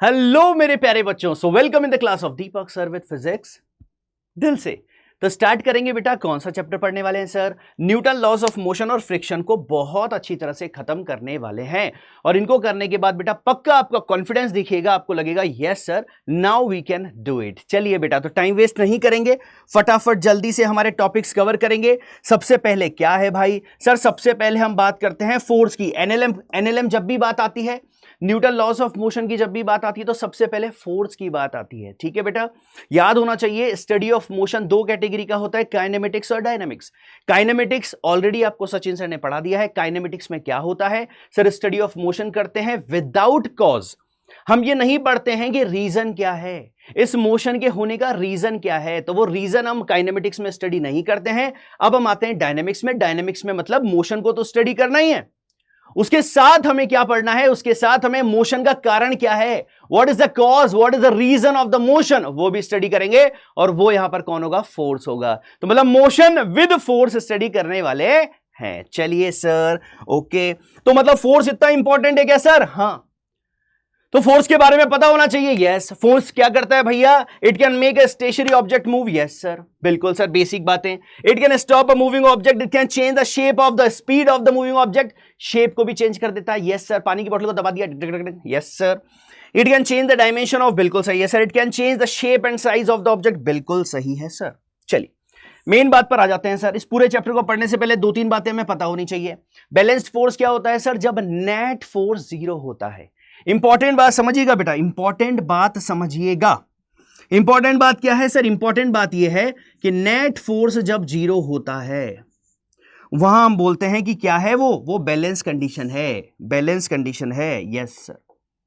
Hello मेरे प्यारे बच्चों, so welcome in the class of Deepak sir with physics दिल से। तो स्टार्ट करेंगे बेटा, कौन सा चैप्टर पढ़ने वाले हैं sir? Newton laws of motion और फ्रिक्शन को बहुत अच्छी तरह से खत्म करने वाले हैं। और इनको करने के बाद बेटा पक्का आपका कॉन्फिडेंस दिखेगा, आपको लगेगा yes sir now we can do it. चलिए बेटा, तो टाइम वेस्ट नहीं करेंगे, फटाफट जल्दी से हमारे टॉपिक्स कवर करेंगे। सबसे पहले क्या है भाई सर? सबसे पहले हम बात करते हैं फोर्स की। एनएलएम जब भी बात आती है, न्यूटन लॉज ऑफ मोशन की जब भी बात आती है, तो सबसे पहले फोर्स की बात आती है। ठीक है बेटा, याद होना चाहिए स्टडी ऑफ मोशन दो कैटेगरी का होता है, काइनेमेटिक्स और डायनामिक्स। काइनेमेटिक्स ऑलरेडी आपको सचिन सर ने पढ़ा दिया है। काइनेमेटिक्स में क्या होता है सर? स्टडी ऑफ मोशन करते हैं विदाउट कॉज। हम ये नहीं पढ़ते हैं कि रीजन क्या है, इस मोशन के होने का रीजन क्या है, तो वो रीजन हम काइनेमेटिक्स में स्टडी नहीं करते हैं। अब हम आते हैं डायनामिक्स में। डायनामिक्स में मतलब मोशन को तो स्टडी करना ही है, उसके साथ हमें क्या पढ़ना है? उसके साथ हमें मोशन का कारण क्या है, what is the cause, what is the reason of the motion, वो भी स्टडी करेंगे। और वो यहां पर कौन होगा? फोर्स होगा। तो मतलब मोशन विद फोर्स स्टडी करने वाले हैं। चलिए सर, ओके। तो मतलब फोर्स इतना इंपॉर्टेंट है क्या सर? हां, तो फोर्स के बारे में पता होना चाहिए। यस, फोर्स क्या करता है भैया? It can make a stationary object move. Yes sir, बिल्कुल सर, बेसिक बातें। It can stop a moving object, it can change the shape of the speed of the moving object. Shape को भी change कर देता है। Yes sir, पानी की बोतल को दबा दिया। Yes sir. It can change the dimension of, बिल्कुल सही है sir. It can change the shape and size of the object, बिल्कुल सही है सर। चलिए मेन बात पर आ जाते हैं सर। इस पूरे चैप्टर को पढ़ने से पहले दो तीन बातें हमें पता होनी चाहिए। बैलेंस्ड फोर्स क्या होता है सर? जब नेट फोर्स जीरो होता है। इंपॉर्टेंट बात समझिएगा बेटा, इंपॉर्टेंट बात समझिएगा। इंपॉर्टेंट बात क्या है सर? इंपॉर्टेंट बात यह है कि नेट फोर्स जब जीरो होता है, वहां हम बोलते हैं कि क्या है वो बैलेंस कंडीशन है। बैलेंस कंडीशन है। Yes sir,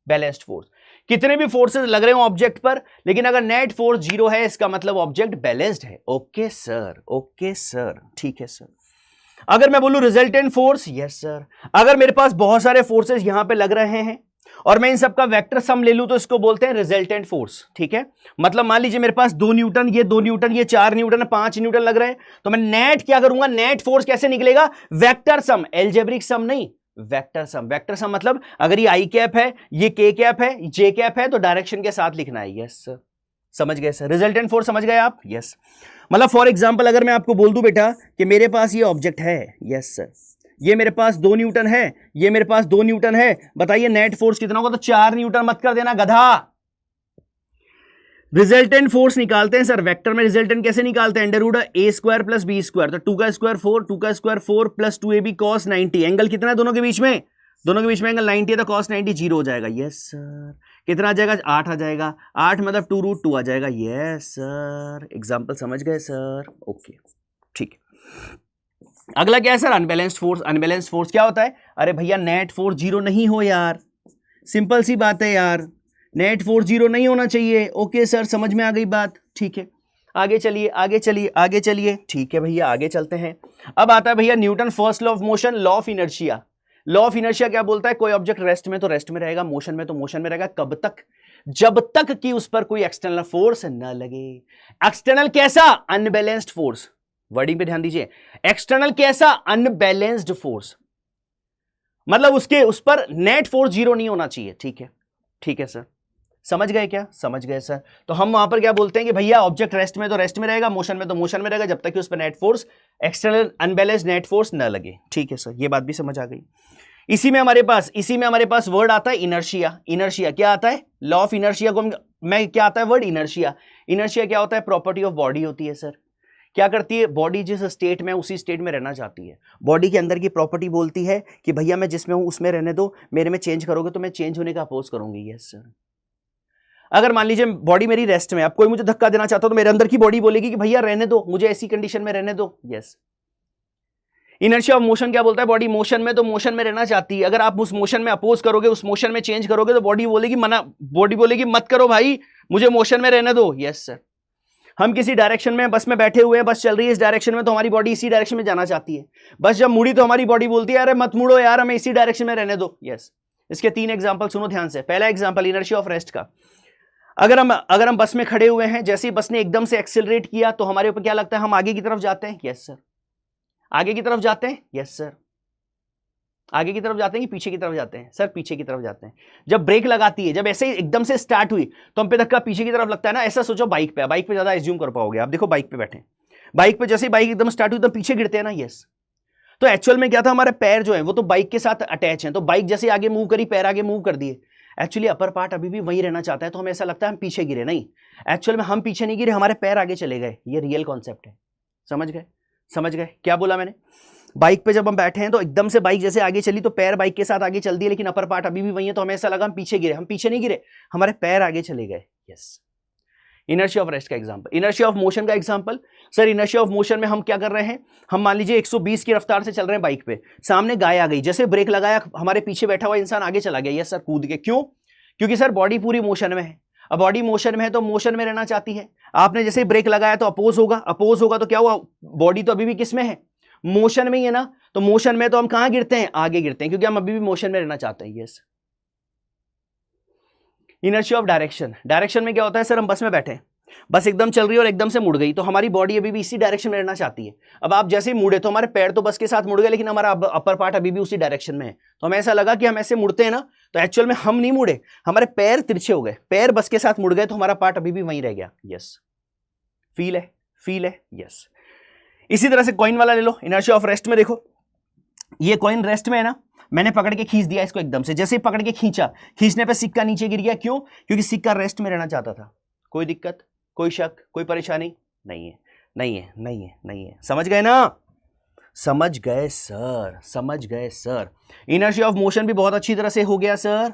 balanced force. कितने भी फोर्सेस लग रहे हो ऑब्जेक्ट पर, लेकिन अगर नेट फोर्स जीरो है, इसका मतलब ऑब्जेक्ट बैलेंस्ड है। ओके सर, ओके सर, ठीक है सर। अगर मैं बोलूं रिजल्टेंट फोर्स, यस सर, अगर मेरे पास बहुत सारे फोर्सेस यहां पे लग रहे हैं और मैं इन सबका वेक्टर सम ले लूं, तो इसको बोलते हैं रिजल्टेंट फोर्स। ठीक है, मतलब मान लीजिए मेरे पास 2 न्यूटन, ये 2 न्यूटन, ये 4 न्यूटन, 5 न्यूटन लग रहे हैं, तो मैं नेट क्या करूंगा? नेट फोर्स कैसे निकलेगा? वेक्टर सम, एल्जेब्रिक सम नहीं, वेक्टर सम। वेक्टर सम मतलब अगर ये आई कैप है, ये के कैप है, जे कैप है, तो डायरेक्शन के साथ लिखना है। यस सर, समझ गए सर। रिजल्टेंट फोर्स समझ गए आप? यस। मतलब फॉर एग्जांपल अगर मैं आपको बोल दूं बेटा कि मेरे पास ये ऑब्जेक्ट है, यस सर, ये मेरे पास 2 न्यूटन है, ये मेरे पास 2 न्यूटन है, बताइए नेट फोर्स कितना होगा? तो 4 न्यूटन मत कर देना गधा। रिजल्टेंट फोर्स निकालते हैं सर वेक्टर में। रिजल्टेंट कैसे निकालते हैं? अंडर रूट ए स्क्वायर प्लस बी स्क्वायर, तो 2 का स्क्वायर 4, 2 का square 4 plus 2ab cos 90। Angle कितना है दोनों के बीच में? दोनों के बीच में एंगल 90 है, तो cos 90 जीरो हो जाएगा। Yes sir. कितना आ जाएगा? 8 आ जाएगा। 8 मतलब 2√2 आ जाएगा। यस सर, एग्जाम्पल समझ गए सर? ओके, ठीक है। अगला क्या है sir? Unbalanced force. Unbalanced force क्या होता है? अरे भैया नेट फोर्स जीरो नहीं हो यार, सिंपल सी बात है यार, नेट फोर्स जीरो नहीं होना चाहिए। ओके सर, समझ में आ गई बात? ठीक है, आगे चलिए, आगे चलिए, आगे चलिए। ठीक है भैया, आगे चलते हैं। अब आता है भैया Newton first law of motion, law of inertia. Law of inertia क्या बोलता है? कोई ऑब्जेक्ट रेस्ट में तो रेस्ट में रहेगा, मोशन में तो मोशन में रहेगा। कब तक? जब तक कि उस पर कोई एक्सटर्नल फोर्स न लगे। एक्सटर्नल कैसा? Unbalanced force. वर्डिंग पे ध्यान दीजिए। एक्सटर्नल कैसा? अनबैलेंस्ड फोर्स, मतलब उसके उस पर नेट फोर्स जीरो नहीं होना चाहिए। ठीक है, ठीक है सर, समझ गए क्या? समझ गए सर। तो हम वहां पर क्या बोलते हैं कि भैया ऑब्जेक्ट रेस्ट में तो रेस्ट में रहेगा, मोशन में तो मोशन में रहेगा, जब तक कि उस पर net force, external unbalanced net force न लगे। ठीक है सर, ये बात भी समझ आ गई। इसी में हमारे पास वर्ड आता है इनर्शिया। इनर्शिया क्या आता है? लॉ ऑफ इनर्शिया को मैं क्या आता है वर्ड? इनर्शिया। इनर्शिया क्या होता है? प्रॉपर्टी ऑफ बॉडी होती है सर। क्या करती है बॉडी? जिस स्टेट में उसी स्टेट में रहना चाहती है। बॉडी के अंदर की प्रॉपर्टी बोलती है कि भैया मैं जिसमें हूं उसमें रहने दो, मेरे में चेंज करोगे तो मैं चेंज होने का अपोज करूंगी। Yes sir. अगर मान लीजिए बॉडी मेरी रेस्ट में, अब कोई मुझे धक्का देना चाहता हो, तो मेरे अंदर की बॉडी बोलेगी कि भैया रहने दो, मुझे ऐसी कंडीशन में रहने दो। यस। इनर्शिया ऑफ मोशन क्या बोलता है? बॉडी मोशन में तो मोशन में रहना चाहती है, अगर आप उस मोशन में अपोज करोगे, उस मोशन में चेंज करोगे, तो बॉडी बोलेगी मत करो भाई, मुझे मोशन में रहने दो। Yes sir. हम किसी डायरेक्शन में बस में बैठे हुए हैं, बस चल रही है इस डायरेक्शन में, तो हमारी बॉडी इसी डायरेक्शन में जाना चाहती है। बस जब मुड़ी तो हमारी बॉडी बोलती है अरे मत मुड़ो यार, हमें इसी डायरेक्शन में रहने दो। यस। इसके 3 एग्जांपल सुनो ध्यान से। पहला एग्जांपल इनर्शिया ऑफ रेस्ट का। अगर हम बस में खड़े हुए हैं, जैसे ही बस ने एकदम से एक्सेलरेट किया, तो हमारे ऊपर क्या लगता है? हम आगे की तरफ जाते हैं। Yes sir. आगे की तरफ जाते हैं। Yes sir. आगे की तरफ जाते हैं कि पीछे की तरफ जाते हैं? सर पीछे की तरफ जाते हैं। जब ब्रेक लगाती है, जब ऐसे ही एकदम से स्टार्ट हुई तो हम पे धक्का पीछे की तरफ लगता है ना। ऐसा सोचो बाइक पे, बाइक पे ज्यादा एज्यूम कर पाओगे आप। देखो बाइक पे बैठे, बाइक पे जैसे ही बाइक एकदम स्टार्ट हुई तो पीछे गिरते हैं ना। यस, तो एक्चुअल में क्या था, हमारे पैर जो है वो तो बाइक के साथ अटैच हैं, तो बाइक जैसे आगे मूव करी, पैर आगे मूव कर दिए। एक्चुअली अपर पार्ट अभी भी वहीं रहना चाहता है, तो हमें ऐसा लगता है हम पीछे गिरे। नहीं, एक्चुअल में हम पीछे नहीं गिरे, हमारे पैर आगे चले गए। ये रियल कॉन्सेप्ट है। समझ गए? समझ गए क्या बोला मैंने? बाइक पे जब हम बैठे हैं तो एकदम से बाइक जैसे आगे चली तो पैर बाइक के साथ आगे चल दिए, लेकिन अपर पार्ट अभी भी वही है, तो हमें ऐसा लगा हम पीछे गिरे। हम पीछे नहीं गिरे, हमारे पैर आगे चले गए। यस, इनर्शिया ऑफ रेस्ट का एग्जांपल। इनर्शिया ऑफ मोशन का example, sir inertia of motion में हम क्या कर रहे हैं, हम मान लीजिए 120 की रफ्तार से चल रहे हैं बाइक पे, सामने गाय आ गई, जैसे ब्रेक लगाया हमारे पीछे बैठा हुआ इंसान आगे चला गया। यस सर, कूद के। क्यों? क्योंकि सर बॉडी पूरी मोशन में है। अब बॉडी मोशन में है तो मोशन में रहना चाहती है। आपने जैसे ब्रेक लगाया तो अपोज होगा, अपोज होगा तो क्या हुआ, बॉडी तो अभी भी किस में है, मोशन में ही है ना। तो मोशन में तो हम कहां गिरते हैं, आगे गिरते हैं, क्योंकि हम अभी भी मोशन में रहना चाहते हैं। Yes, inertia of direction. Direction में क्या होता है, सर हम बस में बैठे हैं, बस एकदम चल रही है और एकदम से मुड़ गई, तो हमारी बॉडी अभी भी इसी डायरेक्शन में रहना चाहती है। अब आप जैसे ही मुड़े तो हमारे पैर तो बस के साथ मुड़ गए, लेकिन हमारा अपर पार्ट अभी भी उसी डायरेक्शन में है। तो हमें ऐसा लगा कि हम ऐसे मुड़ते हैं ना, तो एक्चुअल में हम नहीं मुड़े, हमारे पैर तिरछे हो गए, पैर बस के साथ मुड़ गए, तो हमारा पार्ट अभी भी वहीं रह गया। यस, फील है, फील है। यस, इसी तरह से कॉइन वाला ले लो। इनर्शिया ऑफ रेस्ट में देखो, ये कॉइन रेस्ट में है ना, मैंने पकड़ के खींच दिया इसको एकदम से, जैसे ही पकड़ के खींचा, खींचने पे सिक्का नीचे गिर गया। क्यों? क्योंकि सिक्का रेस्ट में रहना चाहता था। कोई दिक्कत, कोई शक, कोई परेशानी नहीं है, नहीं है, नहीं है, नहीं है। समझ गए ना? समझ गए सर, समझ गए सर। इनर्शिया ऑफ मोशन भी बहुत अच्छी तरह से हो गया सर,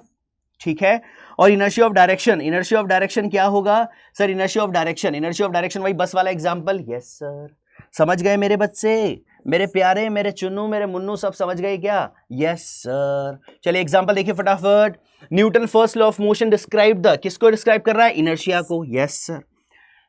ठीक है। और inertia of direction, inertia of direction क्या होगा sir? Inertia of direction, inertia of direction वही बस वाला एग्जांपल। यस सर, समझ गए मेरे बच्चे, मेरे प्यारे, मेरे चुन्नू, मेरे मुन्नू, सब समझ गए क्या? Yes sir. चलिए एग्जांपल देखिए फटाफट। Newton first law of motion describe the, किसको डिस्क्राइब कर रहा है? इनर्शिया को। Yes sir.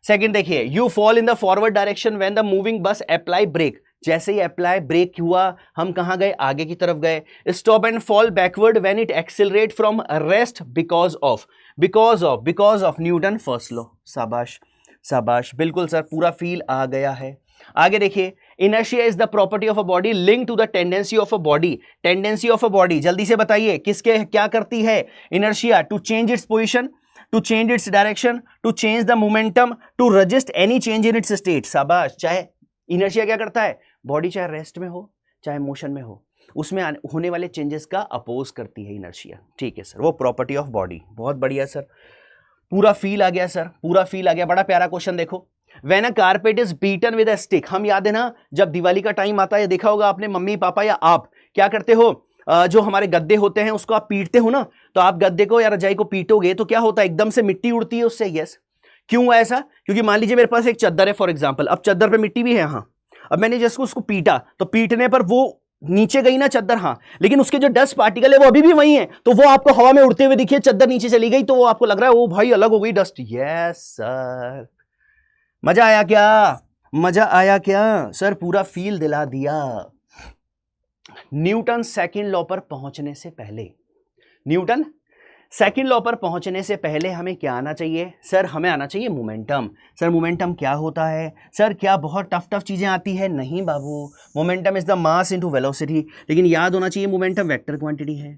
सेकंड देखिए, you fall in the forward direction when the moving bus apply brake. जैसे ही अप्लाई ब्रेक हुआ हम कहां गए? आगे की तरफ गए। Stop and fall backward when it accelerate from rest because of Newton first law. शाबाश, शाबाश, बिल्कुल सर, पूरा फील आ गया है। आगे देखिए, inertia is the property of a body link to the tendency of a body. Tendency of a body, जल्दी से बताइए किसके क्या करती है inertia? To change its position, to change its direction, to change the momentum, to resist any change in its state. शाबाश। चाहे inertia क्या करता है, बॉडी चाहे रेस्ट में हो चाहे मोशन में हो, उसमें होने वाले चेंजेस का अपोज करती है इनर्शिया। ठीक है सर, वो प्रॉपर्टी ऑफ बॉडी। बहुत बढ़िया सर, पूरा फील आ गया सर, पूरा फील आ गया। बड़ा प्यारा क्वेश्चन देखो, When a carpet is beaten with a stick, हम याद है ना जब दिवाली का टाइम आता है, देखा होगा आपने, मम्मी पापा या आप क्या करते हो, जो हमारे गद्दे होते हैं उसको आप पीटते हो ना, तो आप गद्दे को या रजाई को पीटोगे तो क्या होता है, एकदम से मिट्टी उड़ती है उससे। यस, क्यों ऐसा? क्योंकि मान लीजिए मेरे पास एक चद्दर है फॉर एग्जाम्पल, अब चद्दर पे मिट्टी भी है, हाँ, अब मैंने जैसे उसको पीटा तो पीटने पर वो नीचे गई ना चद्दर, हाँ, लेकिन उसके जो डस्ट पार्टिकल है वो अभी भी वही है, तो वो आपको हवा में उड़ते हुए दिखिए, चद्दर नीचे चली गई तो वो आपको लग रहा है ओ भाई अलग हो गई डस्ट। यस सर, मजा आया क्या? मजा आया क्या सर? पूरा फील दिला दिया। न्यूटन सेकंड लॉ पर पहुंचने से पहले, न्यूटन सेकंड लॉ पर पहुंचने से पहले हमें क्या आना चाहिए सर? हमें आना चाहिए मोमेंटम। सर मोमेंटम क्या होता है सर? क्या बहुत टफ टफ चीजें आती है? नहीं बाबू, momentum is the mass into velocity, लेकिन याद होना चाहिए मोमेंटम वेक्टर क्वांटिटी है।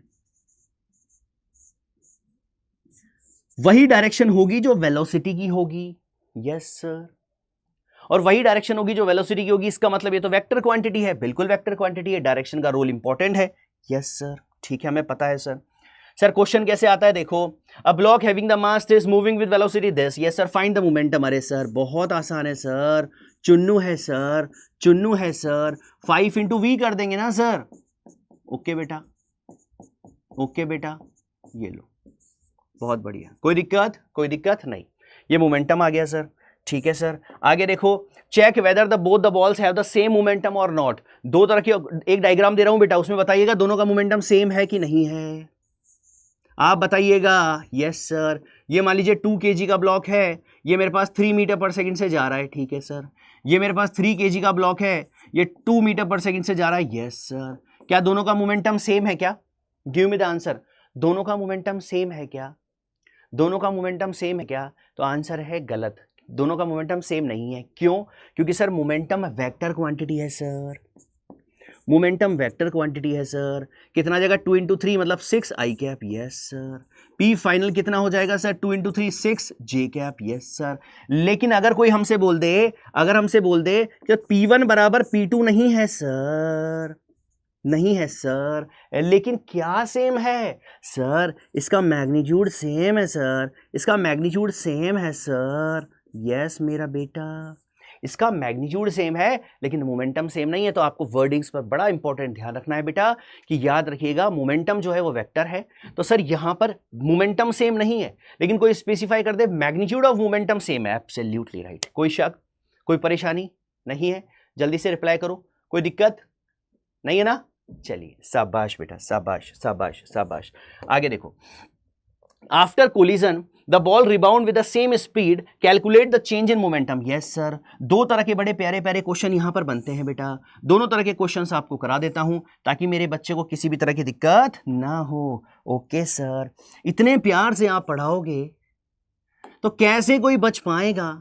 वही डायरेक्शन होगी जो वेलोसिटी की होगी। यस सर, और वही डायरेक्शन होगी जो वेलोसिटी की होगी, इसका मतलब ये तो वेक्टर क्वांटिटी है। बिल्कुल वेक्टर क्वांटिटी है, डायरेक्शन का रोल इंपॉर्टेंट है। यस सर, ठीक है, हमें पता है सर। सर क्वेश्चन कैसे आता है देखो, a block having the mass is moving with velocity this. Yes sir, find the momentum. अरे सर बहुत आसान है सर, चुन्नू है सर, चुन्नू है सर, 5 × v कर देंगे ना सर। ओके बेटा, ओके बेटा, ये लो, बहुत बढ़िया, कोई दिक्कत? कोई दिक्कत नहीं, ये मोमेंटम आ गया सर। ठीक है सर, आगे देखो, check whether the both the balls have the same momentum और नॉट। दो तरह की एक डायग्राम दे रहा हूं बेटा, उसमें बताइएगा दोनों का मोमेंटम सेम है कि नहीं है, आप बताइएगा। यस सर, ये मान लीजिए 2 kg का ब्लॉक है, ये मेरे पास 3 मीटर पर सेकंड से जा रहा है। ठीक है सर, ये मेरे पास 3 kg का ब्लॉक है, ये 2 मीटर पर सेकंड से जा रहा है। यस सर, क्या दोनों का मोमेंटम सेम है क्या? Give me the answer. दोनों का मोमेंटम सेम है क्या? दोनों का मोमेंटम सेम है क्या? तो आंसर है गलत, दोनों का मोमेंटम सेम नहीं है। क्यों? क्योंकि सर मोमेंटम वेक्टर क्वांटिटी है सर, मोमेंटम वेक्टर क्वांटिटी है सर। कितना आ जाएगा 2 इंटू 3 मतलब 6 I cap, yes sir. P final कितना हो जाएगा sir 2 into 3 6 J cap, yes sir. लेकिन अगर कोई हमसे बोल दे, कि P1 बराबर P2 नहीं है सर, नहीं है सर, लेकिन क्या सेम है सर, इसका मैग्नीट्यूड सेम है सर, इसका मैग्नीट्यूड सेम है सर, यस मेरा बेटा, इसका मैग्नीट्यूड सेम है लेकिन मोमेंटम सेम नहीं है। तो आपको वर्डिंग्स पर बड़ा इंपॉर्टेंट ध्यान रखना है बेटा कि याद रखिएगा मोमेंटम जो है वो वेक्टर है। तो सर यहां पर मोमेंटम सेम नहीं है लेकिन कोई स्पेसिफाई कर दे मैग्नीट्यूड ऑफ मोमेंटम सेम है, एब्सोल्युटली राइट। कोई शक, कोई परेशानी नहीं है, जल्दी से रिप्लाई करो, कोई दिक्कत नहीं है ना। चलिए शाबाश बेटा, शाबाश शाबाश शाबाश। आगे देखो, after collision the ball rebound with the same speed, calculate the change in momentum. Yes sir, दो तरह के बड़े प्यारे प्यारे क्वेश्चन यहां पर बनते हैं बेटा, दोनों तरह के क्वेश्चंस आपको करा देता हूं ताकि मेरे बच्चे को किसी भी तरह की दिक्कत ना हो। ओके सर, इतने प्यार से आप पढ़ाओगे तो कैसे कोई बच पाएगा,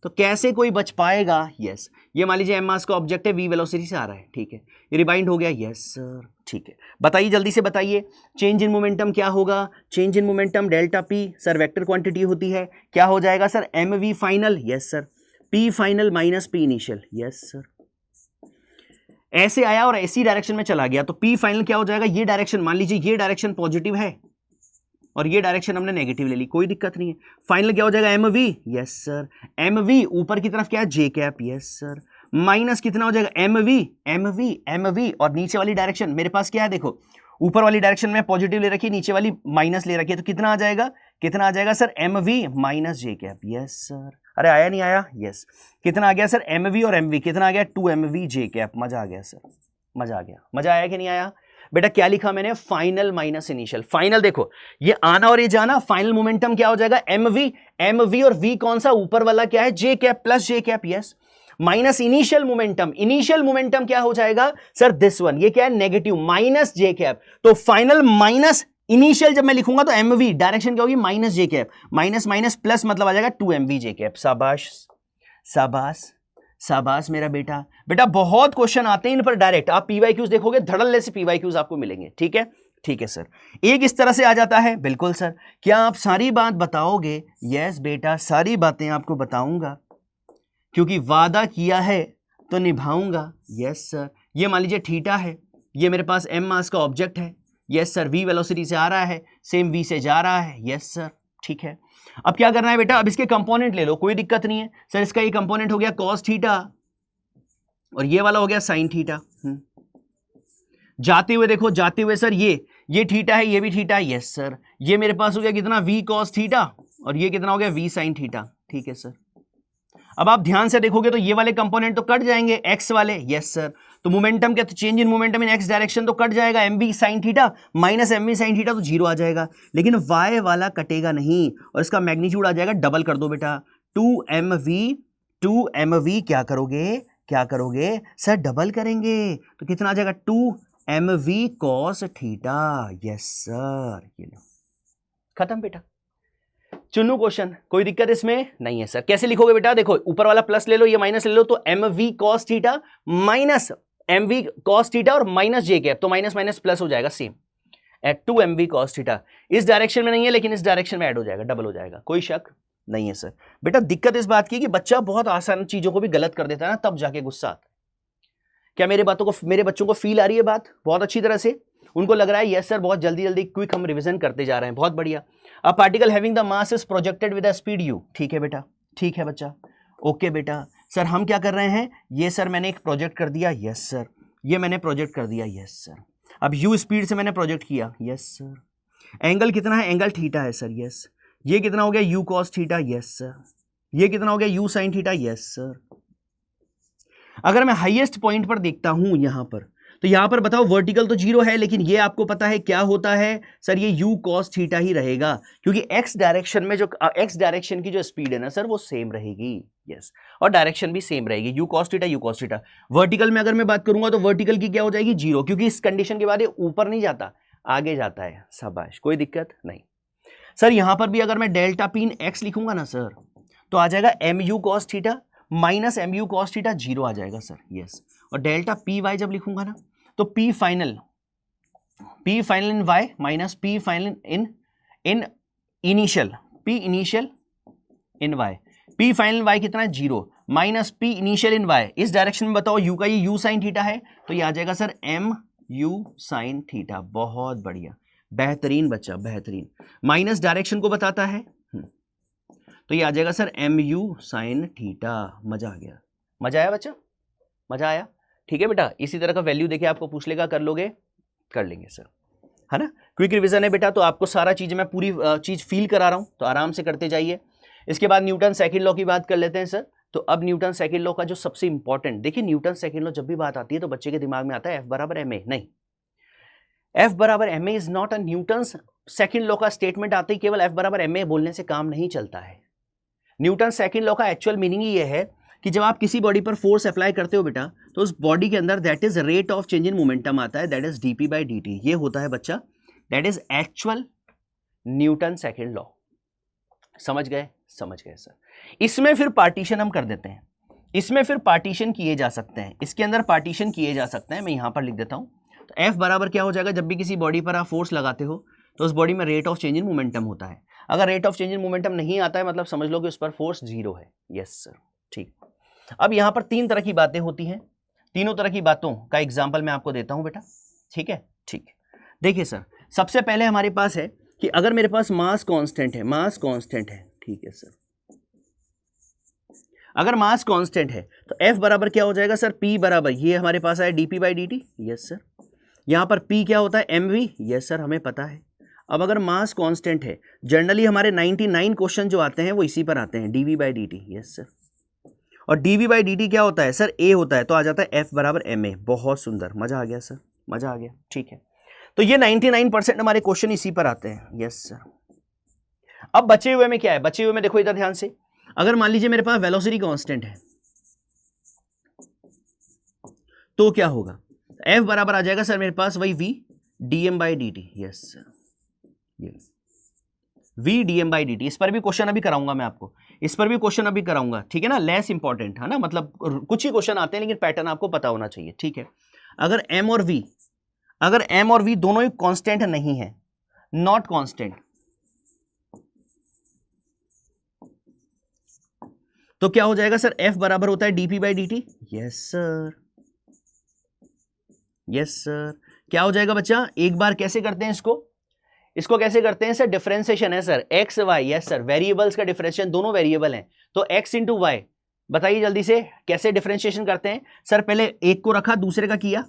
तो कैसे कोई बच पाएगा। यस, ये मान लीजिए एम मास का ऑब्जेक्ट है, वी वेलोसिटी से आ रहा है, ठीक है, ये रिबाइंड हो गया, यस सर, ठीक है। बताइए जल्दी से बताइए, चेंज इन मोमेंटम क्या होगा। Change in momentum delta P sir vector quantity होती है, क्या हो जाएगा sir M V final, yes sir, P final minus P initial, yes sir. ऐसे आया और ऐसी डायरेक्शन में चला गया तो पी फाइनल क्या हो जाएगा, ये डायरेक्शन मान लीजिए ये डायरेक्शन पॉजिटिव है और ये डायरेक्शन हमने नेगेटिव ले ली, कोई दिक्कत नहीं है। फाइनल क्या हो जाएगा M V, yes sir, M V ऊपर की तरफ क्या है J cap, yes sir, minus कितना हो जाएगा M V, M V, M V, और नीचे वाली डायरेक्शन मेरे पास क्या है देखो, ऊपर वाली डायरेक्शन में पॉजिटिव ले रखी है, नीचे वाली माइनस ले रखी है, तो कितना आ जाएगा, कितना आ जाएगा sir M V minus J cap, yes sir. अरे आया नहीं आया, यस। कितना आ गया सर एम वी और एम वी, कितना आ गया 2 एम वी जे कैप। मजा आ गया सर, मजा आ गया, मजा आया कि नहीं आया बेटा। क्या लिखा मैंने, फाइनल माइनस इनिशियल। फाइनल देखो ये आना और ये जाना, फाइनल मोमेंटम क्या हो जाएगा एम वी और वी कौन सा ऊपर वाला क्या है J cap plus J cap, yes, minus initial momentum. Initial momentum क्या हो जाएगा सर दिस वन, ये क्या है नेगेटिव माइनस जे कैप। तो फाइनल माइनस इनिशियल जब मैं लिखूंगा तो एम वी डायरेक्शन क्या होगी minus J cap, minus minus plus मतलब आ जाएगा 2 एम वी जे कैप। शाबाश शाबाश शाबाश मेरा बेटा। बेटा बहुत क्वेश्चन आते हैं इन पर डायरेक्ट, आप पीवाईक्यूज देखोगे धड़ल्ले से पीवाईक्यूज आपको मिलेंगे, ठीक है, ठीक है सर। एक इस तरह से आ जाता है, बिल्कुल सर। क्या आप सारी बात बताओगे, यस बेटा सारी बातें आपको बताऊंगा क्योंकि वादा किया है तो निभाऊंगा, यस सर। ये मान लीजिए थीटा है, ये मेरे पास एम मास का ऑब्जेक्ट है, यस सर, वी वेलोसिटी से आ रहा है, सेम वी से जा रहा है, यस सर, ठीक है। अब क्या करना है बेटा, अब इसके कंपोनेंट ले लो, कोई दिक्कत नहीं है सर। इसका ये कंपोनेंट हो गया कॉस थीटा और ये वाला हो गया साइन थीटा। जाते हुए देखो, जाते हुए सर ये थीटा है, ये भी थीटा है, यस सर। ये मेरे पास हो गया कितना वी कॉस थीटा और ये कितना हो गया वी साइन थीटा, ठीक है सर। अब आप ध्यान से देखोगे तो ये वाले कंपोनेंट तो कट जाएंगे, एक्स वाले, यस सर। तो मोमेंटम क्या, तो change in momentum in X direction तो कट जाएगा, M V sine theta minus M V sine theta तो 0 आ जाएगा। लेकिन वाई वाला कटेगा नहीं और इसका मैग्नीट्यूड आ जाएगा, डबल कर दो बेटा, 2 एम वी क्या करोगे, क्या करोगे सर डबल करेंगे तो कितना आ जाएगा 2 M V cos theta, yes sir. ये लो खत्म बेटा। चुनू क्वेश्चन, कोई दिक्कत इसमें नहीं है सर। कैसे लिखोगे बेटा, देखो ऊपर वाला प्लस ले लो, ये माइनस ले लो, तो M V cos theta minus M V cos theta और माइनस जे कैप, तो माइनस माइनस प्लस हो जाएगा same at 2 M V cos theta. इस डायरेक्शन में नहीं है लेकिन इस डायरेक्शन में ऐड हो जाएगा, डबल हो जाएगा, कोई शक नहीं है सर। बेटा दिक्कत इस बात की कि बच्चा बहुत आसान चीजों को भी गलत कर देता है ना, तब जाके गुस्सा आता है। क्या मेरे बच्चों को फील आ रही है बात बहुत अच्छी तरह से, उनको लग रहा है यस सर बहुत जल्दी जल्दी क्विक हम रिवीजन करते जा रहे हैं, बहुत बढ़िया। A particle having the mass is projected with the speed u, ठीक है बेटा, ठीक है बच्चा, ओके बेटा। सर हम क्या कर रहे हैं, ये सर मैंने एक प्रोजेक्ट कर दिया, यस सर, ये मैंने प्रोजेक्ट कर दिया, यस सर। अब u स्पीड से मैंने प्रोजेक्ट किया, यस सर। एंगल कितना है, एंगल थीटा है सर, यस। ये कितना हो गया u cos theta, yes sir. ये कितना हो गया u sin theta, yes sir. अगर मैं हाईएस्ट पॉइंट पर देखता हूं यहां पर, तो यहां पर बताओ वर्टिकल तो 0 है लेकिन ये आपको पता है क्या होता है सर, ये u cos थीटा ही रहेगा क्योंकि x डायरेक्शन में जो x डायरेक्शन की जो स्पीड है ना सर वो सेम रहेगी, यस, और डायरेक्शन भी सेम रहेगी, u cos थीटा। वर्टिकल में अगर मैं बात करूंगा तो वर्टिकल की क्या हो जाएगी 0 क्योंकि इस कंडीशन के बाद ये ऊपर नहीं जाता, आगे जाता है, शाबाश, कोई दिक्कत नहीं सर। यहां पर भी अगर मैं डेल्टा पी इन x लिखूंगा ना सर तो आ जाएगा mu cos theta minus M U cos theta 0 आ जाएगा सर, यस। और डेल्टा पी वाई जब लिखूंगा ना तो P final in Y minus P final in initial P initial in Y, P final Y कितना है 0 minus P initial in Y. इस डायरेक्शन में बताओ यू का ये यू साइन थीटा है तो ये आ जाएगा sir M U sine theta. बहुत बढ़िया, बेहतरीन बच्चा, बेहतरीन। माइनस डायरेक्शन को बताता है तो ये आ जाएगा sir M U sine theta. मजा आ गया, मजा आया बच्चा, मजा आया। ठीक है बेटा, इसी तरह का वैल्यू देके आपको पूछ लेगा, कर लोगे, कर लेंगे सर, है ना। क्विक रिवीजन है बेटा, तो आपको सारा चीज मैं पूरी चीज फील करा रहा हूं तो आराम से करते जाइए। इसके बाद न्यूटन सेकंड लॉ की बात कर लेते हैं सर। तो अब न्यूटन सेकंड लॉ का जो सबसे इंपॉर्टेंट, देखिए न्यूटन सेकंड लॉ जब भी बात आती है तो बच्चे के दिमाग में आता है एफ बराबर एम ए। नहीं, एफ बराबर M A is not a Newton second law का स्टेटमेंट आते ही केवल एफ बराबर एम ए बोलने से काम नहीं चलता है। न्यूटन सेकंड लॉ का एक्चुअल मीनिंग ये है कि जब आप किसी बॉडी पर फोर्स अप्लाई करते हो बेटा तो उस बॉडी के अंदर that is rate of change in momentum आता है, that is DP by D T. ये होता है बच्चा, that is actual Newton second law. समझ गए, समझ गए सर। इसमें फिर पार्टीशन हम कर देते हैं, इसमें फिर पार्टीशन किए जा सकते हैं, इसके अंदर पार्टीशन किए जा सकते हैं। मैं यहां पर लिख देता हूं। तो एफ बराबर क्या हो जाएगा, जब भी किसी बॉडी पर आप फोर्स लगाते हो तो उस बॉडी में rate of change in momentum होता है। अगर rate of change in momentum नहीं आता है मतलब समझ लो कि उस पर फोर्स 0 है। यस सर, ठीक। अब यहां पर 3 तरह की बातें होती हैं, तीनों तरह की बातों का एग्जाम्पल मैं आपको देता हूं बेटा। ठीक है, ठीक है। देखिए सर, सबसे पहले हमारे पास है कि अगर मेरे पास मास कांस्टेंट है, मास कांस्टेंट है, ठीक है सर। अगर मास कांस्टेंट है तो एफ बराबर क्या हो जाएगा सर, पी बराबर ये हमारे पास आया DP by D T. Yes sir. यहां पर पी क्या होता है, एम वी। यस सर, हमें पता है। अब अगर मास कांस्टेंट है, जनरली हमारे 99 क्वेश्चन जो आते हैं वो इसी पर आते हैं, D V by D T. Yes sir. और डीवी बाई डी टी क्या होता है सर, ए होता है, तो आ जाता है एफ बराबर एम ए। बहुत सुंदर, मजा आ गया सर, मजा आ गया। ठीक है, तो ये 99% हमारे क्वेश्चन इसी पर आते हैं। Yes sir. अब बचे हुए में क्या है, बचे हुए में देखो इधर ध्यान से, अगर मान लीजिए मेरे पास वेलोसिटी कांस्टेंट है तो क्या होगा, एफ बराबर आ जाएगा सर मेरे पास वही V D M by D T. Yes sir, ये V D M by D T. इस पर भी क्वेश्चन अभी कराऊंगा मैं आपको, इस पर भी क्वेश्चन अभी कराऊंगा, ठीक है ना। लेस इंपॉर्टेंट है ना, मतलब कुछ ही क्वेश्चन आते हैं लेकिन पैटर्न आपको पता होना चाहिए। ठीक है, अगर एम और वी, अगर एम और वी दोनों ही कांस्टेंट नहीं है, नॉट कांस्टेंट, तो क्या हो जाएगा सर, एफ बराबर होता है DP by D T. Yes sir, yes sir. क्या हो जाएगा बच्चा, एक बार कैसे करते हैं इसको, इसको कैसे करते हैं सर, डिफरेंशिएशन है sir, X Y. Yes sir, variables का डिफरेंशिएशन, दोनों वेरिएबल हैं तो एक्स इंटू वाई। बताइए जल्दी से कैसे डिफरेंशिएशन करते हैं सर, पहले एक को रखा दूसरे का किया,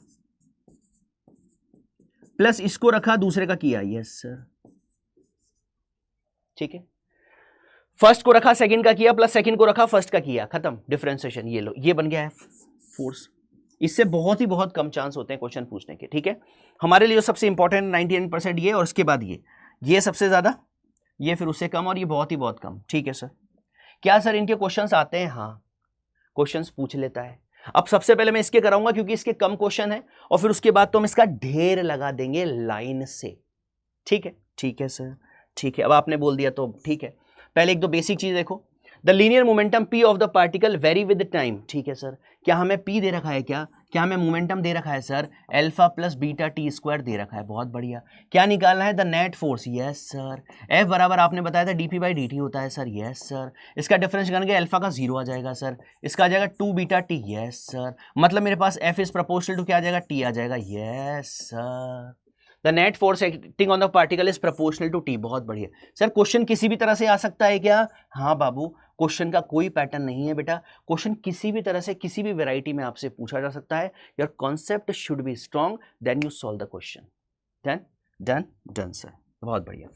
प्लस इसको रखा दूसरे का किया। यस सर, ठीक है। फर्स्ट को रखा सेकंड का किया, प्लस सेकंड को रखा फर्स्ट का किया, खत्म डिफरेंशिएशन। ये लो, ये बन गया है फोर्स। इससे बहुत ही बहुत कम चांस होते हैं क्वेश्चन पूछने के। ठीक है, हमारे लिए सबसे इंपॉर्टेंट 99% ये, और उसके बाद ये सबसे ज्यादा, ये फिर उससे कम, और ये बहुत ही बहुत कम। ठीक है सर। क्या सर इनके क्वेश्चंस आते हैं, हाँ क्वेश्चंस पूछ लेता है। अब सबसे पहले मैं इसके कराऊंगा क्योंकि इसके कम क्वेश्चन है, और फिर उसके बाद तो हम इसका ढेर लगा देंगे लाइन से। ठीक है, ठीक है सर, ठीक है। अब आपने बोल दिया तो ठीक है। पहले एक दो बेसिक चीज देखो, the linear momentum P of the particle very with time. ठीक है सर, क्या हमें पी दे रखा है, क्या हमें मोमेंटम दे रखा है sir, alpha plus beta T square दे रखा है। बहुत बढ़िया। क्या निकालना है, the net force. Yes sir. F बराबर आपने बताया था डीपी बाई डी टी होता है सर। Yes sir. इसका डिफरेंस करेंगे, अल्फा का 0 आ जाएगा सर, इसका आ जाएगा 2 बीटा टी। यस सर, मतलब मेरे पास एफ इज प्रोपोर्शनल टू क्या आ जाएगा, टी आ जाएगा। Yes sir. The net force acting on the particle is proportional to T. बहुत बढ़िया सर। क्वेश्चन किसी भी तरह से आ सकता है क्या, हाँ बाबू, क्वेश्चन का कोई पैटर्न नहीं है बेटा, क्वेश्चन किसी भी तरह से किसी भी वैरायटी में आपसे पूछा जा सकता है। Your concept should be strong, then you solve the question. Done done done sir, बहुत बढ़िया।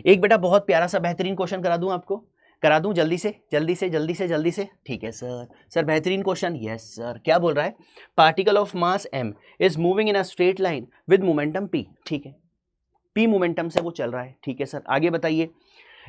एक बेटा बहुत प्यारा सा बेहतरीन क्वेश्चन करा दूं आपको, करा दूं जल्दी से जल्दी से जल्दी से जल्दी से। ठीक है सर, सर बेहतरीन क्वेश्चन। Yes sir. क्या बोल रहा है, particle of mass m is moving in a straight line with momentum p। ठीक है, p मोमेंटम से वो चल रहा है। ठीक है सर, आगे बताइए।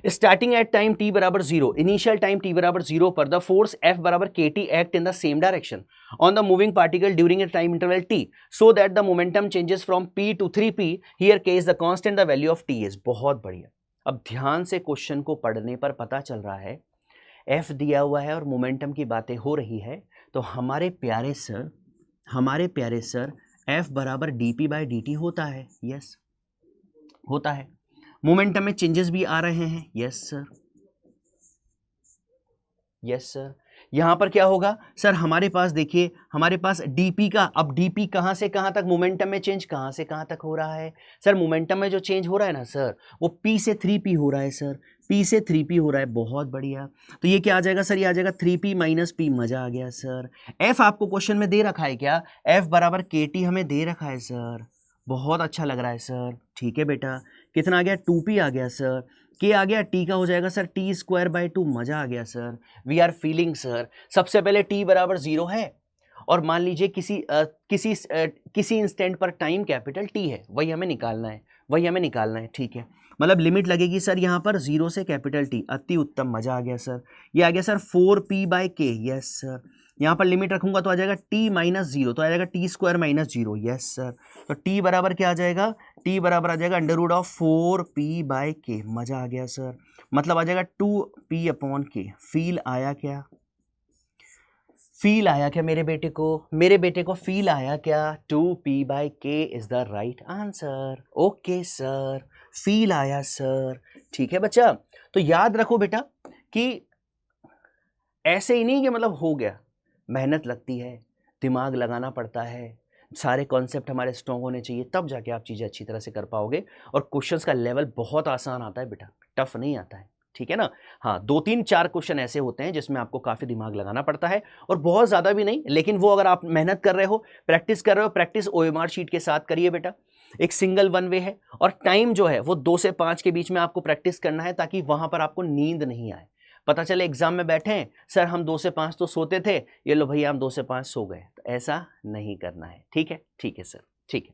स्टार्टिंग एट टाइम t बराबर 0, इनिशियल टाइम t बराबर 0 पर द फोर्स f बराबर kt act in the same direction on the moving particle during a time interval t so that the momentum changes from p to 3p। Here k is the constant, the value of t is. बहुत बढ़िया। अब ध्यान से question को पढ़ने पर पता चल रहा है एफ दिया हुआ है और मोमेंटम की बातें हो रही है, तो हमारे प्यारे सर एफ बराबर dp बाई dt होता है। यस होता है। मोमेंटम में चेंजेस भी आ रहे हैं। Yes sir, yes sir. यहां पर क्या होगा सर, हमारे पास देखिए, हमारे पास dp का, अब dp कहां से कहां तक मोमेंटम में चेंज कहां से कहां तक हो रहा है सर, मोमेंटम में जो चेंज हो रहा है ना सर, वो p से 3p हो रहा है सर, p से 3p हो रहा है। बहुत बढ़िया। तो ये क्या आ जाएगा सर, ये आ जाएगा 3p माइनस p। मजा आ गया सर। f आपको क्वेश्चन में दे रखा है क्या, f बराबर kt हमें दे रखा है सर। बहुत अच्छा लग रहा है सर। ठीक है बेटा, कितना आ गया, 2p आ गया सर। k आ गया, t का हो जाएगा सर t स्क्वायर बाई 2। मजा आ गया sir. We are feeling sir. सबसे पहले t बराबर 0 है और मान लीजिए किसी इंस्टेंट पर टाइम कैपिटल t है, वही हमें निकालना है, ठीक है। मतलब लिमिट लगेगी सर यहाँ पर 0 से कैपिटल T। अति उत्तम, मजा आ गया सर। ये आ गया sir 4p by k। Yes sir. यहाँ पर लिमिट रखूंगा तो आ जाएगा t माइनस 0, तो आ जाएगा t square minus 0। Yes sir. तो t बराबर क्या आ जाएगा, t बराबर आ जाएगा under root of 4p by k। मजा आ गया सर। मतलब आ जाएगा 2p अपॉन k। फील आया क्या, फील आया क्या मेरे बेटे को फील आया क्या, 2p by k is the right answer. Okay sir, feel आया सर। ठीक है बच्चा, तो याद रखो बेटा कि ऐसे ही नहीं कि मतलब हो गया, मेहनत लगती है, दिमाग लगाना पड़ता है, सारे कॉन्सेप्ट हमारे स्ट्रॉन्ग होने चाहिए, तब जाके आप चीज़ें अच्छी तरह से कर पाओगे। और क्वेश्चंस का लेवल बहुत आसान आता है बेटा, टफ नहीं आता है। ठीक है ना। हाँ, 2-3-4 क्वेश्चन ऐसे होते हैं जिसमें आपको काफ़ी दिमाग लगाना पड़ता है, और बहुत ज़्यादा भी नहीं, लेकिन वो अगर आप मेहनत कर रहे हो, प्रैक्टिस कर रहे हो, प्रैक्टिस OMR शीट के साथ करिए बेटा। एक सिंगल वन वे है, और टाइम जो है वो 2 से 5 के बीच में आपको प्रैक्टिस करना है, ताकि वहां पर आपको नींद नहीं आए। पता चले एग्जाम में बैठे हैं, सर हम 2 से 5 तो सोते थे, ये लो भैया हम 2 से 5 सो गए, तो ऐसा नहीं करना है। ठीक है, ठीक है सर, ठीक है।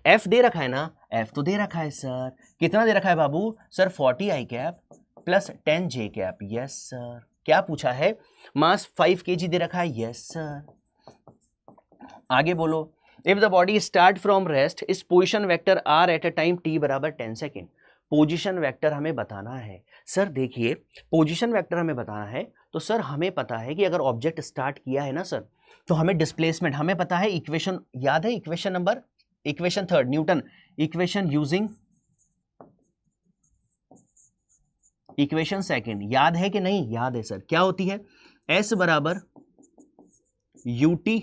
एफ दे रखा है ना, एफ तो दे रखा है सर। कितना दे रखा है बाबू, sir 40 I cap plus 10 J cap. Yes sir. क्या पूछा है, मास 5 kg दे रखा है। Yes sir. आगे बोलो, if the body start from rest is position vector R at a time t बराबर 10 सेकेंड। पोजीशन वेक्टर हमें बताना है सर। देखिए, पोजीशन वेक्टर हमें बताना है, तो सर हमें पता है कि अगर ऑब्जेक्ट स्टार्ट किया है ना सर, तो हमें डिस्प्लेसमेंट हमें पता है। इक्वेशन याद है, equation third Newton equation using equation second याद है कि नहीं, याद है सर। क्या होती है, s बराबर ut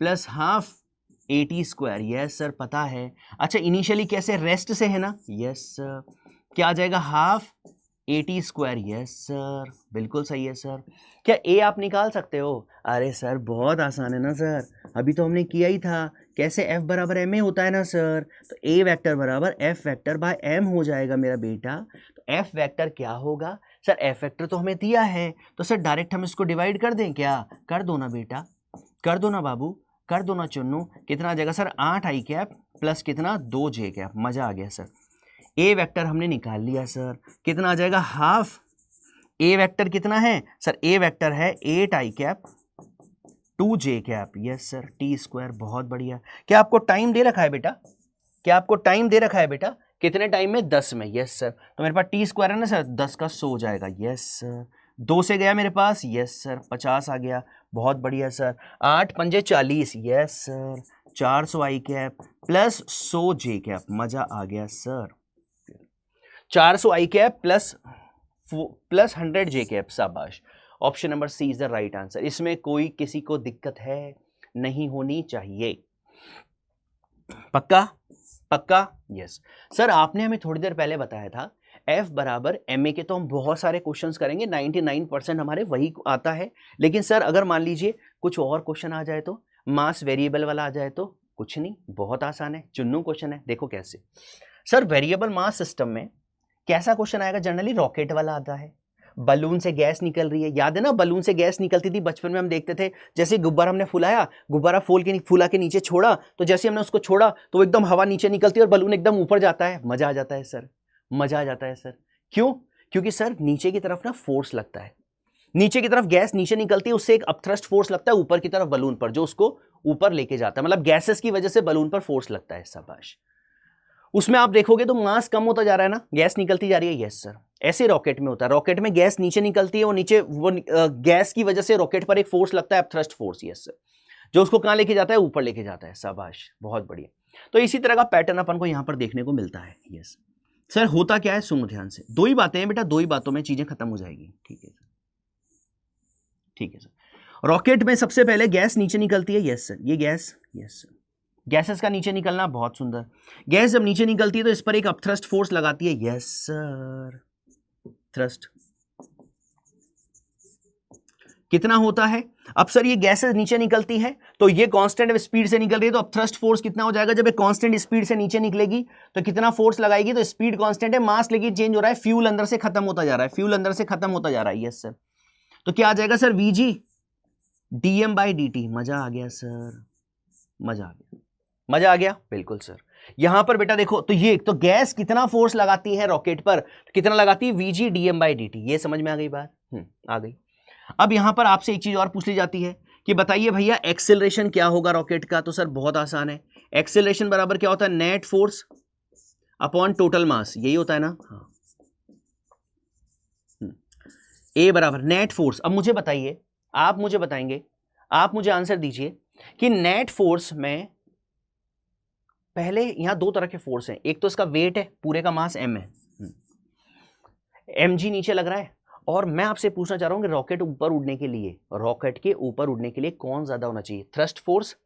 plus half AT square. Yes sir, पता है। अच्छा, इनिशियली कैसे, रेस्ट से है ना। Yes sir. क्या आ जाएगा, half AT square. Yes sir, बिल्कुल सही है सर। क्या A आप निकाल सकते हो, अरे सर बहुत आसान है ना सर, अभी तो हमने किया ही था। कैसे, F बराबर ma होता है ना सर, तो A वेक्टर बराबर F वेक्टर बाय m हो जाएगा मेरा बेटा। तो F वेक्टर क्या होगा सर, F वेक्टर तो हमें दिया है, तो सर डायरेक्ट हम इसको डिवाइड कर दें क्या, कर दो ना बेटा, कर दो ना बाबू, कर दो ना चुन्नू। कितना आ जाएगा सर, 8 आई कैप प्लस कितना, 2 जे कैप। मजा आ गया सर। ए वेक्टर हमने निकाल लिया सर, कितना आ जाएगा, हाफ। ए वेक्टर कितना है सर, ए वेक्टर है 8 I cap 2 J cap. Yes sir, T square. बहुत बढ़िया। क्या आपको टाइम दे रखा है बेटा, क्या आपको टाइम दे रखा है बेटा, कितने टाइम में, 10 में। Yes sir. तो मेरे पास टी स्क्वायर है ना सर, 10 का 100 हो जाएगा। Yes sir. 2 से गया मेरे पास। यस सर, 50 आ गया। बहुत बढ़िया सर। 8 पंजे 40। Yes sir. 400 I cap plus 100 J cap. मजा आ गया sir. 400 I cap plus 100 J cap. शाबाश। Option number C is the right answer. इसमें कोई किसी को दिक्कत है, नहीं होनी चाहिए। पक्का, पक्का। यस सर, आपने हमें थोड़ी देर पहले बताया था F बराबर ma के, तो हम बहुत सारे क्वेश्चंस करेंगे, 99% हमारे वही आता है। लेकिन सर अगर मान लीजिए कुछ और क्वेश्चन आ जाए, तो मास वेरिएबल वाला आ जाए, तो कुछ नहीं, बहुत आसान है, चुन्नू क्वेश्चन है। देखो कैसे सर, वेरिएबल मास सिस्टम में कैसा क्वेश्चन आएगा, जनरली रॉकेट वाला आता है। बलून से गैस निकल रही है, याद है ना, बलून से गैस निकलती थी, बचपन में हम देखते थे। जैसे गुब्बारा हमने फुलाया, गुब्बारा फूला के नीचे छोड़ा, तो जैसे हमने उसको छोड़ा तो एकदम हवा नीचे निकलती है और बलून एकदम ऊपर जाता है। मजा आ जाता है सर, मजा आ जाता है सर। क्यों, क्योंकि सर नीचे की तरफ ना फोर्स लगता है, नीचे की तरफ गैस नीचे निकलती है, उससे एक अपथ्रस्ट फोर्स लगता है ऊपर की तरफ बलून पर, जो उसको ऊपर लेके जाता है। मतलब गैसेस की वजह से बलून पर फोर्स लगता है। शाबाश। उसमें आप देखोगे तो मास कम होता जा रहा है ना, गैस निकलती जा रही है। Yes sir. ऐसे रॉकेट में होता है, रॉकेट में गैस नीचे निकलती है, वो नीचे वो गैस की वजह से रॉकेट पर एक फोर्स लगता है, अपथ्रस्ट फोर्स, यस सर, जो उसको कहां लेके जाता है, ऊपर लेके जाता है। शाबाश, बहुत बढ़िया। तो इसी तरह का पैटर्न अपन को यहां पर देखने को मिलता है। यस सर, होता क्या है, सुनो ध्यान से, दो ही बातें हैं बेटा, दो ही बातों में चीजें खत्म हो जाएगी। ठीक है सर, ठीक है सर। रॉकेट में सबसे पहले गैस नीचे निकलती है, यस सर, ये गैस, यस सर, गैसेस का नीचे निकलना, बहुत सुंदर। गैस जब नीचे निकलती है तो इस पर एक अपथ्रस्ट फोर्स लगाती है, यस सर, थ्रस्ट कितना होता है। अब सर ये गैसेस नीचे निकलती है तो ये कांस्टेंट स्पीड से निकल रही है, तो अब थ्रस्ट फोर्स कितना हो जाएगा, जब ये कांस्टेंट स्पीड से नीचे निकलेगी तो कितना फोर्स लगाएगी, तो स्पीड कांस्टेंट है, मास लेकिन चेंज हो रहा है, फ्यूल अंदर से खत्म होता जा रहा है, फ्यूल अंदर से खत्म होता जा रहा है, यस सर। तो क्या आ जाएगा sir, V G D M by D T. मजा आ गया सर, मजा आ गया, मजा आ गया, बिल्कुल सर। यहां पर बेटा देखो, तो ये तो गैस कितना फोर्स लगाती है रॉकेट पर, तो कितना लगाती है, V G D M by D T. ये समझ में आ गई बात, आ गई। अब यहां पर आपसे एक चीज और पूछ ली जाती है कि बताइए भैया एक्सेलरेशन क्या होगा रॉकेट का, तो सर बहुत आसान है, एक्सेलरेशन बराबर क्या होता है, net force upon total mass, यही होता है ना। हाँ, ए बराबर नेट फोर्स। अब मुझे बताइए, आप मुझे बताएंगे, आप मुझे आंसर दीजिए कि नेट फोर्स में पहले यहां दो तरह के फोर्स हैं, एक तो इसका वेट है, पूरे का मास एम है, mg नीचे लग रहा है, और मैं आपसे पूछना चाह रहा हूं कि रॉकेट ऊपर उड़ने के लिए, रॉकेट के ऊपर उड़ने के लिए कौन ज्यादा होना चाहिए, थ्रस्ट फोर्स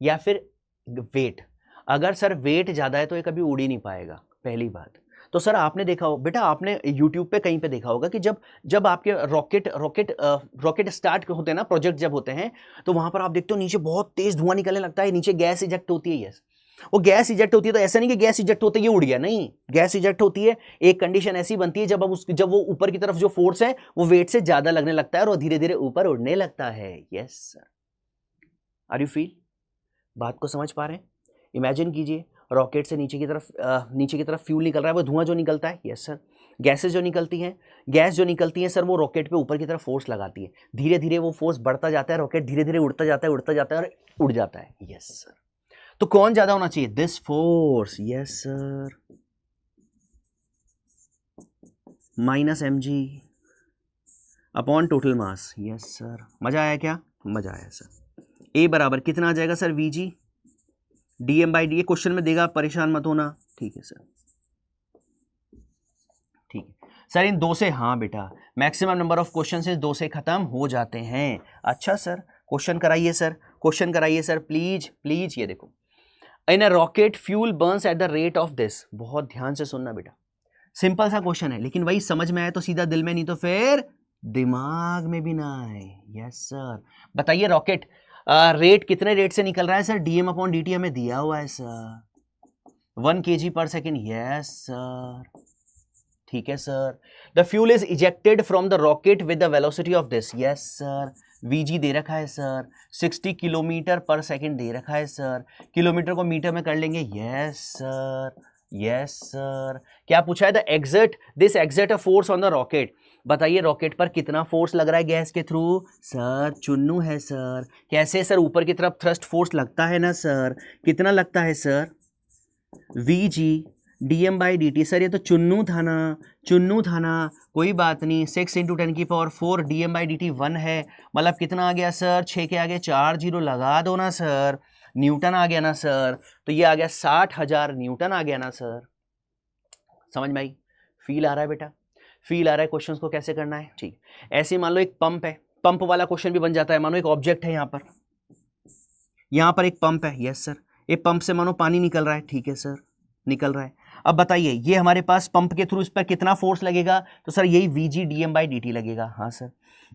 या फिर वेट। अगर सर वेट ज्यादा है तो ये कभी उड़ ही नहीं पाएगा, पहली बात। तो सर आपने देखा हो बेटा, आपने यूट्यूब पे कहीं पे देखा होगा कि जब आपके रॉकेट स्टार्ट होते हैं ना, प्रोजेक्ट जब होते हैं, तो वहां पर आप देखते हो नीचे बहुत तेज धुआं निकलने लगता है, नीचे गैस इजेक्ट होती है। यस, वो गैस इजेक्ट होती है, तो ऐसा नहीं कि गैस इजेक्ट होते ही उड़ गया, नहीं, गैस इजेक्ट होती है, एक कंडीशन ऐसी बनती है जब वो ऊपर की तरफ जो फोर्स है वो वेट से ज्यादा लगने लगता है और धीरे धीरे ऊपर उड़ने लगता है। Yes sir, are you feel, बात को समझ पा रहे हैं। इमेजिन कीजिए रॉकेट से नीचे की तरफ फ्यूल निकल रहा है, वो धुआं जो निकलता है, यस सर, गैसेस जो निकलती हैं, गैस जो निकलती है सर, वो रॉकेट पे ऊपर की तरफ फोर्स लगाती है, धीरे धीरे वो फोर्स बढ़ता जाता है, रॉकेट धीरे धीरे उड़ता जाता है और उड़ जाता है। यस सर, तो कौन ज्यादा होना चाहिए, this force, yes sir, minus mg upon total mass. Yes sir, मजा आया क्या, मजा आया सर। ए बराबर कितना आ जाएगा sir, vg DM by D, question में देगा, परेशान मत होना। ठीक है सर, ठीक है सर, इन दो से, हाँ बेटा, मैक्सिमम नंबर ऑफ क्वेश्चन से दो से खत्म हो जाते हैं। अच्छा सर, क्वेश्चन कराइए सर, क्वेश्चन कराइए सर, प्लीज प्लीज। ये देखो, in a rocket fuel burns at the rate of this. बहुत ध्यान से सुनना बेटा, सिंपल सा क्वेश्चन है, लेकिन वही समझ में आए तो सीधा दिल में, नहीं तो फिर दिमाग में भी ना आए। यस सर, बताइए रॉकेट रेट कितने रेट से निकल रहा है सर, डीएम अपॉन dt हमें दिया हुआ है sir, 1 kg per second. Yes sir, ठीक है sir. The fuel is ejected from the rocket with the velocity of this. Yes sir, VG दे रखा है सर, 60 किलोमीटर पर सेकेंड दे रखा है सर, किलोमीटर को मीटर में कर लेंगे। Yes sir, yes sir. क्या पूछा है, the exert this exert a force on the rocket. बताइए रॉकेट पर कितना फोर्स लग रहा है गैस के थ्रू, सर चुन्नू है सर। कैसे सर, ऊपर की तरफ थ्रस्ट फोर्स लगता है ना सर, कितना लगता है sir, V G D M by D T. Sir ये तो चुन्नू था ना, चुन्नू था ना, कोई बात नहीं, 6 × 10⁴ डीएम बाई डी टी 1 है, मतलब कितना आ गया सर, 6 के आगे 4 जीरो लगा दो ना सर, न्यूटन आ गया ना सर, तो ये आ गया 60,000 न्यूटन आ गया ना सर। समझ में आई, फील आ रहा है बेटा, फील आ रहा है क्वेश्चंस को कैसे करना है। ठीक, ऐसे मान लो एक पंप है, पंप वाला क्वेश्चन भी बन जाता है। मानो एक ऑब्जेक्ट है यहाँ पर एक पंप है। यस सर, ये पंप से मानो पानी निकल रहा है। ठीक है सर, निकल रहा है। अब बताइए ये हमारे पास पंप के थ्रू इस पर कितना फोर्स लगेगा, तो सर यही वीजी डीएम बाई dt लगेगा। हाँ सर,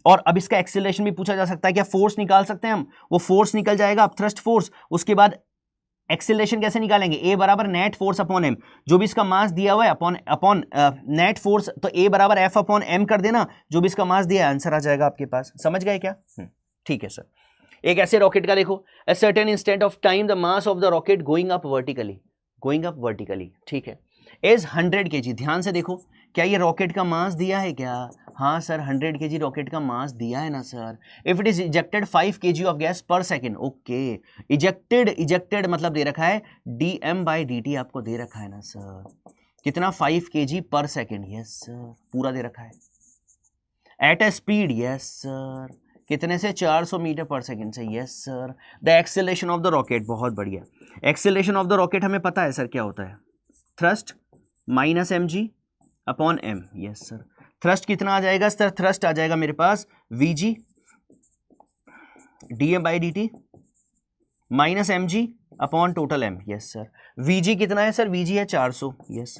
और अब इसका एक्सीलरेशन भी पूछा जा सकता है, क्या फोर्स निकाल सकते हैं हम, वो फोर्स निकल जाएगा, अब थ्रस्ट फोर्स, उसके बाद एक्सीलरेशन कैसे निकालेंगे, ए बराबर नेट फोर्स अपॉन एम, जो भी इसका मास दिया हुआ है अपॉन नेट फोर्स, तो ए बराबर एफ अपॉन एम कर देना, जो भी इसका मास दिया है, आंसर आ जाएगा आपके पास। समझ गए क्या, ठीक है सर। एक ऐसे रॉकेट का देखो, a certain instant of time the mass of the rocket going up vertically, ठीक है, is 100 kg। ध्यान से देखो, क्या ये रॉकेट का मास दिया है क्या, हाँ सर 100 kg रॉकेट का मास दिया है ना sir. If it is ejected 5 kg of gas पर सेकेंड, ओके, इजेक्टेड मतलब दे रखा है dm बाई dt आपको दे रखा है ना सर, कितना 5 kg per second, yes sir, पूरा दे रखा है। At a speed, yes sir, कितने से 400 मीटर पर सेकेंड से, yes sir. The acceleration of the rocket, बहुत बढ़िया। एक्सेलरेशन ऑफ द रॉकेट हमें पता है सर क्या होता है, thrust minus mg upon m, yes sir. Thrust कितना आ जाएगा सर, थ्रस्ट आ जाएगा मेरे पास vg dm/dt minus mg upon total m, yes sir. vg कितना है सर, vg है 400, यस।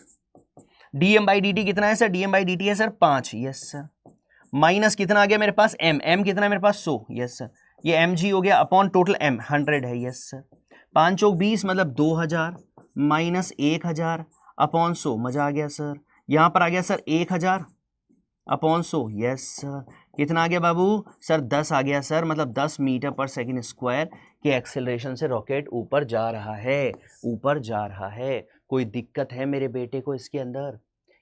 dm/dt कितना है सर, dm/dt है सर 5, यस सर। माइनस कितना आ गया मेरे पास m कितना है मेरे पास 100, यस सर। ये mg हो गया अपॉन टोटल m 100 है, यस सर। 5 चौक 20 मतलब 2000 माइनस 1000 अपॉन 100, मजा आ गया सर। यहाँ पर आ गया सर 1000 अपॉन 100, यस सर। कितना आ गया बाबू सर, 10 आ गया सर, मतलब 10 मीटर पर सेकेंड स्क्वायर के एक्सेलरेशन से रॉकेट ऊपर जा रहा है, ऊपर जा रहा है। कोई दिक्कत है मेरे बेटे को इसके अंदर,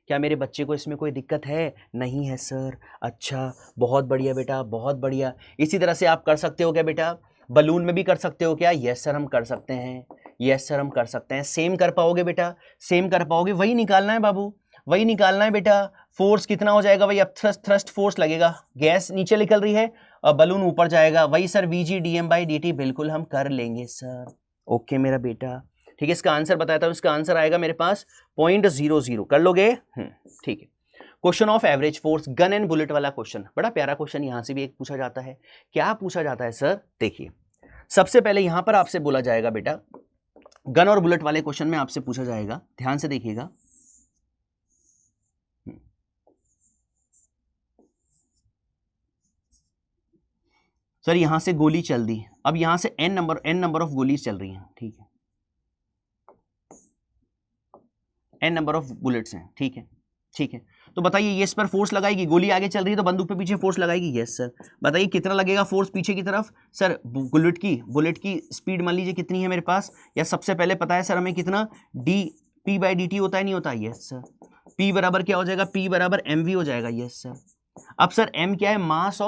क्या मेरे बच्चे को इसमें कोई दिक्कत है? नहीं है सर। अच्छा, बहुत बढ़िया बेटा, बहुत बढ़िया। इसी तरह से आप कर सकते हो क्या बेटा, बलून में भी कर सकते हो क्या? यस सर हम कर सकते हैं, यस सर हम कर सकते हैं। सेम कर पाओगे बेटा, सेम कर पाओगे, वही निकालना है बाबू, वही निकालना है बेटा। फोर्स कितना हो जाएगा भाई, अब थ्रस्ट फोर्स लगेगा, गैस नीचे निकल रही है और बलून ऊपर जाएगा, वही सर VG dm/dt, बिल्कुल हम कर लेंगे सर। ओके मेरा बेटा, ठीक है। इसका आंसर बताता हूँ, इसका आंसर आएगा मेरे पास 0.00, कर लोगे? ठीक है। Question of average force, gun and bullet वाला क्वेश्चन, बड़ा प्यारा क्वेश्चन यहां से भी एक पूछा जाता है। क्या पूछा जाता है सर, देखिए सबसे पहले यहां पर आपसे बोला जाएगा बेटा, गन और बुलेट वाले क्वेश्चन में आपसे पूछा जाएगा, ध्यान से देखिएगा। सर यहां से गोली चल दी, अब यहां से n नंबर ऑफ गोलीज चल रही हैं, ठीक है, n नंबर ऑफ बुलेट्स हैं, ठीक है, ठीक है। तो बताइए ये इस पर फोर्स लगाएगी, गोली आगे चल रही है तो बंदूक पे पीछे फोर्स लगाएगी, यस सर। बताइए कितना लगेगा फोर्स पीछे की तरफ सर, बुलेट की स्पीड मान लीजिए कितनी है मेरे पास, या सबसे पहले पता है सर हमें कितना p/dt होता है, नहीं होता, यस सर। p बराबर क्या हो जाएगा, p बराबर mv हो जाएगा, यस सर। अब सर m क्या है, मास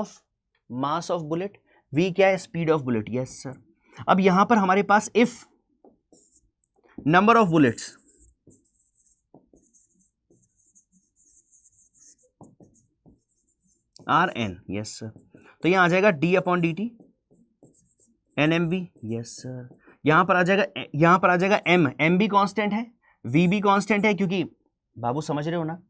ऑफ बुलेट, v क्या है, speed of bullet, yes sir. अब यहां पर हमारे पास if number of bullets are n, yes sir, तो यहां आ जाएगा d/dt nmv, यस सर। यहां पर आ जाएगा m भी कांस्टेंट है, v भी कांस्टेंट है, क्योंकि बाबू समझ रहे हो ना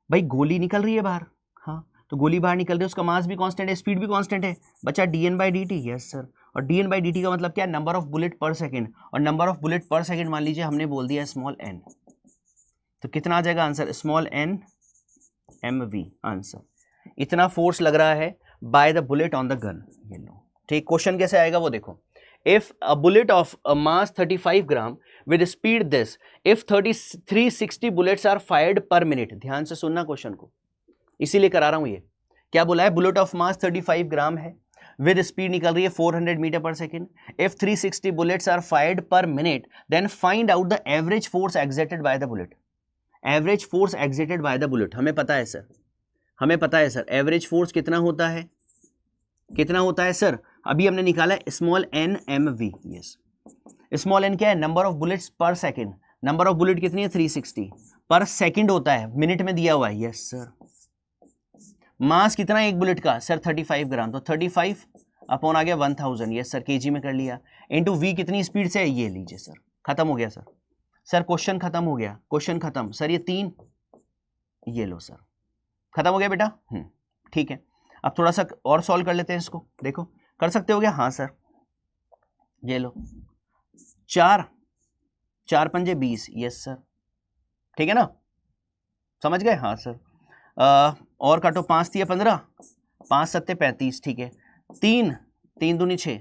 भाई, गोली निकल रही है बाहर, हाँ तो गोली बाहर निकल रही है, उसका मास भी कांस्टेंट है, स्पीड भी कांस्टेंट है, बचा dn/dt, यस सर। और dn/dt का मतलब क्या है, नंबर ऑफ बुलेट पर सेकेंड, और नंबर ऑफ बुलेट पर सेकेंड मान लीजिए हमने बोल दिया स्मॉल n, तो कितना आ जाएगा answer, small n mv answer. इतना फोर्स लग रहा है by the bullet on the gun, ये लो, ठीक। क्वेश्चन कैसे आएगा वो देखो, if a bullet of a mass 35 gram with speed this, if 360 bullets are fired per minute, ध्यान से सुनना क्वेश्चन को, इसीलिए करा रहा हूं ये। क्या बोला है, बुलेट ऑफ मास 35 ग्राम है, विद स्पीड निकल रही है 400 metre per second, if 360 bullets are fired per minute, then find out the average force exerted by the bullet. Average force exerted by the bullet हमें पता है सर, हमें पता है सर, एवरेज फोर्स कितना होता है, कितना होता है सर, अभी हमने निकाला है small n mv, yes. Small n क्या है, नंबर ऑफ बुलेट्स पर सेकंड, नंबर ऑफ बुलेट कितनी है 360 पर सेकंड होता है, मिनट में दिया हुआ है, यस सर। मास कितना है एक बुलेट का सर 35 ग्राम, तो 35 अपॉन आ गया 1000, यस सर, केजी में कर लिया, इनटू v कितनी स्पीड से है, ये लीजिए सर, खत्म हो गया सर। सर क्वेश्चन खत्म हो गया, क्वेश्चन खत्म सर, ये 3, ये लो सर, खत्म हो गया बेटा, ठीक है। अब थोड़ा सा और सॉल्व कर लेते हैं इसको, देखो कर सकते हो क्या, हाँ सर, ये लो 4 पंजे 20, यस सर, ठीक है ना, समझ गए, हाँ सर। और काटो, 5 तिया 15, 5 सत्ते 35, ठीक है। 3 दूनी 6,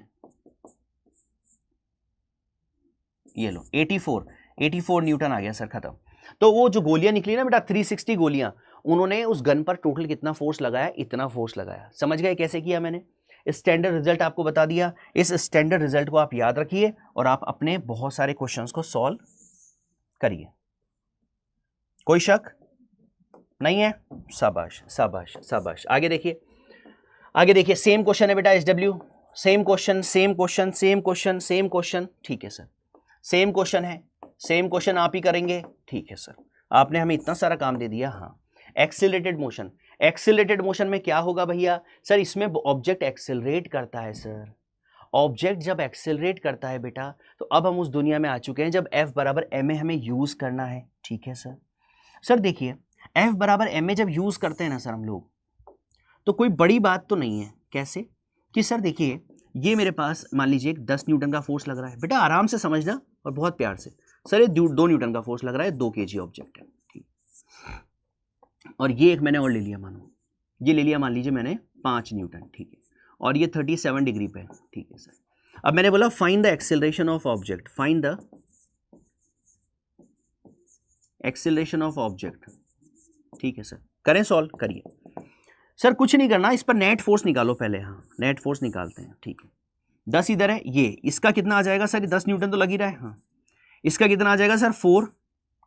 ये लो 84 न्यूटन आ गया सर, खत्म। तो वो जो गोलियां निकली ना बेटा 360 गोलियां, उन्होंने उस गन पर टोटल कितना फोर्स लगाया, इतना फोर्स लगाया। समझ गए कैसे किया मैंने, स्टैंडर्ड रिजल्ट आपको बता दिया। इस स्टैंडर्ड रिजल्ट को आप याद रखिए और आप अपने बहुत सारे क्वेश्चंस को सॉल्व करिए। कोई शक नहीं है, शाबाश शाबाश शाबाश। आगे देखिए, आगे देखिए, सेम क्वेश्चन है बेटा SW, same question same question same question same question, ठीक है सर, सेम क्वेश्चन है, सेम क्वेश्चन आप ही करेंगे, ठीक है सर, आपने हमें इतना सारा काम दे दिया। हाँ, एक्सेलरेटेड मोशन, एक्सेलरेटेड मोशन में क्या होगा भैया? सर इसमें ऑब्जेक्ट एक्सेलरेट करता है सर। ऑब्जेक्ट जब एक्सेलरेट करता है बेटा, तो अब हम उस दुनिया में आ चुके हैं जब F बराबर ma हमें यूज करना है। ठीक है सर। सर देखिए F बराबर ma जब यूज करते हैं ना सर हम लोग, तो कोई बड़ी बात तो नहीं है। कैसे कि सर देखिए ये मेरे पास मान लीजिए 10 न्यूटन का फोर्स लग रहा है। बेटा आराम से समझना और बहुत प्यार से। सर ये 2 न्यूटन का फोर्स लग रहा है, 2 kg ऑब्जेक्ट है। ठीक, और ये एक मैंने और ले लिया, मानो ये ले लिया मान लीजिए मैंने 5 न्यूटन। ठीक है, और ये 37 डिग्री पे है। ठीक है सर। अब मैंने बोला find the acceleration of object, find the acceleration of object. ठीक है सर, करें सॉल्व, करिए सर। कुछ नहीं करना, इस पर नेट फोर्स निकालो पहले। हाँ नेट फोर्स निकालते हैं। ठीक है, 10 इधर है, ये इसका कितना आ जाएगा सर? 10 न्यूटन तो लग ही रहा है। हाँ, इसका कितना आ जाएगा सर? 4।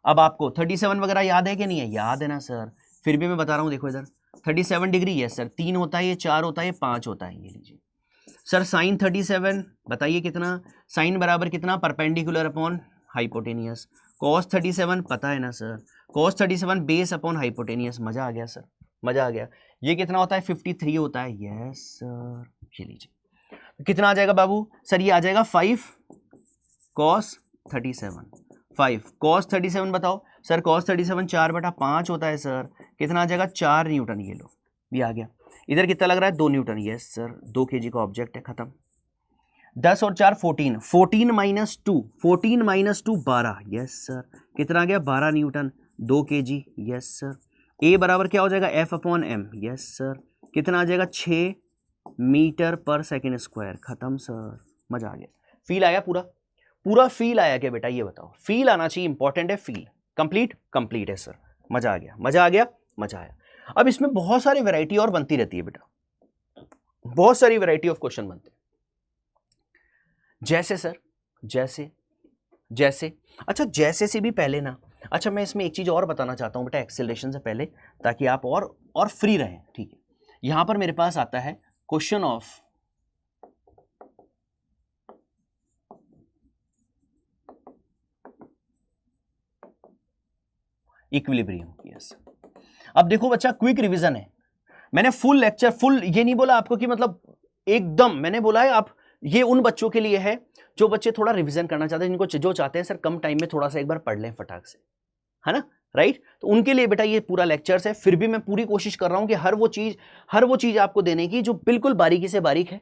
अब आपको 37 वगैरह याद है कि नहीं है? याद है ना सर, फिर भी मैं बता रहा हूँ। देखो इधर 37 डिग्री है सर, 3 होता है, ये 4 होता है, ये 5 होता है। ये लीजिए सर साइन 37, बताइए कितना? साइन बराबर कितना? Perpendicular upon hypotenuse. कॉस 37 पता है ना sir, cos 37 base upon hypotenuse. मजा आ गया सर, मजा आ गया। ये कितना होता है? 53 होता है। यस सर, ये लीजिए कितना आ जाएगा बाबू? सर ये आ जाएगा 5 कॉस 37, 5 कॉस 37 बताओ सर। कॉस 37 4/5 होता है सर, कितना आ जाएगा? 4 न्यूटन। ये लो, ये आ गया। इधर कितना लग रहा है? 2 न्यूटन। यस सर, 2 kg का ऑब्जेक्ट है, खत्म। 10 और 4 14, 14 माइनस 2, 14 माइनस 2 12। यस सर, कितना आ गया? 12 newton, 2 kg। Yes sir. A बराबर क्या हो जाएगा? F upon m। Yes sir, कितना आ जाएगा? 6 मीटर पर सेकेंड स्क्वायर। खत्म सर, मजा आ गया। फील आया? पूरा पूरा फील आया क्या बेटा? ये बताओ। फील आना चाहिए, इंपॉर्टेंट है फील। कंप्लीट कंप्लीट है सर, मजा आ गया, मजा आ गया, मजा आया। अब इसमें बहुत सारी वैरायटी और बनती रहती है बेटा, बहुत सारी वैरायटी ऑफ क्वेश्चन बनते हैं। जैसे सर, जैसे जैसे अच्छा, जैसे से भी पहले ना, अच्छा मैं इसमें एक चीज और बताना चाहता हूं बेटा एक्सेलरेशन से पहले, ताकि आप और फ्री रहें। ठीक है, यहां पर मेरे पास आता है क्वेश्चन ऑफ इक्विलिब्रियम। यस, अब देखो बच्चा, क्विक रिवीजन है। मैंने फुल लेक्चर, फुल ये नहीं बोला आपको कि मतलब एकदम, मैंने बोला है आप, ये उन बच्चों के लिए है जो बच्चे थोड़ा रिवीजन करना चाहते हैं, जिनको जो चाहते हैं सर कम टाइम में थोड़ा सा एक बार पढ़ लें फटाक से, है ना, राइट? तो उनके लिए बेटा ये पूरा लेक्चर्स है। फिर भी मैं पूरी कोशिश कर रहा हूं कि हर वो चीज आपको देने की जो बिल्कुल बारीकी से बारीक है,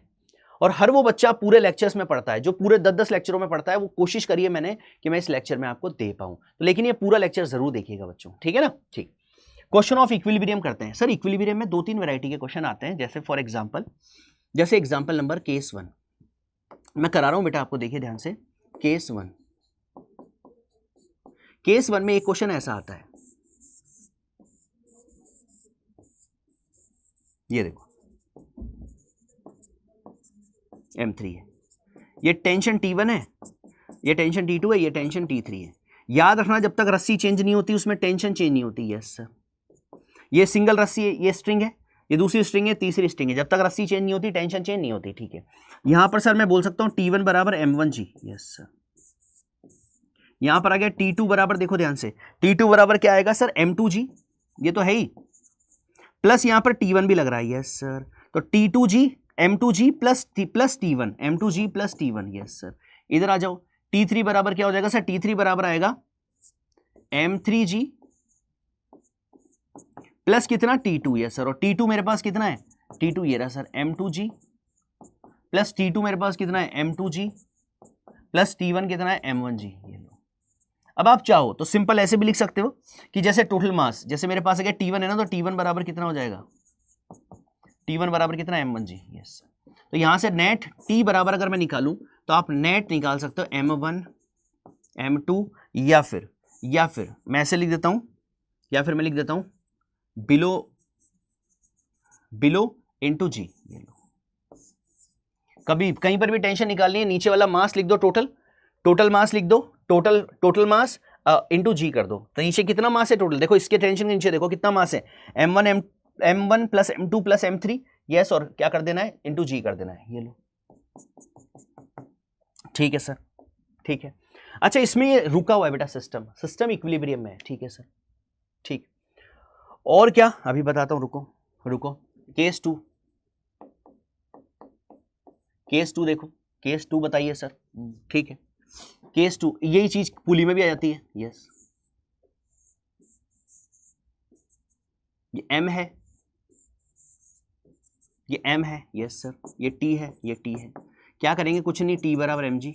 और हर वो बच्चा पूरे लेक्चर्स में पढ़ता है जो पूरे 10-10 लेक्चरों में पढ़ता है, वो कोशिश करिए मैंने कि मैं इस लेक्चर में आपको दे पाऊं। तो लेकिन ये पूरा लेक्चर जरूर देखिएगा बच्चों, ठीक है ना? ठीक, क्वेश्चन ऑफ इक्विलिब्रियम करते हैं सर। इक्विलिब्रियम में 2-3 वैरायटी के क्वेश्चन आते हैं। जैसे फॉर एग्जांपल, जैसे एग्जांपल नंबर केस 1 मैं करा रहा हूं बेटा, आपको देखिए ध्यान से। केस 1, केस 1 में एक क्वेश्चन ऐसा आता है, ये देखो M3 है, ये टेंशन T1 है, ये टेंशन T2 है, ये टेंशन T3 है। याद रखना जब तक रस्सी चेंज नहीं होती उसमें टेंशन चेंज नहीं होती। यस सर, ये सिंगल रस्सी है, ये स्ट्रिंग है, ये दूसरी स्ट्रिंग है, तीसरी स्ट्रिंग है। जब तक रस्सी चेंज नहीं होती टेंशन चेंज नहीं होती। ठीक है, यहां पर सर मैं बोल सकता हूं T1 बराबर M1G। यस सर, यहां पर आ गया T2 बराबर, देखो ध्यान से, T2 बराबर क्या आएगा सर? M2G, ये तो है ही, प्लस यहां पर T1 भी लग रहा है। यस सर, तो T2G M2G plus T1, M2G plus T1। Yes sir, इधर आ जाओ। T3 बराबर क्या हो जाएगा सर? T3 बराबर आएगा M3G प्लस कितना? T2। यस सर, और T2 मेरे पास कितना है? T2 ये रहा सर, M2G प्लस T2 मेरे पास कितना है? M2G प्लस T1 कितना है? M1G। ये लो, अब आप चाहो तो सिंपल ऐसे भी लिख सकते हो कि जैसे टोटल मास, जैसे मेरे पास अगर T1 है ना, तो T1 बराबर कितना हो जाएगा? T1 बराबर कितना? M1G। यस, तो यहां से नेट T बराबर अगर मैं निकालूं तो आप नेट निकाल सकते हो M1 M2, या फिर मैं ऐसे लिख देता हूं, या फिर मैं लिख देता हूं बिलो इंटू जी। ये लो, कभी कहीं पर भी टेंशन निकालनी है, नीचे वाला मास लिख दो, टोटल मास लिख दो, टोटल मास इंटू जी कर दो। तो नीचे कितना मास है टोटल? देखो इसके टेंशन के नीचे देखो कितना मास है, M1 plus M2 plus M3। Yes, और क्या कर देना है? इंटू जी कर देना है। ये लो, ठीक है सर, ठीक है। अच्छा, इसमें ये रुका हुआ है बेटा, सिस्टम इक्विलिब्रियम में है। ठीक है सर, ठीक। और क्या अभी बताता हूं, रुको रुको। केस टू देखो, केस 2 बताइए सर। ठीक है, केस 2 यही चीज पुली में भी आ जाती है। यस, ये m है, ये m है। यस सर, ये t है, ये t है। क्या करेंगे, कुछ नहीं, t बराबर mg।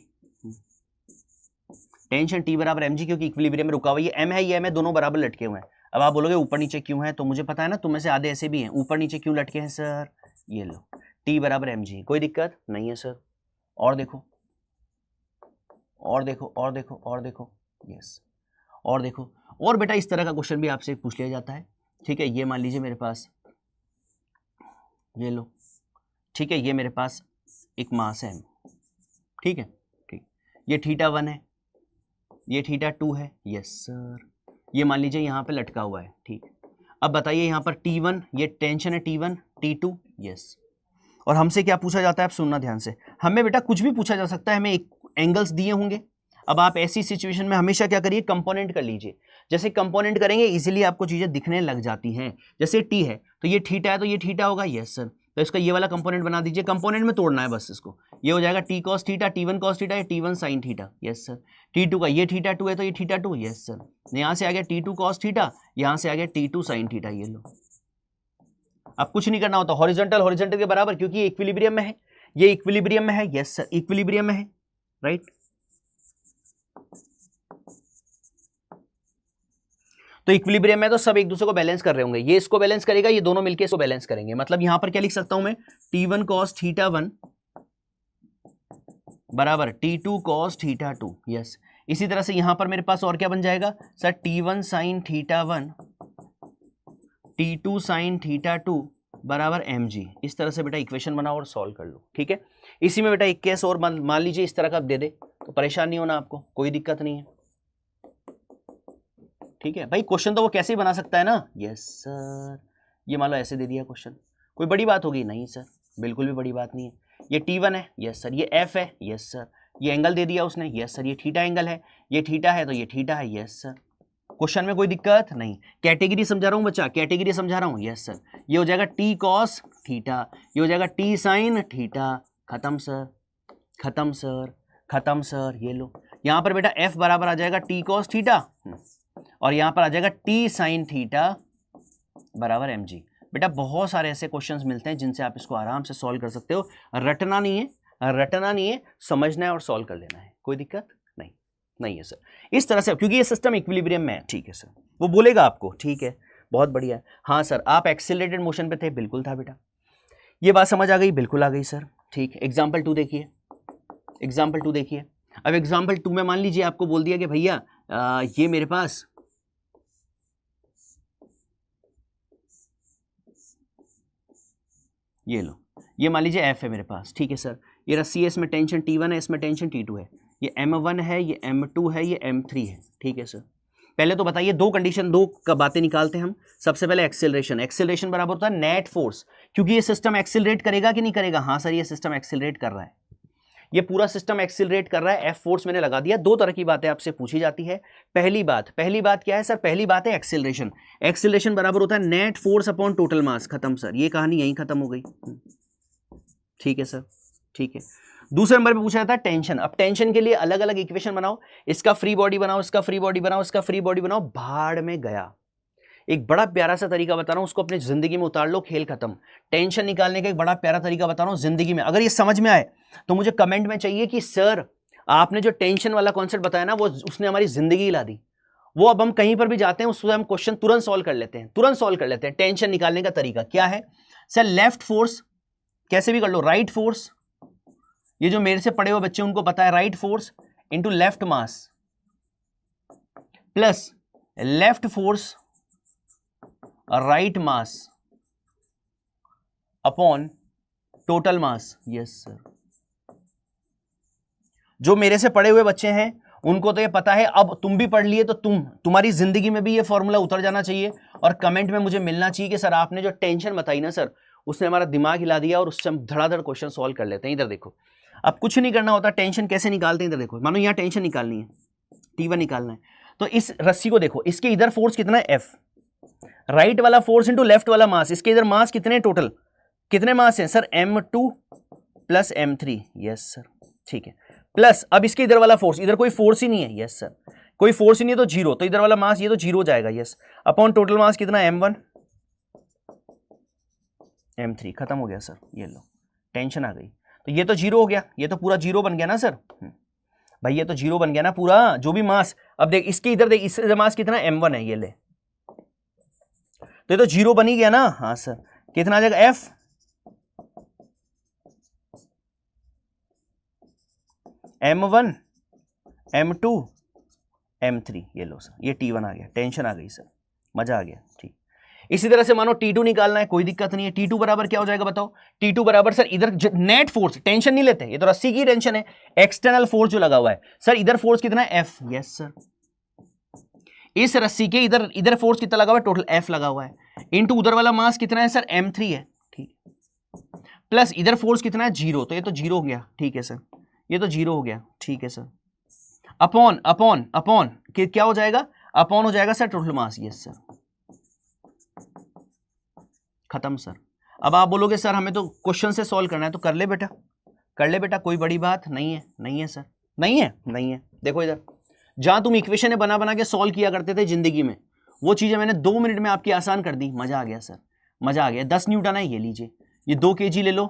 टेंशन t बराबर mg, क्योंकि इक्विलिब्रियम में रुका हुआ, ये m है, ये m है, दोनों बराबर लटके हुए हैं। अब आप बोलोगे ऊपर नीचे क्यों है, तो मुझे पता है ना, तुम में से आधे ऐसे भी हैं, ऊपर नीचे क्यों लटके हैं सर। ये लो, t बराबर mg, कोई दिक्कत नहीं है सर। और देखो, और देखो, और देखो, और देखो। यस, और देखो। और बेटा इस तरह का क्वेश्चन भी आपसे पूछ लिया जाता है। ठीक है, ये मान लीजिए मेरे पास, ये लो, ठीक है, ये मेरे पास एक मास है, ठीक है, ठीक, ये θ1 है, ये θ2 है। यस सर, ये मान लीजिए यहाँ पे लटका हुआ है। ठीक, अब बताइए यहाँ पर T1, ये टेंशन है T1, T2। यस, और हमसे क्या पूछा जाता है, आप सुनना ध्यान से। हमें बेटा कुछ भी पूछा जा सकता है, हमें एक एंगल्स दिए होंगे। अब आप ऐसी सिचुएशन में हमेशा क्या करिए, कंपोनेंट कर लीजिए। जैसे कंपोनेंट करेंगे इजीली आपको चीजें दिखने लग जाती हैं। जैसे टी है तो ये थीटा है, तो ये थीटा होगा। यस सर, तो इसका ये वाला कंपोनेंट बना दीजिए, कंपोनेंट में तोड़ना है बस इसको। ये हो जाएगा T cos theta, T1 cos theta, ये T1 sign theta. Yes sir, T2 का ये θ2 है, तो ये θ2। यस सर, यहाँ से आ गया T2 कॉस थीटा, यहाँ से आ गया T2 साइन थीटा। ये लो, अब कुछ नहीं करना होता, हॉरिजॉन्टल हॉरिजॉन्टल के बराबर, क्योंकि ये इक्विलिब्रियम में है, ये इक्विलिब्रियम में है। यस सर, इक्विलिब्रियम में है, राइट। तो इक्विलिब्रियम में तो सब एक दूसरे को बैलेंस कर रहे होंगे, ये इसको बैलेंस करेगा, ये दोनों मिलके इसको बैलेंस करेंगे। मतलब यहां पर क्या लिख सकता हूं मैं, T1 cos θ1 बराबर T2 cos θ2। यस, इसी तरह से यहां पर मेरे पास और क्या बन जाएगा sir, T1 sin θ1 T2 sin θ2 बराबर mg। इस तरह से बेटा इक्वेशन बनाओ और सॉल्व कर लो। ठीक है, इसी में बेटा एक केस और मान लीजिए इस तरह का दे दे, तो परेशान नहीं होना आपको, कोई दिक्कत नहीं है। ठीक है भाई, क्वेश्चन तो वो कैसे ही बना सकता है ना। यस सर, ये मान लो ऐसे दे दिया क्वेश्चन, कोई बड़ी बात होगी नहीं सर, बिल्कुल भी बड़ी बात नहीं है। ये T1 है, यस सर, ये F है, यस सर, ये एंगल दे दिया उसने, यस सर, ये थीटा एंगल है, ये थीटा है तो ये थीटा है। यस सर, क्वेश्चन में कोई दिक्कत नहीं। कैटेगरी समझा रहा हूँ बच्चा, कैटेगरी समझा रहा हूँ। यस सर, ये हो जाएगा T cos थीटा, ये हो जाएगा T sin थीटा। खत्म सर, खत्म सर, खत्म सर। ये लो, यहाँ पर बेटा F बराबर आ जाएगा T cos थीटा, और यहां पर आ जाएगा T sin थीटा बराबर mg। बेटा बहुत सारे ऐसे क्वेश्चंस मिलते हैं जिनसे आप इसको आराम से सॉल्व कर सकते हो। रटना नहीं है, रटना नहीं है, समझना है और सॉल्व कर लेना है, कोई दिक्कत नहीं, नहीं है सर। इस तरह से, क्योंकि ये सिस्टम इक्विलिब्रियम में है। ठीक है सर, वो बोलेगा आपको। ठीक है, बहुत बढ़िया है। हाँ सर, आप एक्सेलरेटेड मोशन पे थे, बिल्कुल था बेटा, ये बात समझ आ गई, बिल्कुल आ गई सर। ठीक, एग्जाम्पल 2 देखिए, एग्जाम्पल 2 देखिए। अब एग्जाम्पल 2 में मान लीजिए आपको बोल दिया कि भैया ये मेरे पास ये लो, ये मान लीजिए F है मेरे पास। ठीक है सर, ये रस्सी है, इसमें टेंशन T1 है, इसमें टेंशन T2 है, ये M1 है, ये M2 है, ये M3 है। ठीक है सर, पहले तो बताइए दो कंडीशन, दो का बातें निकालते हैं हम। सबसे पहले एक्सेलरेशन, एक्सेलरेशन बराबर होता है नेट फोर्स, क्योंकि ये सिस्टम एक्सेलरेट करेगा कि नहीं करेगा। हाँ सर, ये सिस्टम एक्सेलरेट कर रहा है, ये पूरा सिस्टम एक्सेलरेट कर रहा है। एफ फोर्स मैंने लगा दिया। दो तरह की बातें आपसे पूछी जाती है। पहली बात क्या है सर, पहली बात है एक्सेलरेशन। एक्सेलरेशन बराबर होता है net force upon total mass. खत्म सर, ये कहानी यहीं खत्म हो गई। ठीक है सर, ठीक है। दूसरे नंबर पे पूछा जाता है टेंशन। अब टेंशन के लिए अलग अलग इक्वेशन बनाओ, इसका फ्री बॉडी बनाओ, इसका फ्री बॉडी बनाओ, इसका फ्री बॉडी बनाओ, भाड़ में गया। एक बड़ा प्यारा सा तरीका बता रहा हूं, उसको अपनी जिंदगी में उतार लो, खेल खत्म। टेंशन निकालने का एक बड़ा प्यारा तरीका बता रहा हूं जिंदगी में। अगर ये समझ में आए तो मुझे कमेंट में चाहिए कि सर आपने जो टेंशन वाला कॉन्सेप्ट बताया ना, वो उसने हमारी जिंदगी हिला दी। वो अब हम कहीं पर भी जाते हैं उससे हम क्वेश्चन तुरंत सॉल्व कर लेते हैं, तुरंत सॉल्व कर लेते हैं। टेंशन निकालने का तरीका क्या है सर? लेफ्ट फोर्स, कैसे भी कर लो, राइट फोर्स, ये जो मेरे से पढ़े हुए बच्चे उनको पता है, right force into left mass plus left force right mass upon total mass. Yes sir, जो मेरे से पढ़े हुए बच्चे हैं उनको तो ये पता है। अब तुम भी पढ़ लिए तो तुम्हारी जिंदगी में भी ये फॉर्मूला उतर जाना चाहिए और कमेंट में मुझे मिलना चाहिए कि सर आपने जो टेंशन बताई ना सर, उसने हमारा दिमाग हिला दिया और उससे हम धड़ाधड़ क्वेश्चन सॉल्व कर लेते हैं। इधर देखो, अब कुछ नहीं करना होता, टेंशन कैसे निकालते हैं इधर देखो। मानो यहां टेंशन निकालनी है, T1 निकालना है, तो इस रस्सी को देखो, इसके इधर फोर्स कितना है F, राइट वाला फोर्स इंटू लेफ्ट वाला मास, इसके इधर मास कितने टोटल, कितने मास हैं sir, m2 plus m3, yes sir, ठीक है, प्लस अब इसके इधर वाला फोर्स, इधर कोई फोर्स ही नहीं है, यस सर, कोई फोर्स ही नहीं है तो जीरो, तो इधर वाला मास ये तो जीरो हो जाएगा, यस, अपॉन टोटल मास कितना, m1 m3, खत्म हो गया सर, ये लो टेंशन आ गई, तो ये तो जीरो हो गया, ये तो पूरा जीरो बन गया ना सर, भाई ये तो जीरो बन गया ना पूरा, जो भी मास, अब देख इसके इधर देख, इससे इधर मास कितना, m1 है, ये ले, तो ये तो जीरो बन ही गया ना, हाँ सर, कितना आ जाएगा f, m1 m2 m3, ये लो सर, ये t1 आ गया, टेंशन आ गई सर, मजा आ गया, ठीक। इसी तरह से मानो T2 निकालना है, कोई दिक्कत नहीं है, T2 बराबर क्या हो जाएगा बताओ, T2 बराबर सर इधर नेट फोर्स, टेंशन नहीं लेते, ये तो रस्सी की टेंशन है, एक्सटर्नल फोर्स जो लगा हुआ है सर, इधर फोर्स कितना है F, यस सर, इस रस्सी के इधर इधर फोर्स कितना लगा हुआ है, टोटल F लगा हुआ है, इनटू उधर वाला मास कितना है सर, M3 है, ठीक, प्लस इधर फोर्स कितना है, जीरो, तो ये तो जीरो हो गया, ठीक है सर, ये तो जीरो हो गया, ठीक है सर, अपॉन अपॉन अपॉन क्या हो जाएगा, अपॉन हो जाएगा sir total mass, yes sir, खत्म सर। अब आप बोलोगे सर हमें तो क्वेश्चन से सॉल्व करना है, तो कर ले बेटा, कर ले बेटा, कोई बड़ी बात नहीं है, नहीं है सर, नहीं है, नहीं है, देखो इधर जहां तुम इक्वेशन बना बना के सॉल्व किया करते थे जिंदगी में, वो चीजें मैंने 2 मिनट में आपकी आसान कर दी, मजा आ गया सर, मजा आ गया। 10 न्यूटन है, ये लीजिए, ये 2 kg ले लो,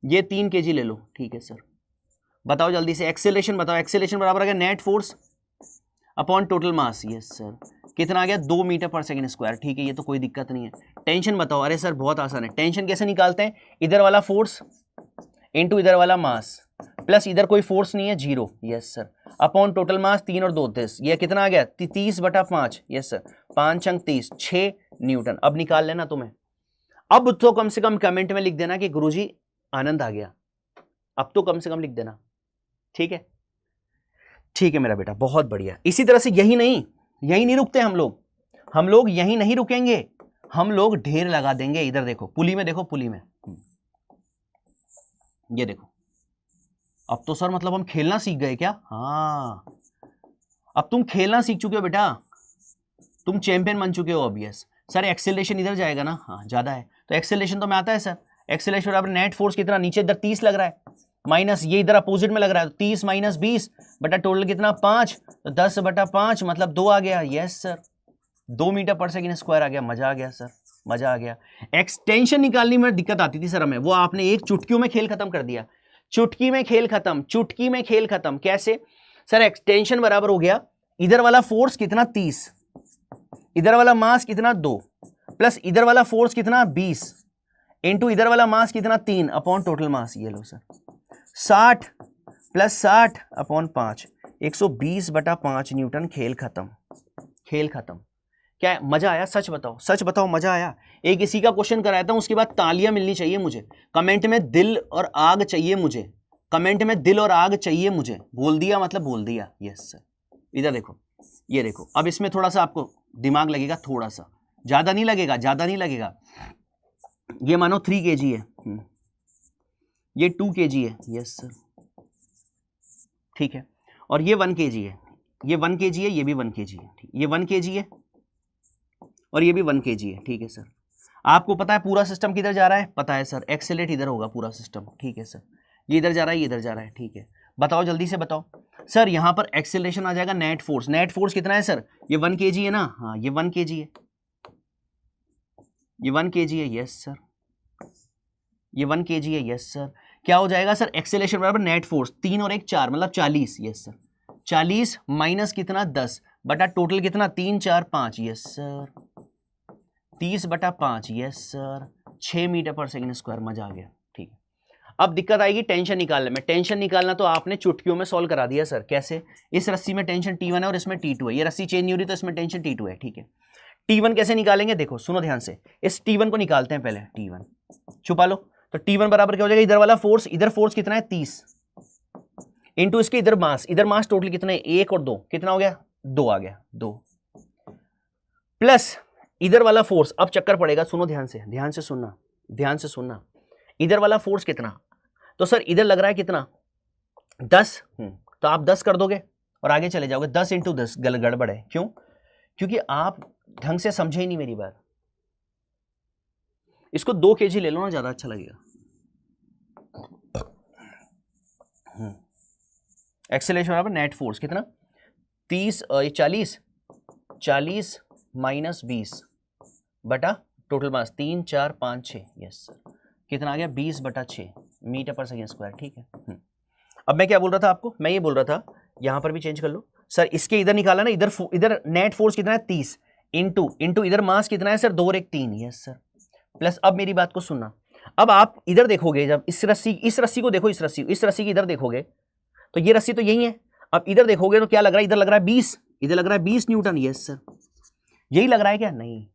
ये 3 kg ले लो, ठीक है सर, बताओ जल्दी से एक्सेलरेशन बताओ, एक्सेलरेशन बराबर आ गया net force upon total mass, yes sir, कितना आ गया, 2 मीटर पर सेकंड स्क्वायर, ठीक है, ये तो कोई दिक्कत नहीं है। टेंशन बताओ, अरे सर बहुत आसान है, टेंशन कैसे निकालते हैं, इधर वाला फोर्स इनटू इधर वाला मास, प्लस इधर कोई फोर्स नहीं है, zero, yes sir, upon total mass 3 और 2 10, ये कितना आ गया 30/5, यस सर, 5 अंक 30, 6 न्यूटन। अब निकाल लेना तुम्हें, अब तो कम से कम कमेंट में लिख देना कि गुरुजी आनंद आ गया, अब तो कम से कम लिख देना, ठीक है, ठीक है मेरा बेटा, बहुत बढ़िया। इसी तरह से यही नहीं रुकते हम लोग यही नहीं रुकेंगे, हम लोग ढेर लगा देंगे, इधर देखो पुली में, देखो पुली में, ये देखो, अब तो सर मतलब हम खेलना सीख गए क्या, हाँ अब तुम खेलना सीख चुके हो बेटा, तुम चैंपियन बन चुके हो अब, यस सर, एक्सेलरेशन इधर जाएगा ना, हाँ ज्यादा है, तो एक्सेलरेशन तो मैं आता है सर, एक्सेलरेशन बराबर नेट फोर्स कितना, नीचे इधर 30 लग रहा है, माइनस ये इधर अपोजिट में लग रहा है, 30 माइनस 20 बटा टोटल कितना 5, तो 10/5 मतलब 2 आ गया, yes sir, 2 metre per second square आ गया, मजा आ गया सर, मजा आ गया। एक्सटेंशन निकालने में दिक्कत आती थी सर हमें, वो आपने एक चुटकियों में खेल खत्म कर दिया, चुटकी में खेल खत्म, चुटकी में खेल खत्म, कैसे सर, एक्सटेंशन बराबर हो गया, इधर वाला फोर्स कितना 30, इधर वाला मास कितना 2, प्लस इधर वाला फोर्स कितना 20, इंटू इधर वाला मास कितना 3 अपॉन टोटल मास, ये लो सर, 60 प्लस 60 अपॉन 5, 120/5 न्यूटन, खेल खत्म, खेल खत्म। क्या मजा आया, सच बताओ, सच बताओ, मजा आया। एक इसी का क्वेश्चन कराता हूं, उसके बाद तालियां मिलनी चाहिए मुझे, कमेंट में दिल और आग चाहिए मुझे, कमेंट में दिल और आग चाहिए मुझे, बोल दिया मतलब बोल दिया, यस सर। इधर देखो, ये देखो, अब इसमें थोड़ा सा आपको दिमाग लगेगा, थोड़ा सा, ज्यादा नहीं लगेगा, ज्यादा नहीं लगेगा। ये मानो 3 kg है, ये 2 kg है, यस सर, ठीक है, और ये 1 kg है, ये 1 kg है, ये भी 1 kg है, ठीक, ये 1 kg है और ये भी 1 kg है, ठीक है सर। आपको पता है पूरा सिस्टम किधर जा रहा है, पता है सर, एक्सेलेरेट इधर होगा पूरा सिस्टम, ठीक है सर, ये इधर जा रहा है, ये इधर जा रहा है, ठीक है, बताओ जल्दी से बताओ सर, यहां पर एक्सेलरेशन आ जाएगा नेट फोर्स, नेट फोर्स कितना है सर, ये 1 kg है ना, हाँ ये 1 kg है, ये 1 kg है, यस सर, ये 1 kg है, यस सर, क्या हो जाएगा सर, एक्सेलरेशन बराबर नेट फोर्स, 3 और 1 4 मतलब 40, यस सर, 40 माइनस कितना 10 बटा टोटल कितना 3 4 5, yes sir, 30/5, yes sir, 6 metre per second square, मजा आ गया, ठीक है। अब दिक्कत आएगी टेंशन निकालने में, टेंशन निकालना तो आपने चुटकियों में सॉल्व करा दिया सर, कैसे, इस रस्सी में टेंशन T1 है और इसमें T2 है, ये रस्सी चेंज नहीं हो रही तो इसमें टेंशन T2 है, ठीक है। T1 कैसे निकालेंगे, देखो सुनो ध्यान से, इस T1 को निकालते हैं पहले, T1 छुपा लो, तो T1 बराबर क्या हो जाएगा, इधर वाला फोर्स, इधर फोर्स कितना है 30 इंटू इसके इधर मास टोटल कितने 1 और 2, कितना हो गया 2 आ गया, 2 प्लस इधर वाला फोर्स, अब चक्कर पड़ेगा, सुनो ध्यान से, ध्यान से सुनना, ध्यान से सुनना, इधर वाला फोर्स कितना, तो सर इधर लग रहा है कितना 10, तो आप 10 कर दोगे और आगे चले जाओगे, 10 इंटू 10 गड़बड़ है, क्यों, क्योंकि आप ढंग से समझे ही नहीं मेरी बात। इसको 2 kg ले लो ना, ज्यादा अच्छा लगेगा। एक्सेलरेशन बराबर नेट फोर्स कितना 40 माइनस 20 बटा टोटल मास 3 4 5 6। यस सर, कितना आ गया 20/6 मीटर पर सेकेंड स्क्वायर। ठीक है। अब मैं क्या बोल रहा था आपको, मैं ये बोल रहा था यहां पर भी चेंज कर लो सर, इसके इधर निकाला ना, इधर नेट फोर्स कितना है 30 इंटू इधर मास कितना है सर 2 और 1 3। यस सर, प्लस अब मेरी बात को सुनना, अब आप इधर देखोगे, जब इस रस्सी को देखो, इस रस्सी की इधर देखोगे तो ये रस्सी तो यही है। अब इधर देखोगे तो क्या लग रहा है, इधर लग रहा है 20, इधर लग रहा है 20 न्यूटन। यस सर, यही लग रहा है क्या? नहीं,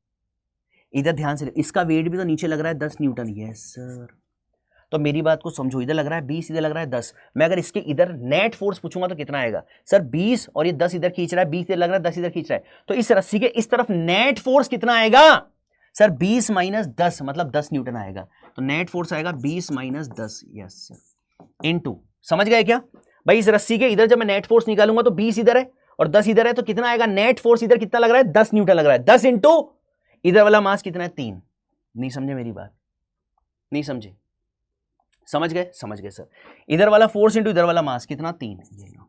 इधर ध्यान से, इसका वेट भी तो नीचे लग रहा है 10 न्यूटन। यस सर, तो मेरी बात को समझो, इधर लग रहा है 20, इधर लग रहा है 10। मैं अगर इसके इधर नेट फोर्स पूछूंगा तो कितना आएगा सर 20, और ये 10 इधर खींच रहा है, 20 इधर लग रहा है, 10 इधर खींच रहा है, तो इस रस्सी के इस तरफ नेट फोर्स कितना आएगा सर 20 माइनस 10 मतलब 10 न्यूटन आएगा। तो नेट फोर्स आएगा 20 माइनस 10। यस सर, इनटू, समझ गए क्या भाई? इस रस्सी के इधर जब मैं नेट फोर्स निकालूंगा तो 20 इधर है और 10 इधर है, तो कितना आएगा नेट फोर्स इधर कितना लग रहा है 10 न्यूटन लग रहा है। 10 इंटू इधर वाला मास कितना है 3। नहीं समझे मेरी बात? नहीं समझे? समझ गए? समझ गए सर। इधर वाला फोर्स इंटू इधर वाला मास कितना 3, ये लो,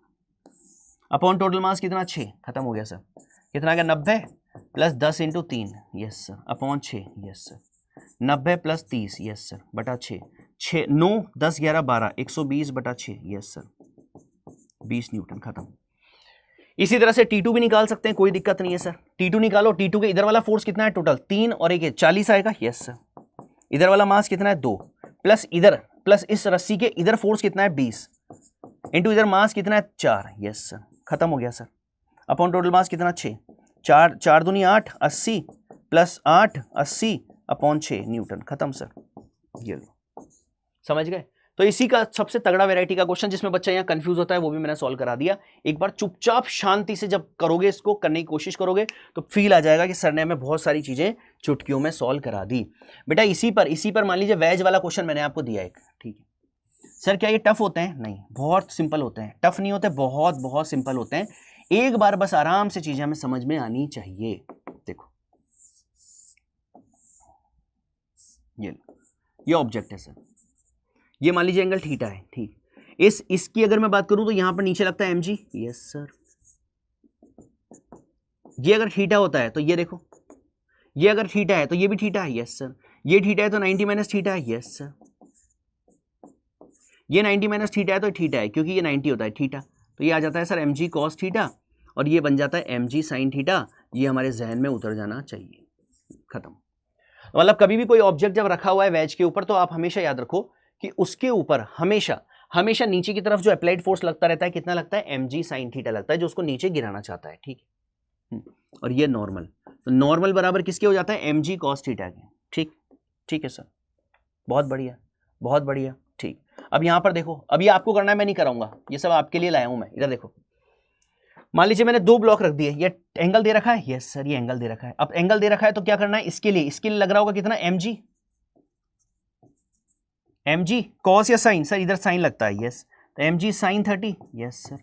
अपॉन टोटल मास कितना 6। खत्म हो गया सर। कितना आ गया 90 plus 10 into 3। Yes sir, upon 6। Yes sir, 90 plus 30। Yes sir, बटा 6 9 10 11 12 120/6। Yes sir, 20 Newton. खत्म। इसी तरह से T2 भी निकाल सकते हैं, कोई दिक्कत नहीं है सर। T2 निकालो, T2 के इधर वाला फोर्स कितना है टोटल 3 और 1 40 आएगा। यस सर, इधर वाला मास कितना है 2 प्लस इधर प्लस इस रस्सी के इधर फोर्स कितना है 20 इंटू इधर मास कितना है 4। यस सर, खत्म हो गया सर। अपॉन टोटल मास कितना 6, 4 दूनी 8 80 प्लस 8 80 अपॉन 6 न्यूटन। खत्म सर। ये लो, समझ गए? तो इसी का सबसे तगड़ा वैरायटी का क्वेश्चन जिसमें बच्चा यहाँ कंफ्यूज होता है वो भी मैंने सॉल्व करा दिया। एक बार चुपचाप शांति से जब करोगे, इसको करने की कोशिश करोगे तो फील आ जाएगा कि सर ने हमें बहुत सारी चीजें चुटकियों में सॉल्व करा दी। बेटा इसी पर मान लीजिए वेज वाला क्वेश्चन मैंने आपको दिया एक, ठीक है सर, क्या ये टफ होते हैं? नहीं, बहुत सिंपल होते हैं। टफ नहीं होते, बहुत बहुत सिंपल होते हैं। एक बार बस आराम से चीजें हमें समझ में आनी चाहिए। देखो ये ऑब्जेक्ट है सर, ये मान लीजिए एंगल थीटा है, ठीक। इसकी अगर मैं बात करूं तो यहां पर नीचे लगता है mg। यस सर, ये अगर थीटा होता है तो ये देखो, ये अगर थीटा है तो ये भी थीटा है। यस सर, ये थीटा है तो 90 माइनस थीटा है। यस सर, ये 90 माइनस थीटा है तो थीटा है, क्योंकि ये 90 होता है थीटा, तो ये आ जाता है सर mg cos थीटा और ये बन जाता है mg sin थीटा। ये हमारे जहन में उतर जाना चाहिए। खत्म। मतलब कभी भी कोई ऑब्जेक्ट जब रखा हुआ है वेज के ऊपर तो आप हमेशा याद रखो कि उसके ऊपर हमेशा नीचे की तरफ जो अप्लाइड फोर्स लगता रहता है, कितना लगता है mg sin थीटा लगता है, जो उसको नीचे गिराना चाहता है, ठीक है। और ये नॉर्मल, तो नॉर्मल बराबर किसके हो जाता है mg cos थीटा के। ठीक, ठीक है सर, बहुत बढ़िया, बहुत बढ़िया। ठीक, अब यहां पर देखो, अब ये आपको करना है, मैं नहीं कराऊंगा, ये सब आपके लिए लाया हूं मैं। इधर देखो, मान लीजिए मैंने 2 ब्लॉक रख दिए, ये एंगल दे रखा है। यस सर, ये एंगल दे रखा है। अब एंगल दे रखा है तो क्या करना है, इसके लिए लग रहा होगा कितना mg cos या साइन? सर इधर साइन लगता है। यस, तो mg sin 30। यस सर,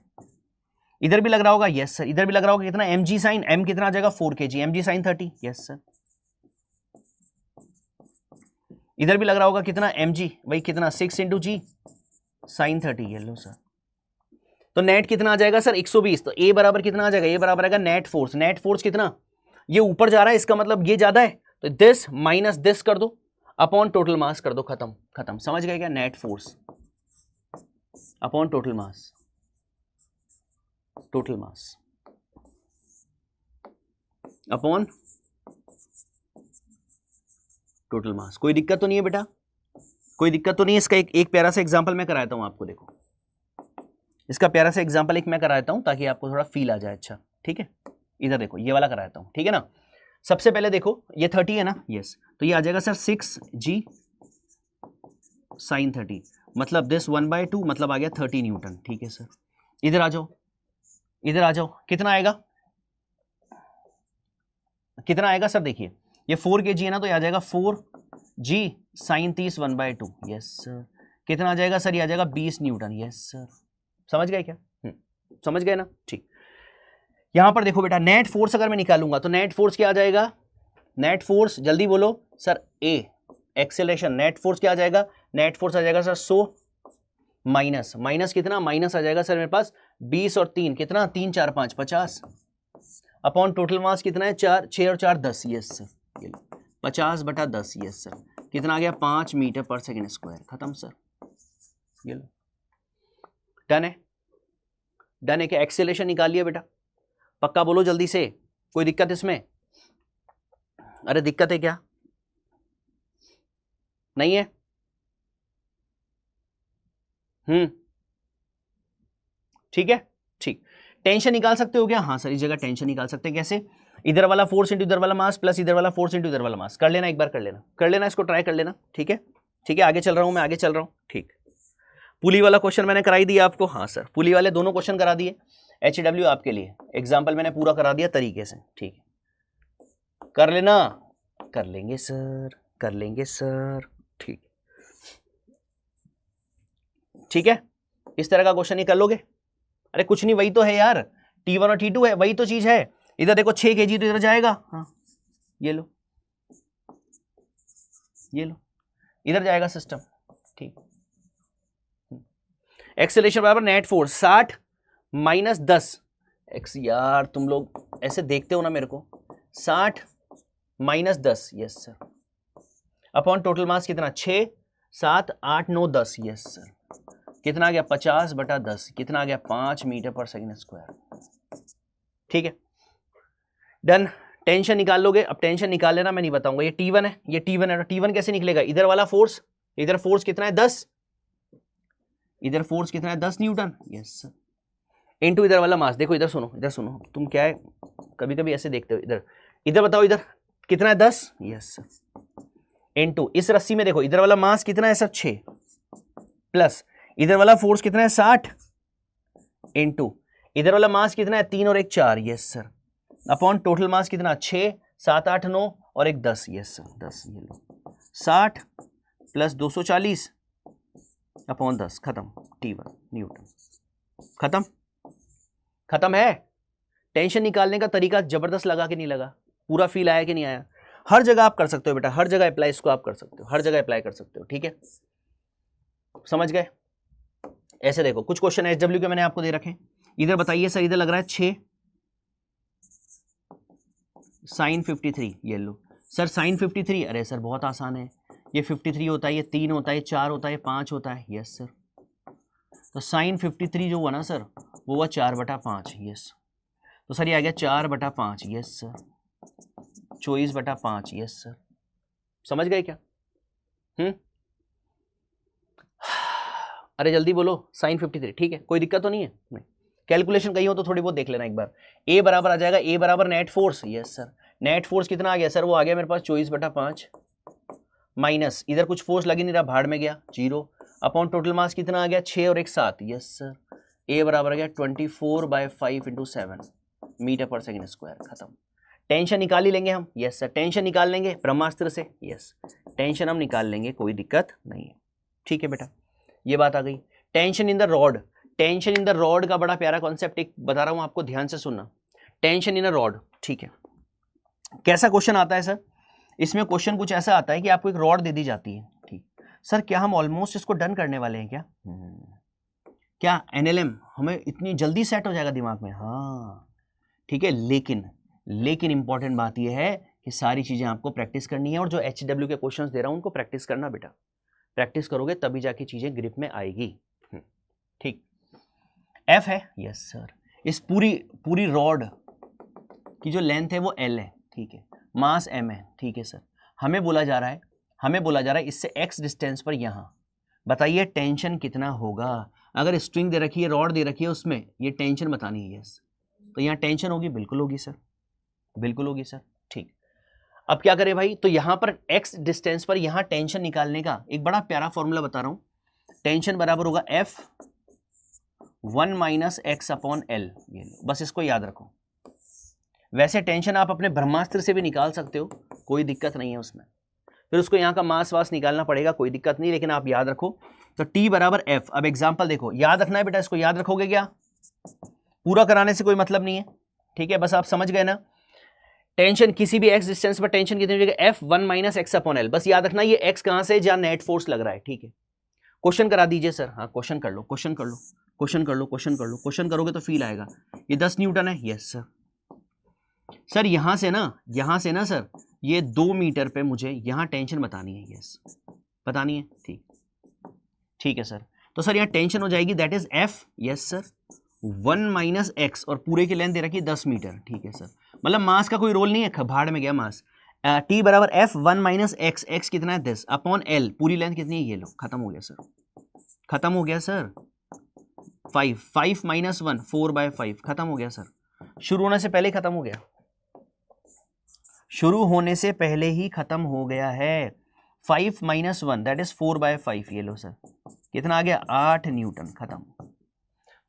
इधर भी लग रहा होगा। यस सर, इधर भी लग रहा होगा कितना mg sin, m कितना आ जाएगा 4 kg, mg sin 30। Yes sir, इधर भी लग रहा होगा कितना mg, भाई कितना 6 इंटू जी sin 30। ये लो सर, तो नेट कितना आ जाएगा सर 120। तो ए बराबर कितना आ जाएगा, ए बराबर आएगा नेट फोर्स। नेट फोर्स कितना, ये ऊपर जा रहा है, इसका मतलब ये ज्यादा है, तो दिस माइनस दिस कर दो, अपॉन टोटल मास कर दो। खत्म, खत्म। समझ गए क्या? Net force upon total mass, total mass upon total mass. कोई दिक्कत तो नहीं है बेटा? कोई दिक्कत तो नहीं है? इसका एक प्यारा सा एग्जांपल मैं कराता हूं आपको। देखो, इसका प्यारा सा एग्जांपल एक मैं कराता हूं ताकि आपको थोड़ा फील आ जाए। अच्छा, ठीक है, इधर देखो, ये वाला कराता हूं, ठीक है ना। सबसे पहले देखो, ये 30 है ना। यस, तो ये आ जाएगा सर 6g sin 30, मतलब दिस 1/2, मतलब आ गया 30 न्यूटन। ठीक है सर, इधर आ जाओ, इधर आ जाओ, कितना आएगा, कितना आएगा सर? देखिए, ये 4 kg है ना, तो ये आ जाएगा 4g sin 30 1/2। यस सर, कितना आ जाएगा सर? ये आ जाएगा 20 न्यूटन। यस सर, समझ गए क्या? समझ गए ना? ठीक, यहां पर देखो बेटा, नेट फोर्स अगर मैं निकालूंगा तो नेट फोर्स क्या आ जाएगा, नेट फोर्स जल्दी बोलो सर, ए एक्सेलरेशन, नेट फोर्स क्या आ जाएगा, नेट फोर्स आ जाएगा सर 100 माइनस, माइनस कितना, माइनस आ जाएगा सर मेरे पास 20 और 3 कितना, 3 4 5 50 अपॉन टोटल मास कितना है 4, 6 और 4 10, यस सर, ये लो 50/10, यस सर, कितना आ गया 5 मीटर पर सेकेंड स्क्वायर, खत्म सर, ये लो डन है, डन है। क्या एक्सेलरेशन निकाल लिया बेटा, पक्का बोलो जल्दी से, कोई दिक्कत इसमें, अरे दिक्कत है क्या, नहीं है, ठीक है, ठीक, टेंशन निकाल सकते हो क्या, हाँ सर इस जगह टेंशन निकाल सकते हैं, कैसे, इधर वाला फोर्स इंटू इधर वाला मास प्लस इधर वाला फोर्स इंटू इधर वाला मास, कर लेना एक बार, कर लेना इसको, ट्राई कर लेना, ठीक है, ठीक है, आगे चल रहा हूं मैं, आगे चल रहा हूं, ठीक। पुली वाला क्वेश्चन मैंने कराई दिया आपको, हाँ सर पुली वाले दोनों क्वेश्चन करा दिए, HW आपके लिए एग्जाम्पल मैंने पूरा करा दिया तरीके से, ठीक है, कर लेना, कर लेंगे सर, कर लेंगे सर, ठीक, ठीक है, इस तरह का क्वेश्चन ही कर लोगे, अरे कुछ नहीं, वही तो है यार, T1 और T2 है, वही तो चीज है, इधर देखो 6 kg तो इधर जाएगा, हाँ ये लो, ये लो, इधर जाएगा सिस्टम, ठीक, एक्सेलरेशन बराबर नेट फोर्स 60 माइनस 10 एक्स, यार तुम लोग ऐसे देखते हो ना मेरे को, 60 minus 10, yes sir, upon total mass कितना 6 7 8 9 10, यस सर, कितना आ गया 50/10, कितना आ गया 5 मीटर पर सेकेंड स्क्वायर, ठीक है, डन। टेंशन निकाल लोगे, अब टेंशन निकाल लेना, मैं नहीं बताऊंगा, ये T1 है, ये T1 है, T1 कैसे निकलेगा, इधर वाला फोर्स, इधर फोर्स कितना है 10, इधर फोर्स कितना है 10 न्यूटन, यस सर, इनटू इधर वाला मास, देखो इधर सुनो, इधर सुनो, तुम क्या है कभी कभी ऐसे देखते हो, इधर इधर बताओ, इधर कितना है 10, यस सर, इनटू इस रस्सी में देखो इधर वाला मास कितना है सर 6 प्लस इधर वाला फोर्स कितना है 60 इनटू इधर वाला मास कितना है 3 और 1 4, yes sir, upon total mass कितना 6 7 8 9 और 1 10, यस सर 10, ये लो 60 प्लस 240 अपॉन 10, खत्म, T1 न्यूटन, खत्म, खत्म है। टेंशन निकालने का तरीका जबरदस्त लगा कि नहीं लगा, पूरा फील आया कि नहीं आया, हर जगह आप कर सकते हो बेटा, हर जगह अप्लाई इसको आप कर सकते हो, हर जगह अप्लाई कर सकते हो, ठीक है, समझ गए। ऐसे देखो कुछ क्वेश्चन HW के मैंने आपको दे रखे, इधर बताइए सर, इधर लग रहा है 6 साइन 53, ये लो सर साइन 53, अरे सर बहुत आसान है, ये 53 होता है, ये 3 होता है, 4 होता है, 5 होता है, यस सर, तो साइन 53 जो हुआ ना सर वो हुआ 4/5, यस, तो सर ये आ गया 4/5, यस सर, 24/5, यस सर, समझ गए क्या, अरे जल्दी बोलो, साइन 53, ठीक है, कोई दिक्कत तो नहीं है, नहीं, कैलकुलेशन कहीं हो तो थोड़ी बहुत देख लेना एक बार, ए बराबर आ जाएगा, ए बराबर net force, yes sir, net force कितना आ गया सर, वो आ गया मेरे पास 24/5 माइनस इधर कुछ फोर्स लगी नहीं रहा, भाड़ में गया 0, अपॉन टोटल मास कितना आ गया 6 और 1 7, यस सर, ए बराबर आ गया 24/5 × 7 मीटर पर सेकेंड स्क्वायर, खत्म। टेंशन निकाल ही लेंगे हम, यस सर, टेंशन निकाल लेंगे ब्रह्मास्त्र से, यस टेंशन हम निकाल लेंगे, कोई दिक्कत नहीं है, ठीक है बेटा, ये बात आ गई। Tension in the rod, tension in the rod का बड़ा प्यारा कॉन्सेप्ट एक बता रहा हूं आपको, ध्यान से सुनना, टेंशन इन अ रॉड, ठीक है, कैसा क्वेश्चन आता है सर, इसमें क्वेश्चन कुछ ऐसा आता है कि आपको एक रॉड दे दी जाती है, ठीक सर, क्या हम ऑलमोस्ट इसको डन करने वाले हैं क्या, क्या NLM हमें इतनी जल्दी सेट हो जाएगा दिमाग में, हाँ ठीक है, लेकिन इंपॉर्टेंट बात यह है कि सारी चीजें आपको प्रैक्टिस करनी है, और जो HW के क्वेश्चंस दे रहा हूं उनको प्रैक्टिस करना बेटा, प्रैक्टिस करोगे तभी जाके चीजें ग्रिप में आएगी, ठीक। F है, यस सर, इस पूरी रॉड की जो लेंथ है वो L है, ठीक है, मास M है, ठीक है सर, हमें बोला जा रहा है इससे x डिस्टेंस पर यहां बताइए टेंशन कितना होगा, अगर स्ट्रिंग दे रखी है, रॉड दे रखी है, उसमें ये टेंशन बतानी है, यस, तो यहाँ टेंशन होगी, बिल्कुल होगी सर, बिल्कुल होगी सर, ठीक। अब क्या करें भाई, तो यहां पर x डिस्टेंस पर यहां टेंशन निकालने का एक बड़ा प्यारा फॉर्मूला बता रहा हूं, टेंशन बराबर होगा F1 - x/L, ये लो, बस इसको याद रखो। वैसे टेंशन आप अपने ब्रह्मास्त्र से भी निकाल सकते हो, कोई दिक्कत नहीं है उसमें, फिर उसको यहाँ का मास वास निकालना पड़ेगा, कोई दिक्कत नहीं, लेकिन आप याद रखो, तो T बराबर F। अब एग्जाम्पल देखो, याद रखना है बेटा, इसको याद रखोगे क्या, पूरा कराने से कोई मतलब नहीं है, ठीक है, बस आप समझ गए ना। टेंशन किसी भी x डिस्टेंस पर टेंशन कितनी हो जाएगी, F1 minus x upon L. बस याद रखना ये x कहां से जहां नेट फोर्स लग रहा है, ठीक है। क्वेश्चन करा दीजिए सर। हाँ क्वेश्चन कर लो, क्वेश्चन कर लो, क्वेश्चन कर लो, क्वेश्चन कर लो। क्वेश्चन करोगे तो फील आएगा। ये 10 न्यूटन है, यस सर। सर यहां से ना सर ये 2 मीटर पे मुझे यहां टेंशन बतानी है, यस बतानी है, ठीक है सर। तो सर यहाँ टेंशन हो जाएगी that is F, yes sir, 1 minus x, और पूरे की लेंथ दे रखी है 10 मीटर, ठीक है सर। मतलब मास का कोई रोल नहीं है, भाड़ में गया मास। T बराबर F1 माइनस एक्स, एक्स कितना है 10 अपॉन L, पूरी लेंथ कितनी है, ये लो, खत्म हो गया सर, खत्म हो गया सर। 5 माइनस 1 4/5, खत्म हो गया सर। शुरू होने से पहले ही खत्म हो गया, शुरू होने से पहले ही खत्म हो गया है। 5 माइनस 1 दैट इज 4/5, ये लो सर, कितना आ गया 8 न्यूटन, खत्म।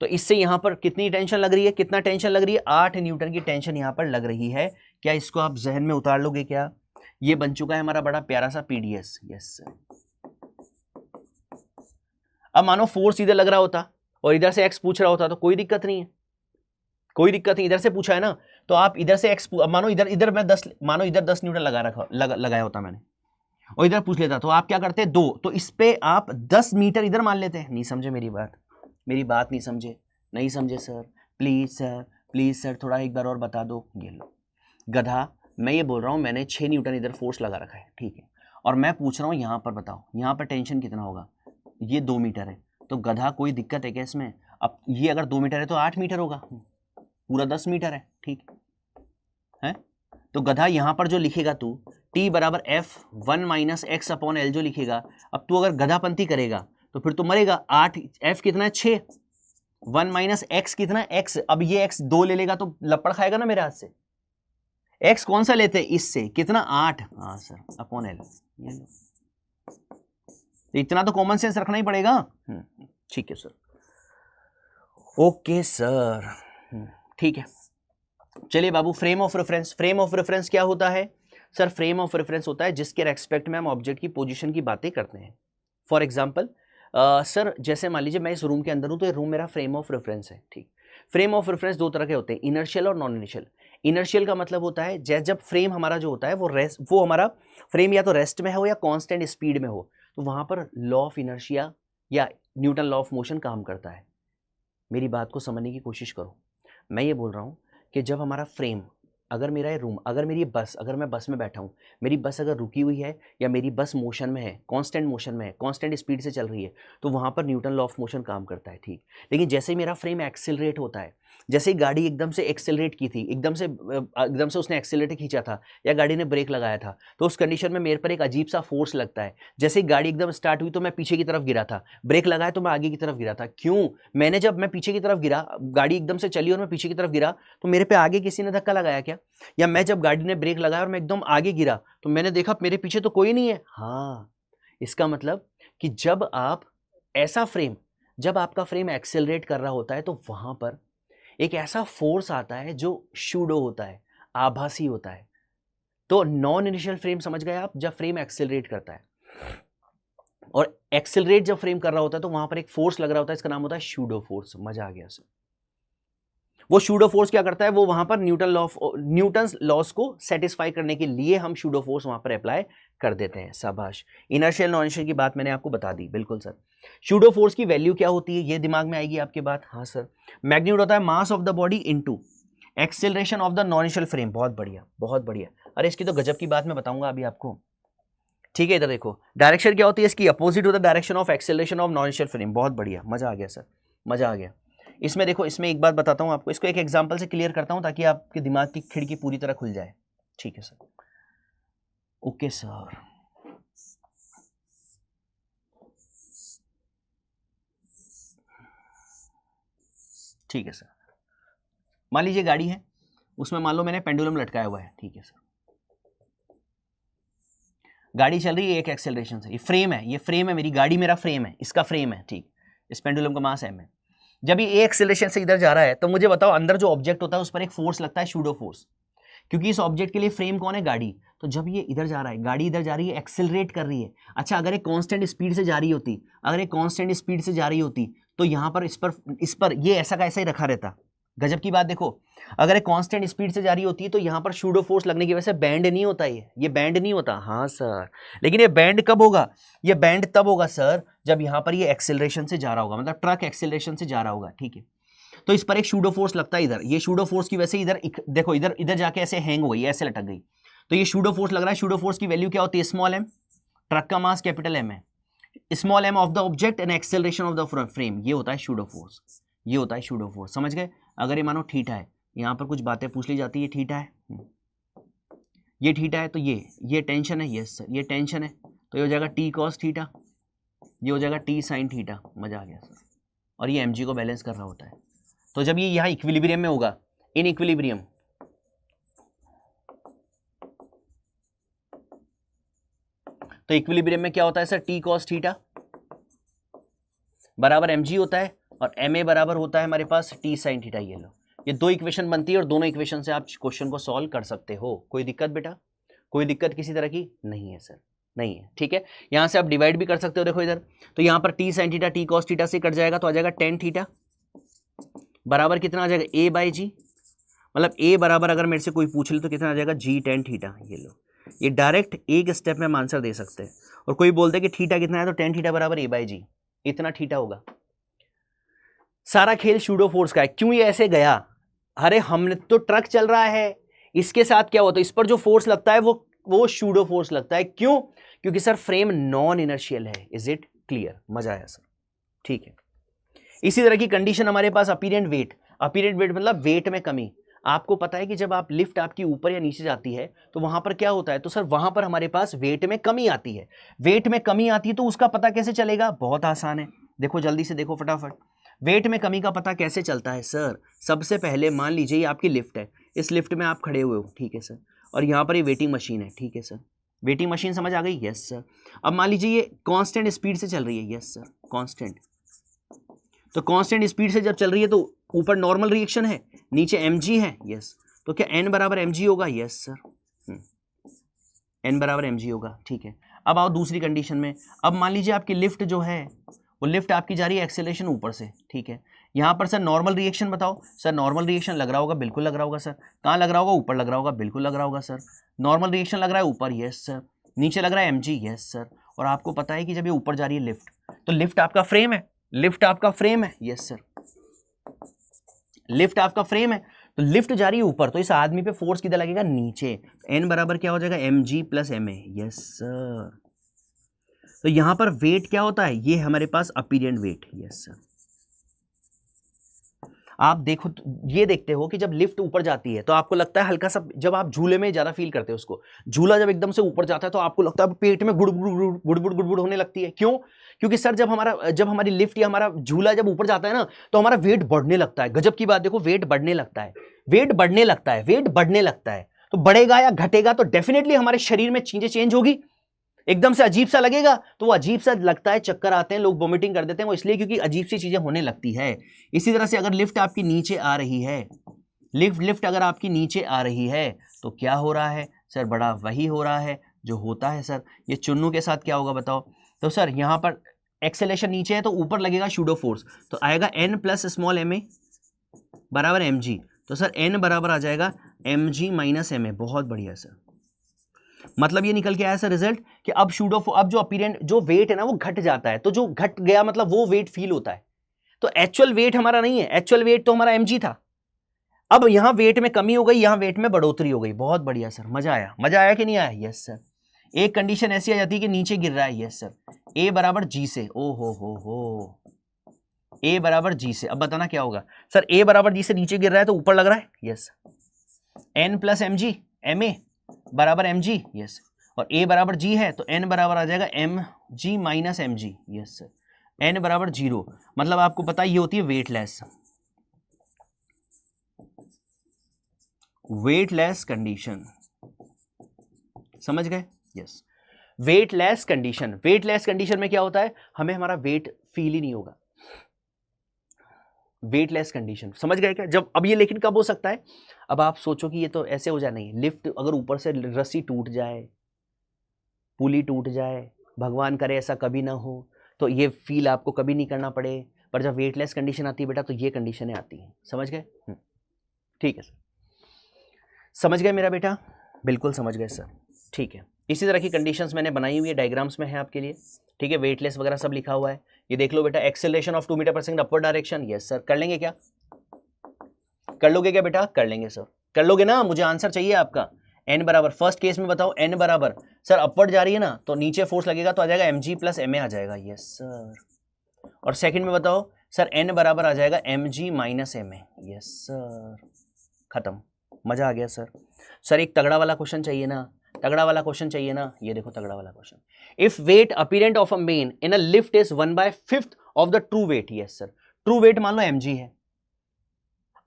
तो इससे यहां पर कितनी टेंशन लग रही है, कितना टेंशन लग रही है, 8 न्यूटन की टेंशन यहां पर लग रही है। क्या इसको आप जहन में उतार लोगे क्या? ये बन चुका है हमारा बड़ा प्यारा सा पीडीएस, यस सर। अब मानो फोर्स इधर लग रहा होता और इधर से एक्स पूछ रहा होता तो कोई दिक्कत नहीं है, कोई दिक्कत नहीं। इधर से पूछा है ना, तो आप इधर से एक्स, मानो इधर मैं 10, मानो इधर 10 न्यूटन लगाया होता मैंने, और इधर पूछ लेता, तो आप क्या करते 2, तो इस पे आप 10 मीटर इधर मान लेते हैं। नहीं समझे मेरी बात नहीं समझे, नहीं समझे सर, प्लीज सर थोड़ा एक बार और बता दो। ये लो गधा, मैं ये बोल रहा हूँ मैंने 6 न्यूटन इधर फोर्स लगा रखा है, ठीक है, और मैं पूछ रहा हूँ यहाँ पर बताओ, यहाँ पर टेंशन कितना होगा, ये 2 मीटर है, तो गधा कोई दिक्कत है क्या इसमें? अब ये अगर 2 मीटर है तो 8 मीटर होगा, पूरा 10 मीटर है, ठीक है। तो गधा यहाँ पर जो लिखेगा तू, T बराबर F1 minus x upon L जो लिखेगा, अब तू अगर गधापंती करेगा तो फिर तो मरेगा। 8, F कितना है 6, 1 माइनस एक्स कितना है x, अब ये x 2 ले लेगा तो लपड़ खाएगा ना मेरे हाथ से। x कौन सा लेते हैं इससे, कितना 8, हाँ सर, अपॉन एल। इतना तो कॉमन सेंस रखना ही पड़ेगा, ठीक है सर, ओके सर, ठीक है। चलिए बाबू, frame of reference. Frame of reference क्या होता है सर? फ्रेम ऑफ रेफरेंस होता है जिसके रेस्पेक्ट में हम ऑब्जेक्ट की पोजीशन की बातें करते हैं। फॉर एग्जांपल सर जैसे मान लीजिए मैं इस रूम के अंदर हूं, तो ये रूम मेरा फ्रेम ऑफ रेफरेंस है, ठीक। फ्रेम ऑफ रेफरेंस 2 तरह के होते हैं, इनर्शियल और नॉन इनर्शियल। इनर्शियल का मतलब होता है जब फ्रेम हमारा जो होता है वो हमारा फ्रेम या तो रेस्ट में हो या कॉन्स्टेंट स्पीड में हो, तो वहां पर लॉ ऑफ इनर्शिया या न्यूटन लॉ ऑफ मोशन काम करता है। मेरी बात को समझने की कोशिश करो। मैं ये बोल रहा हूँ कि जब हमारा फ्रेम, अगर मेरा ये रूम, अगर मेरी बस, अगर मैं बस में बैठा हूँ, मेरी बस अगर रुकी हुई है या मेरी बस मोशन में है, कांस्टेंट मोशन में है, कांस्टेंट स्पीड से चल रही है, तो वहाँ पर न्यूटन लॉ ऑफ मोशन काम करता है, ठीक। लेकिन जैसे ही मेरा फ्रेम एक्सेलरेट होता है, जैसे ही गाड़ी एकदम से एक्सेलरेट की थी, एकदम से उसने एक्सेलरेटर खींचा था या गाड़ी ने ब्रेक लगाया था, तो उस कंडीशन में मेरे पर एक अजीब सा फोर्स लगता है। जैसे ही गाड़ी एकदम स्टार्ट हुई तो मैं पीछे की तरफ गिरा था, ब्रेक लगाया तो मैं आगे की तरफ गिरा था। क्यों? जब मैं पीछे की तरफ गिरा, गाड़ी एकदम से चली और मैं पीछे की तरफ गिरा, तो मेरे पे आगे किसी ने धक्का लगाया क्या? या मैं जब गाड़ी ने ब्रेक लगाया और मैं एकदम आगे गिरा तो मैंने देखा मेरे पीछे तो कोई नहीं है। हाँ, इसका मतलब कि जब आपका फ्रेम एक्सेलरेट कर रहा होता है तो वहां पर एक ऐसा फोर्स आता है जो शूडो होता है, आभासी होता है। तो नॉन इनिशियल फ्रेम समझ गए आप, जब फ्रेम एक्सेलरेट करता है, और एक्सेलरेट जब फ्रेम कर रहा होता है तो वहां पर एक फोर्स लग रहा होता है, इसका नाम होता है शूडो फोर्स। मजा आ गया सर। वो शूडो फोर्स क्या करता है, वो वहां पर न्यूटन लॉस को सेटिस्फाई करने के लिए हम शूडो फोर्स वहां पर अप्लाई कर देते हैं। शाबाश। इनर्शियल नॉन इनर्शियल की बात मैंने आपको बता दी, बिल्कुल सर। शूडो फोर्स की वैल्यू क्या होती है, ये दिमाग में आएगी आपके बात। हाँ सर, मैग्नीट्यूड होता है mass of the body into acceleration of the non inertial frame. बहुत बढ़िया, बहुत बढ़िया। अरे इसकी तो गजब की बात मैं बताऊंगा अभी आपको, ठीक है। इधर देखो, डायरेक्शन क्या होती है इसकी, opposite to the direction of acceleration of non inertial frame. बहुत बढ़िया, मजा आ गया सर, मजा आ गया। इसमें देखो, इसमें एक बात बताता हूं आपको, इसको एक एग्जांपल से क्लियर करता हूं ताकि आपके दिमाग की खिड़की पूरी तरह खुल जाए। ठीक है सर, ओके सर। ठीक है सर, मान लीजिए गाड़ी है, उसमें मान लो मैंने पेंडुलम लटकाया हुआ है। ठीक है सर, गाड़ी चल रही है एक एक्सेलरेशन से, ये फ्रेम है मेरी गाड़ी, मेरा फ्रेम है, इसका फ्रेम है, ठीक। इस पेंडुलम का मास m है। जब ये एक्सेलरेशन से इधर जा रहा है तो मुझे बताओ अंदर जो ऑब्जेक्ट होता है उस पर एक फोर्स लगता है, शूडो फोर्स, क्योंकि इस ऑब्जेक्ट के लिए फ्रेम कौन है, गाड़ी। तो जब ये इधर जा रहा है, गाड़ी इधर जा रही है, एक्सेलरेट कर रही है। अच्छा, अगर एक कांस्टेंट स्पीड से जा रही होती, तो यहाँ पर इस पर ये ऐसा का ऐसा ही रखा रहता, गजब की बात देखो, अगर एक कांस्टेंट स्पीड से जा रही होती है तो यहाँ पर शूडो फोर्स लगने की वजह से बैंड नहीं होता, ये बैंड नहीं होता। हाँ सर, लेकिन ये बैंड कब होगा? ये बैंड तब होगा सर जब यहाँ पर ये एक्सेलरेशन से जा रहा होगा, मतलब ट्रक एक्सेलरेशन से जा रहा होगा, ठीक है। तो इस पर एक शूडो फोर्स लगता है इधर, ये शूडो फोर्स की वजह से इधर देखो, इधर इधर जाके ऐसे हैंग हो गई, ऐसे लटक गई, तो ये शूडो फोर्स लग रहा है। शूडो फोर्स की वैल्यू क्या होती है? स्मॉल एम, ट्रक का मास कैपिटल एम है, small M of the object and acceleration of the frame, ये होता है शूडो फोर्स, ये होता है शूडो फोर्स। समझ गए? अगर ये मानो थीटा है, यहाँ पर कुछ बातें पूछ ली जाती है, थीटा है, ये थीटा है, तो ये टेंशन है, यस सर, ये टेंशन है, तो ये हो जाएगा टी कॉस थीटा, ये हो जाएगा टी साइन थीटा। मजा आ गया सर। और ये mg को बैलेंस कर रहा होता है। तो जब ये यहाँ इक्विलिब्रियम में होगा, इन इक्विलिब्रियम, तो इक्विलिब्रियम में क्या होता है सर? टी कॉस थीटा बराबर mg होता है, और ma बराबर होता है हमारे पास टी साइन थीटा। ये लो, ये दो इक्वेशन बनती है और दोनों इक्वेशन से आप क्वेश्चन को सॉल्व कर सकते हो। कोई दिक्कत बेटा? कोई दिक्कत किसी तरह की नहीं है सर, नहीं है, ठीक है। यहां से आप डिवाइड भी कर सकते हो, देखो इधर, तो यहां पर T sine theta T cos theta से कट जाएगा, तो आ जाएगा टेन थीटा बराबर कितना आ जाएगा? a बाई जी, मतलब a बराबर अगर मेरे से कोई पूछ ले तो कितना आ जाएगा? जी टेन थीटा। ये लो, ये डायरेक्ट एक स्टेप में हम आंसर दे सकते हैं। और कोई बोलते हैं कि थीटा कितना है, तो टेन थीटा बराबर a बाई जी, इतना थीटा होगा। सारा खेल शूडो फोर्स का है। क्यों ये ऐसे गया? अरे हमने तो ट्रक चल रहा है, इसके साथ क्या होता है? इस पर जो फोर्स लगता है वो शूडो फोर्स लगता है। क्यों? क्योंकि सर फ्रेम नॉन इनर्शियल है। Is it clear? मजा आया सर, ठीक है। इसी तरह की कंडीशन हमारे पास अपीरेंट वेट, अपीरेंट वेट मतलब वेट में कमी। आपको पता है कि जब आप लिफ्ट आपकी ऊपर या नीचे जाती है तो वहां पर क्या होता है? तो सर वहां पर हमारे पास वेट में कमी आती है। वेट में कमी आती है तो उसका पता कैसे चलेगा? बहुत आसान है, देखो जल्दी से देखो फटाफट। वेट में कमी का पता कैसे चलता है सर? सबसे पहले मान लीजिए ये आपकी लिफ्ट है, इस लिफ्ट में आप खड़े हुए हो, ठीक है सर, और यहाँ पर ये वेटिंग मशीन है, ठीक है सर। वेटिंग मशीन समझ आ गई? Yes sir. अब मान लीजिए ये कांस्टेंट स्पीड से चल रही है, यस सर, कांस्टेंट। तो कांस्टेंट स्पीड से जब चल रही है तो ऊपर नॉर्मल रिएक्शन है, नीचे mg है, यस। तो क्या n बराबर mg होगा? यस सर, n बराबर mg होगा, ठीक है। अब आओ दूसरी कंडीशन में। अब मान लीजिए आपकी लिफ्ट जो है वो लिफ्ट आपकी जा रही है एक्सेलरेशन ऊपर से, ठीक है। यहाँ पर सर नॉर्मल रिएक्शन बताओ। सर नॉर्मल रिएक्शन लग रहा होगा, बिल्कुल लग रहा होगा सर। कहाँ लग रहा होगा? ऊपर लग रहा होगा, बिल्कुल लग रहा होगा सर। नॉर्मल रिएक्शन लग रहा है ऊपर, यस सर। नीचे लग रहा है mg, यस सर। और आपको पता है कि जब ये ऊपर जा रही है लिफ्ट, तो लिफ्ट आपका फ्रेम है, लिफ्ट आपका फ्रेम है, यस सर, लिफ्ट आपका फ्रेम है। तो लिफ्ट जा रही है ऊपर, तो इस आदमी पे फोर्स किधर लगेगा? नीचे। n बराबर क्या हो जाएगा? mg plus ma, yes sir. तो यहां पर वेट क्या होता है? ये हमारे पास अपीरियंट वेट, यस सर। आप देखो, ये देखते हो कि जब लिफ्ट ऊपर जाती है तो आपको लगता है हल्का सा, जब आप झूले में ज्यादा फील करते हो उसको, झूला जब एकदम से ऊपर जाता है तो आपको लगता है पेट में गुड़गुड़ गुड़गुड़ गुड़गुड़ होने लगती है। क्यों? क्योंकि सर जब हमारी लिफ्ट या हमारा झूला जब ऊपर जाता है ना, तो हमारा वेट बढ़ने लगता है। गजब की बात देखो, वेट बढ़ने लगता है, वेट बढ़ने लगता है, वेट बढ़ने लगता है। तो बढ़ेगा या घटेगा तो डेफिनेटली हमारे शरीर में चीजें चेंज होगी। एकदम से अजीब सा लगेगा, तो वो अजीब सा लगता है, चक्कर आते हैं, लोग वोमिटिंग कर देते हैं, वो इसलिए क्योंकि अजीब सी चीजें होने लगती है। इसी तरह से अगर लिफ्ट आपकी नीचे आ रही है, लिफ्ट अगर आपकी नीचे आ रही है तो क्या हो रहा है सर? बड़ा वही हो रहा है जो होता है सर। ये चुन्नू के साथ क्या होगा बताओ? तो सर यहाँ पर एक्सेलेरेशन नीचे है तो ऊपर लगेगा शूडो फोर्स, तो आएगा n प्लस स्मॉल ma बराबर mg। तो सर n बराबर आ जाएगा mg माइनस ma। बहुत बढ़िया सर, मतलब ये निकल के आया सर रिजल्ट कि अब अब जो अपीरेंट जो वेट है ना वो घट जाता है। तो जो घट गया मतलब वो वेट फील होता है। तो एक्चुअल वेट हमारा नहीं है, एक्चुअल वेट तो हमारा mg था। अब यहां वेट में कमी हो गई, यहां वेट में बढ़ोतरी हो गई। बहुत बढ़िया सर, मजा आया, मजा आया कि नहीं आया? Yes sir. एक कंडीशन ऐसी आ जाती है कि नीचे गिर रहा है, यस सर, a बराबर g से। ओ हो, a बराबर g से। अब बताना क्या होगा सर? a बराबर g से नीचे गिर रहा है तो ऊपर लग रहा है, yes. n plus mg ma बराबर mg, यस। और a बराबर g है तो n बराबर आ जाएगा mg minus mg, yes sir. n बराबर 0, मतलब आपको पता ये होती है वेटलेस, वेटलेस कंडीशन। समझ गए? Yes, weightless condition. Weightless condition में क्या होता है? हमें हमारा वेट फील ही नहीं होगा, वेटलेस कंडीशन। समझ गए क्या? जब अब ये लेकिन कब हो सकता है? अब आप सोचो कि ये तो ऐसे हो जाए, नहीं, लिफ्ट अगर ऊपर से रस्सी टूट जाए, पुली टूट जाए, भगवान करे ऐसा कभी ना हो, तो ये फील आपको कभी नहीं करना पड़े। पर जब वेटलेस कंडीशन आती है बेटा तो ये कंडीशनें आती हैं। समझ गए? ठीक है सर, समझ गए मेरा बेटा? बिल्कुल समझ गए सर, ठीक है। इसी तरह की कंडीशंस मैंने बनाई हुई है, डायग्राम्स में है आपके लिए, ठीक है। वेटलेस वगैरह सब लिखा हुआ है, ये देख लो बेटा। Acceleration of 2 metre per second upward direction, yes sir. कर लेंगे क्या? कर लोगे क्या बेटा? कर लेंगे सर, कर लोगे ना? मुझे आंसर चाहिए आपका। एन बराबर, फर्स्ट केस में बताओ, एन बराबर सर अपवर्ड जा रही है ना, तो नीचे फोर्स लगेगा तो आ जाएगा mg प्लस ma आ जाएगा, यस सर। और सेकंड में बताओ सर, एन बराबर आ जाएगा mg minus ma, yes sir. खत्म, मजा आ गया सर। सर एक तगड़ा वाला क्वेश्चन चाहिए ना, तगड़ा वाला क्वेश्चन चाहिए ना, ये देखो तगड़ा वाला question. If weight apparent of a man in a lift is 1/5 of the true weight, yes sir. True weight मान लो mg है।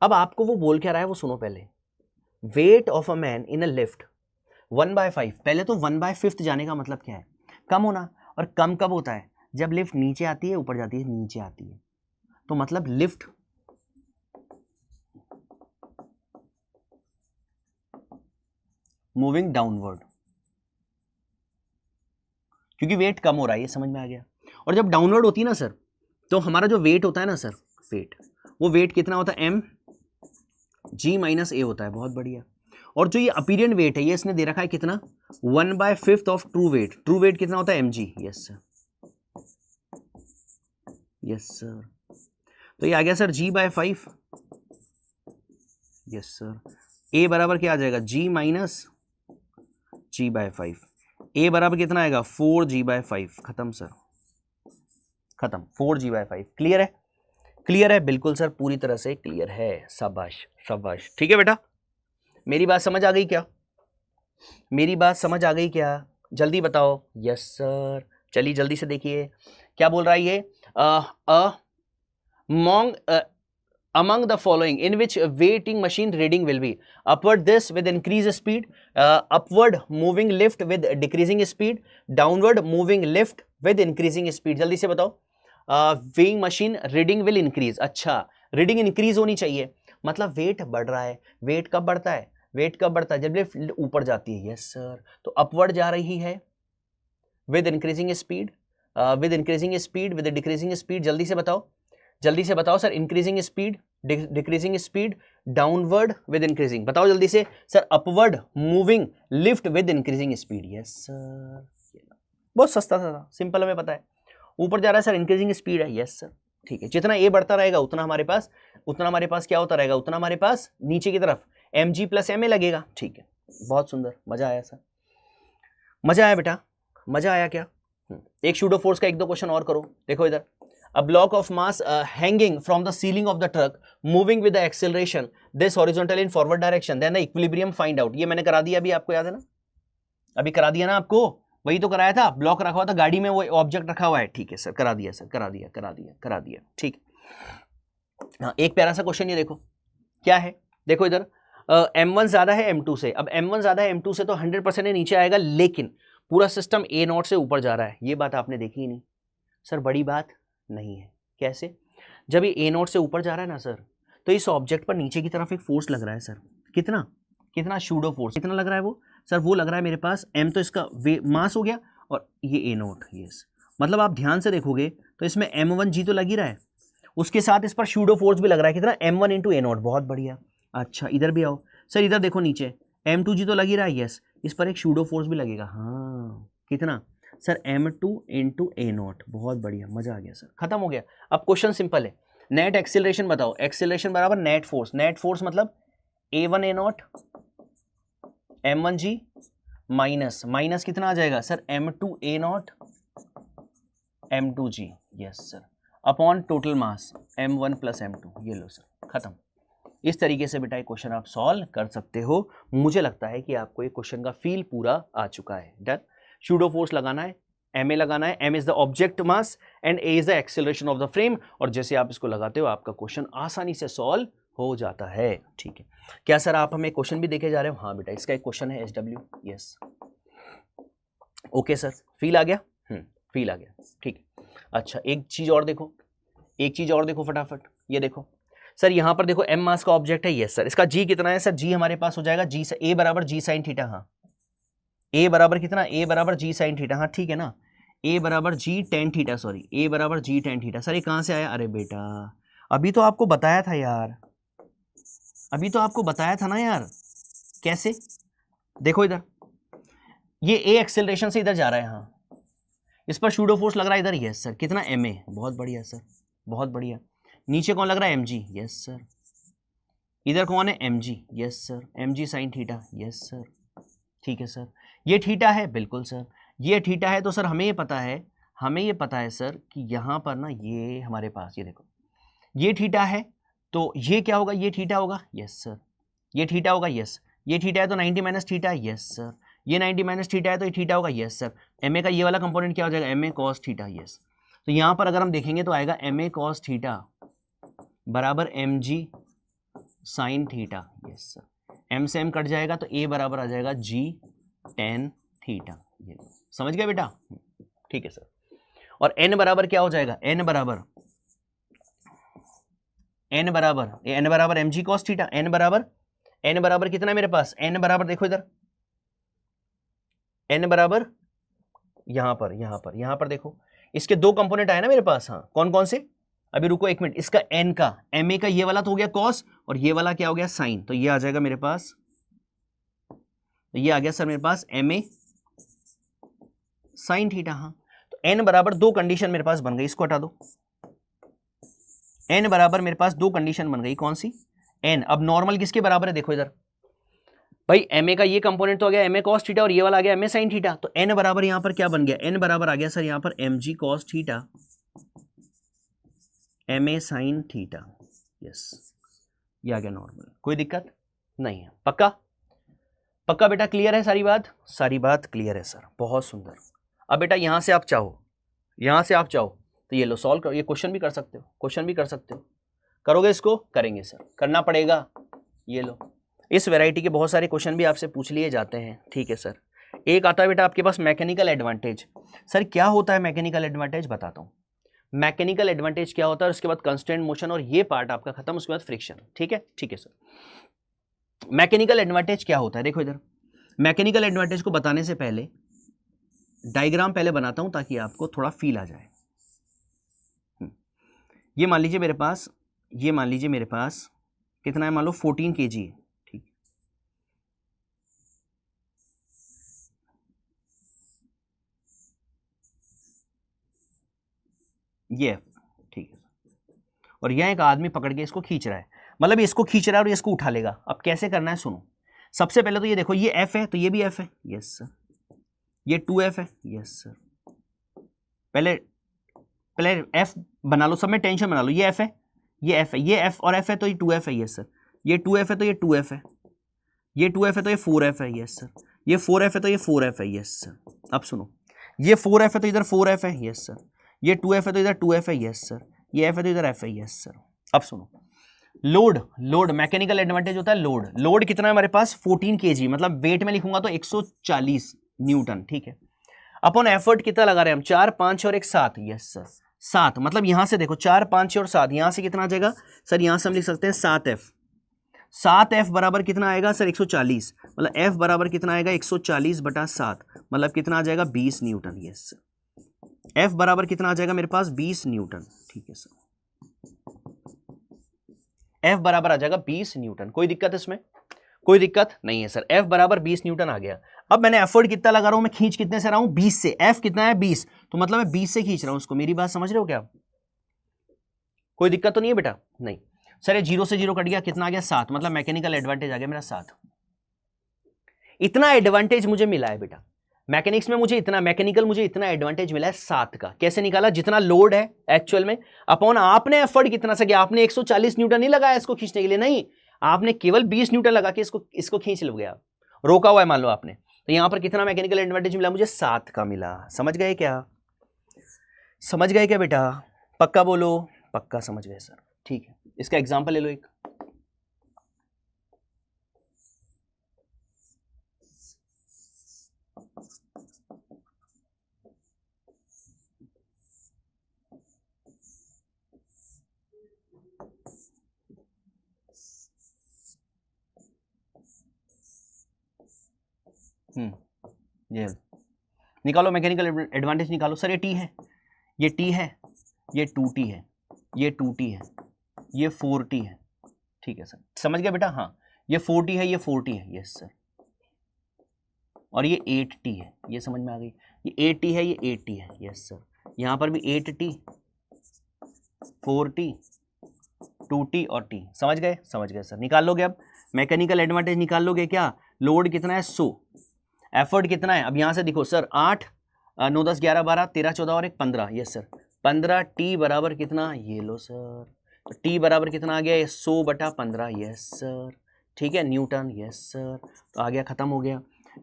अब आपको वो बोल क्या रहा है वो सुनो पहले। Weight of a man in a lift 1/5, पहले तो 1/5 जाने का मतलब क्या है? कम होना। और कम कब होता है? जब लिफ्ट नीचे आती है, ऊपर जाती है, नीचे आती है। तो मतलब लिफ्ट मूविंग डाउनवर्ड, क्योंकि वेट कम हो रहा है, ये समझ में आ गया। और जब डाउनवर्ड होती है ना सर, तो हमारा जो वेट होता है ना सर, वेट, वो वेट कितना होता है? एम जी माइनस ए होता है, बहुत बढ़िया। और जो ये अपीरियंट वेट है, ये इसने दे रखा है कितना? 1/5 of true weight. True weight कितना होता है? mg, yes sir, yes sir. तो ये आ गया sir g/5, yes sir. a बराबर क्या आ जाएगा? g minus g/5। a बराबर कितना आएगा? 4g/5। खत्म सर, खत्म, 4g/5। क्लियर है? क्लियर है? बिल्कुल सर, पूरी तरह से क्लियर है। शाबाश शाबाश, ठीक है बेटा। मेरी बात समझ आ गई क्या? मेरी बात समझ आ गई क्या? जल्दी बताओ। Yes sir. चलिए जल्दी से देखिए क्या बोल रहा है ये। among the following in which weighting machine reading will be upward this with increased speed, upward moving lift with decreasing speed, downward moving lift with increasing speed। जल्दी से बताओ। weighing machine reading will increase, अच्छा reading increase होनी चाहिए, मतलब wait बढ़ रहा है। वेट कब बढ़ता है? वेट कब बढ़ता है? जब लिफ्ट ऊपर जाती है, यस सर। तो अपवर्ड जा रही है with increasing speed, with increasing speed, with decreasing speed. जल्दी से बताओ, जल्दी से बताओ sir. Increasing speed, decreasing speed, downward with increasing. बताओ जल्दी से sir. Upward moving lift with increasing speed, yes sir. बहुत सस्ता सा, सिंपल, हमें पता है। ऊपर जा रहा है सर, इंक्रीजिंग स्पीड है, यस सर। ठीक है, जितना ए बढ़ता रहेगा उतना हमारे पास क्या होता रहेगा? उतना हमारे पास नीचे की तरफ mg प्लस ma लगेगा। ठीक है, बहुत सुंदर, मजा आया सर, मजा आया बेटा, मजा आया क्या? एक शूडो फोर्स का 1-2 क्वेश्चन और करो। देखो इधर, a block of mass hanging from the ceiling of the truck moving with the acceleration this horizontal in forward direction then the equilibrium find out। ये मैंने करा दिया अभी, आपको याद है ना? अभी करा दिया ना आपको? वही तो कराया था, ब्लॉक रखा हुआ था गाड़ी में, वो ऑब्जेक्ट रखा हुआ है। ठीक है सर, करा दिया सर, करा दिया करा दिया करा दिया। ठीक, हाँ एक प्यारा सा क्वेश्चन ये देखो क्या है। देखो इधर m1 ज्यादा है m2 से। अब m1 ज्यादा है m2 से तो 100% नीचे आएगा, लेकिन पूरा सिस्टम a0 से ऊपर जा रहा है। ये बात आपने देखी ही नहीं सर, बड़ी बात नहीं है। कैसे? जब ये a0 से ऊपर जा रहा है ना सर, तो इस ऑब्जेक्ट पर नीचे की तरफ एक फोर्स लग रहा है सर। कितना कितना शूडो फोर्स कितना लग रहा है वो सर? वो लग रहा है मेरे पास m, तो इसका मास हो गया, और ये a0, यस। मतलब आप ध्यान से देखोगे तो इसमें m1g तो लग ही रहा है, उसके साथ इस पर शूडो फोर्स भी लग रहा है। कितना? m1 इंटू a0, बहुत बढ़िया। अच्छा इधर भी आओ सर, इधर देखो नीचे m2g तो लग ही रहा है, यस। इस पर एक शूडो फोर्स भी लगेगा, हाँ। कितना सर? m2 इंटू a0, बहुत बढ़िया, मजा आ गया सर, खत्म हो गया। अब क्वेश्चन सिंपल है, नेट एक्सीलरेशन बताओ। एक्सीलरेशन बराबर नेट फोर्स। नेट फोर्स मतलब a1 a0 m1g minus minus कितना आ जाएगा sir? m2 a0 m2g, yes sir, upon total mass m1 plus m2। ये लो सर, खत्म। इस तरीके से बेटा ये क्वेश्चन आप सॉल्व कर सकते हो। मुझे लगता है कि आपको ये क्वेश्चन का फील पूरा आ चुका है। डन। शूडो फोर्स लगाना है, ma लगाना है। m is the object mass and a is the acceleration of the frame, और जैसे आप इसको लगाते हो आपका क्वेश्चन आसानी से सॉल्व हो जाता है। ठीक है, क्या सर आप हमें क्वेश्चन भी देखे जा रहे हो? हाँ बेटा, इसका एक क्वेश्चन है SW, yes. Okay sir, feel आ गया? फील आ गया, ठीक है। अच्छा एक चीज और देखो, एक चीज और देखो फटाफट। ये देखो सर, यहां पर देखो m मास का ऑब्जेक्ट है, यस सर। इसका g कितना है सर? g हमारे पास हो जाएगा g से a बराबर g साइन थीटा। हाँ, a बराबर कितना? a बराबर g साइन थीटा। हाँ ठीक है ना, a बराबर g tan theta, sorry a बराबर g टेन थीटा। सर ये कहां से आया? अरे बेटा अभी तो आपको बताया था यार, अभी तो आपको बताया था ना यार कैसे, देखो इधर ये ए एक्सेलरेशन से इधर जा रहा है, हाँ इस पर शूडो फोर्स लग रहा है इधर, यस सर, कितना एम ए, बहुत बढ़िया सर, बहुत बढ़िया। नीचे कौन लग रहा है, एम जी, यस सर। इधर कौन है, M G, yes sir, M G sine theta, yes sir, ठीक है सर। ये थीटा है, बिल्कुल सर, ये थीटा है, तो सर हमें ये पता है, हमें ये पता है सर कि यहाँ पर ना ये हमारे पास ये देखो ये थीटा है, तो ये क्या होगा, ये थीटा होगा, यस सर, ये थीटा होगा, यस, ये थीटा है तो 90 माइनस थीटा, यस सर, ये 90 माइनस थीटा है तो ये थीटा होगा, यस सर। एम ए का ये वाला कंपोनेंट क्या हो जाएगा, M A cos theta, yes. तो यहाँ पर अगर हम देखेंगे तो आएगा एम ए कॉस थीटा बराबर M G sine theta, yes sir. M से एम कट जाएगा तो ए बराबर आ जाएगा जी टेन थीटा, ये समझ गए बेटा, ठीक है सर। और एन बराबर क्या हो जाएगा, एन बराबर M G cos theta, N बराबर कितना है मेरे पास, एन बराबर देखो इधर, एन बराबर यहां पर देखो, इसके दो कंपोनेंट आए ना मेरे पास, हाँ कौन कौन से, अभी रुको एक मिनट, इसका एन का एम ए का ये वाला तो हो गया कॉस, और ये वाला क्या हो गया साइन, तो ये आ जाएगा मेरे पास, तो ये आ गया सर मेरे पास एम ए साइन थीटा, हाँ। तो एन बराबर दो कंडीशन मेरे पास बन गई, इसको हटा दो, एन बराबर मेरे पास दो कंडीशन बन गई, कौन सी, एन अब नॉर्मल किसके बराबर है, देखो इधर भाई, एम ए का ये कंपोनेंट तो आ गया एम ए कॉस थीटा और ये वाला आ गया एम ए साइन थीटा, तो एन बराबर यहां पर क्या बन गया, एन बराबर आ गया सर यहां पर M G cos theta M A sine theta, yes, ये आ गया नॉर्मल, कोई दिक्कत नहीं है, पक्का पक्का बेटा, क्लियर है सारी बात क्लियर है सर, बहुत सुंदर। अब बेटा यहां से आप चाहो तो ये लो सॉल्व करो, ये क्वेश्चन भी कर सकते हो, करोगे इसको, करेंगे सर, करना पड़ेगा, ये लो, इस वैरायटी के बहुत सारे क्वेश्चन भी आपसे पूछ लिए जाते हैं, ठीक है सर। एक आता है बेटा आपके पास मैकेनिकल एडवांटेज, सर क्या होता है मैकेनिकल एडवांटेज, बताता हूँ। मैकेनिकल एडवांटेज क्या होता है, उसके बाद कांस्टेंट मोशन, और ये पार्ट आपका खत्म, उसके बाद फ्रिक्शन, ठीक है सर। मैकेनिकल एडवांटेज क्या होता है, देखो इधर, मैकेनिकल एडवांटेज को बताने से पहले डायग्राम पहले बनाता हूं ताकि आपको थोड़ा फील आ जाए। ये मान लीजिए मेरे पास कितना है, मान लो 14 kg है, ठीक, ये ठीक है, और यह एक आदमी पकड़ के इसको खींच रहा है, मतलब इसको खींच रहा है और इसको उठा लेगा। अब कैसे करना है सुनो, सबसे पहले तो ये देखो, ये एफ है तो ये भी एफ है, यस सर, ये 2f है, यस सर, पहले एफ बना लो, सब में टेंशन बना लो, ये एफ है, ये एफ है, ये एफ और एफ है तो ये 2f है, यस सर, ये 2f है तो ये 2f है, ये 2f है तो ये 4f है, यस सर, ये 4f है तो ये 4f है, यस सर। अब सुनो, ये 4f है तो इधर 4f है, यस सर, ये 2f है तो इधर 2f है, यस सर, ये f है तो इधर f है, यस सर। अब सुनो, लोड मैकेनिकल एडवांटेज होता है, लोड कितना है हमारे पास, 14 kg, मतलब वेट में लिखूंगा तो 140 न्यूटन, ठीक है। अपॉन एफर्ट कितना लगा रहे हैं हम, 4 5 और 1 7, यस सर, 7, मतलब यहां से देखो 4 5 और 7, यहां से कितना आ जाएगा सर, यहां से हम लिख सकते हैं 7f बराबर कितना आएगा सर, 140, मतलब f बराबर कितना आएगा 140 बटा 7, मतलब कितना आ जाएगा 20 न्यूटन, यस सर, f बराबर कितना आ जाएगा मेरे पास 20 न्यूटन, ठीक है सर, f बराबर आ जाएगा 20 न्यूटन, कोई दिक्कत इसमें, कोई दिक्कत नहीं है सर, f बराबर 20 न्यूटन आ गया। अब मैंने एफर्ट कितना लगा रहा हूं, मैं खींच कितने से रहा हूं, 20 से, f कितना है 20, तो मतलब मैं 20 से खींच रहा हूं उसको, मेरी बात समझ रहे हो क्या, कोई दिक्कत तो नहीं है बेटा, नहीं सर, ये 0 से 0 कट गया, कितना आ गया 7, मतलब मैकेनिकल एडवांटेज आ गया मेरा 7। इतना एडवांटेज मुझे मिला है बेटा, मैकेनिक्स में मुझे इतना एडवांटेज मिला है 7 का, कैसे निकाला, जितना लोड है एक्चुअल में अपॉन आपने एफर्ट कितना सा किया, आपने 140 न्यूटन नहीं लगाया इसको खींचने के लिए, नहीं, आपने केवल 20 न्यूटन लगा के इसको खींच लोगे, आप रोका हुआ है मान लो आपने, तो यहां पर कितना मैकेनिकल एडवांटेज मिला मुझे, 7 का मिला। समझ गए क्या बेटा, पक्का बोलो, पक्का समझ गए सर, ठीक है। इसका एग्जांपल ले लो एक, ये निकालो मैकेनिकल एडवांटेज निकालो सर, ये टी है, ये टी है, ये 2t है, ये 2t है, ये 4t है, ठीक है सर, समझ गया बेटा। हाँ, ये 40 है, ये 40 है, यस सर, और ये 8t है, ये समझ में आ गई। ये 80 है, ये 80 है, यस सर। यहाँ पर भी 8t, 4t, 2t और t, समझ गए? समझ गए सर। निकाल लोगे अब मैकेनिकल एडवांटेज, निकाल लोगे क्या? लोड कितना है 100, एफर्ट कितना है? अब यहाँ से देखो सर, 8 9 10 11 12 13 14 और 1 15, यस सर। 15t बराबर कितना? ये लो सर, तो t बराबर कितना आ गया? 100/15, यस सर, ठीक है, न्यूटन, यस सर। तो आ गया, खत्म हो गया।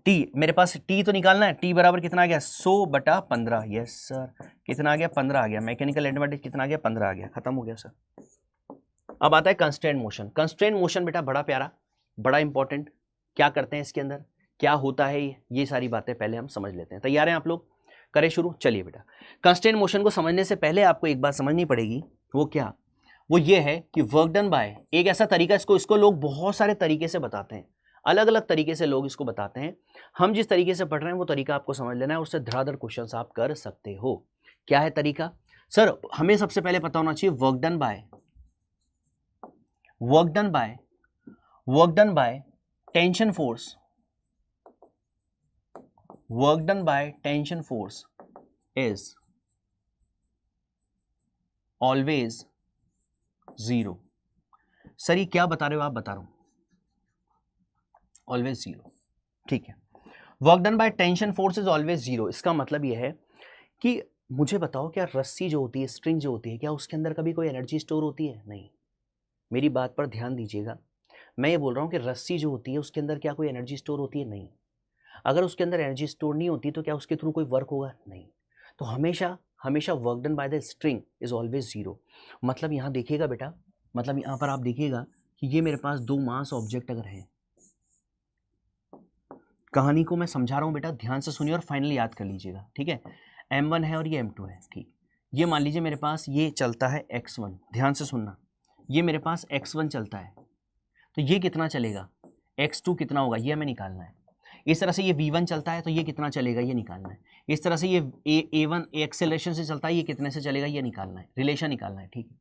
t मेरे पास t तो निकालना है, t बराबर कितना आ गया? 100/15, यस सर। कितना आ गया? 15 आ गया। मैकेनिकल एडवांटेज कितना आ गया? 15 आ गया, खत्म हो गया सर। अब आता है कंस्ट्रेंट मोशन। कंस्ट्रेंट मोशन बेटा बड़ा प्यारा, बड़ा इंपॉर्टेंट। क्या करते हैं इसके अंदर, क्या होता है, ये सारी बातें पहले हम समझ लेते हैं। तैयार हैं आप लोग? करें शुरू? चलिए बेटा, कंस्ट्रेंट मोशन को समझने से पहले आपको एक बात समझनी पड़ेगी। वो क्या? वो ये है कि वर्क डन बाय, एक ऐसा तरीका, इसको लोग बहुत सारे तरीके से बताते हैं, अलग अलग तरीके से लोग इसको बताते हैं। हम जिस तरीके से पढ़ रहे हैं वो तरीका आपको समझ लेना है, उससे धड़ाधड़ क्वेश्चंस आप कर सकते हो। क्या है तरीका? सर हमें सबसे पहले पता होना चाहिए work done by, work done by tension force, work done by tension force is always 0। Sir ये क्या बता रहे हो आप? बता रहा हूं, ऑलवेज 0, ठीक है। Work done by tension force is always 0, इसका मतलब यह है कि मुझे बताओ, क्या रस्सी जो होती है, स्ट्रिंग जो होती है, क्या उसके अंदर कभी कोई एनर्जी स्टोर होती है? नहीं। मेरी बात पर ध्यान दीजिएगा, मैं ये बोल रहा हूं कि रस्सी जो होती है उसके अंदर क्या कोई एनर्जी स्टोर होती है? नहीं। अगर उसके अंदर एनर्जी स्टोर नहीं होती तो क्या उसके थ्रू कोई वर्क होगा? नहीं। तो हमेशा हमेशा work done by the string is always 0। मतलब यहाँ देखिएगा बेटा, मतलब यहाँ पर आप देखिएगा कि ये मेरे पास दो मास ऑब्जेक्ट अगर है, कहानी को मैं समझा रहा हूँ बेटा, ध्यान से सुनिए और फाइनली याद कर लीजिएगा, ठीक है। m1 है और ये m2 है, ठीक। ये मान लीजिए मेरे पास ये चलता है x1, ध्यान से सुनना, ये मेरे पास x1 चलता है, तो ये कितना चलेगा? x2 कितना होगा? ये हमें निकालना है। इस तरह से ये v1 चलता है, तो ये कितना चलेगा? ये निकालना है। इस तरह से ये a1 एक्सेलरेशन से चलता है, ये कितने से चलेगा? ये निकालना है, रिलेशन निकालना है, ठीक है।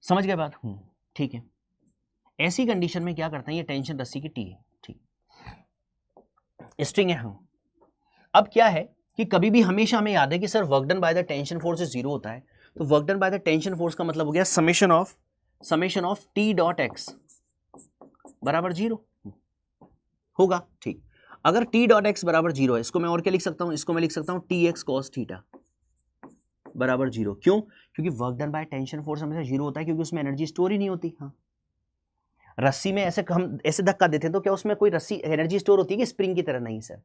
समझ गए बात? ठीक है। ऐसी कंडीशन में क्या करते हैं, ये टेंशन रस्सी की t है, ठीक, स्ट्रिंग है। हम अब क्या है कि कभी भी हमेशा हमें याद है कि sir work done by the tension force is 0 होता है, तो work done by the tension force का मतलब हो गया summation of t dot x बराबर 0 होगा, ठीक। अगर t डॉट x बराबर 0 है, इसको मैं और क्या लिख सकता हूं? इसको मैं लिख सकता हूं tx cos थीटा बराबर 0। क्यों? क्योंकि work done by tension force हमेशा 0 होता है, क्योंकि उसमें एनर्जी स्टोर ही नहीं होती। हाँ, रस्सी में ऐसे हम ऐसे धक्का देते हैं तो क्या उसमें कोई रस्सी एनर्जी स्टोर होती है कि स्प्रिंग की तरह? नहीं sir,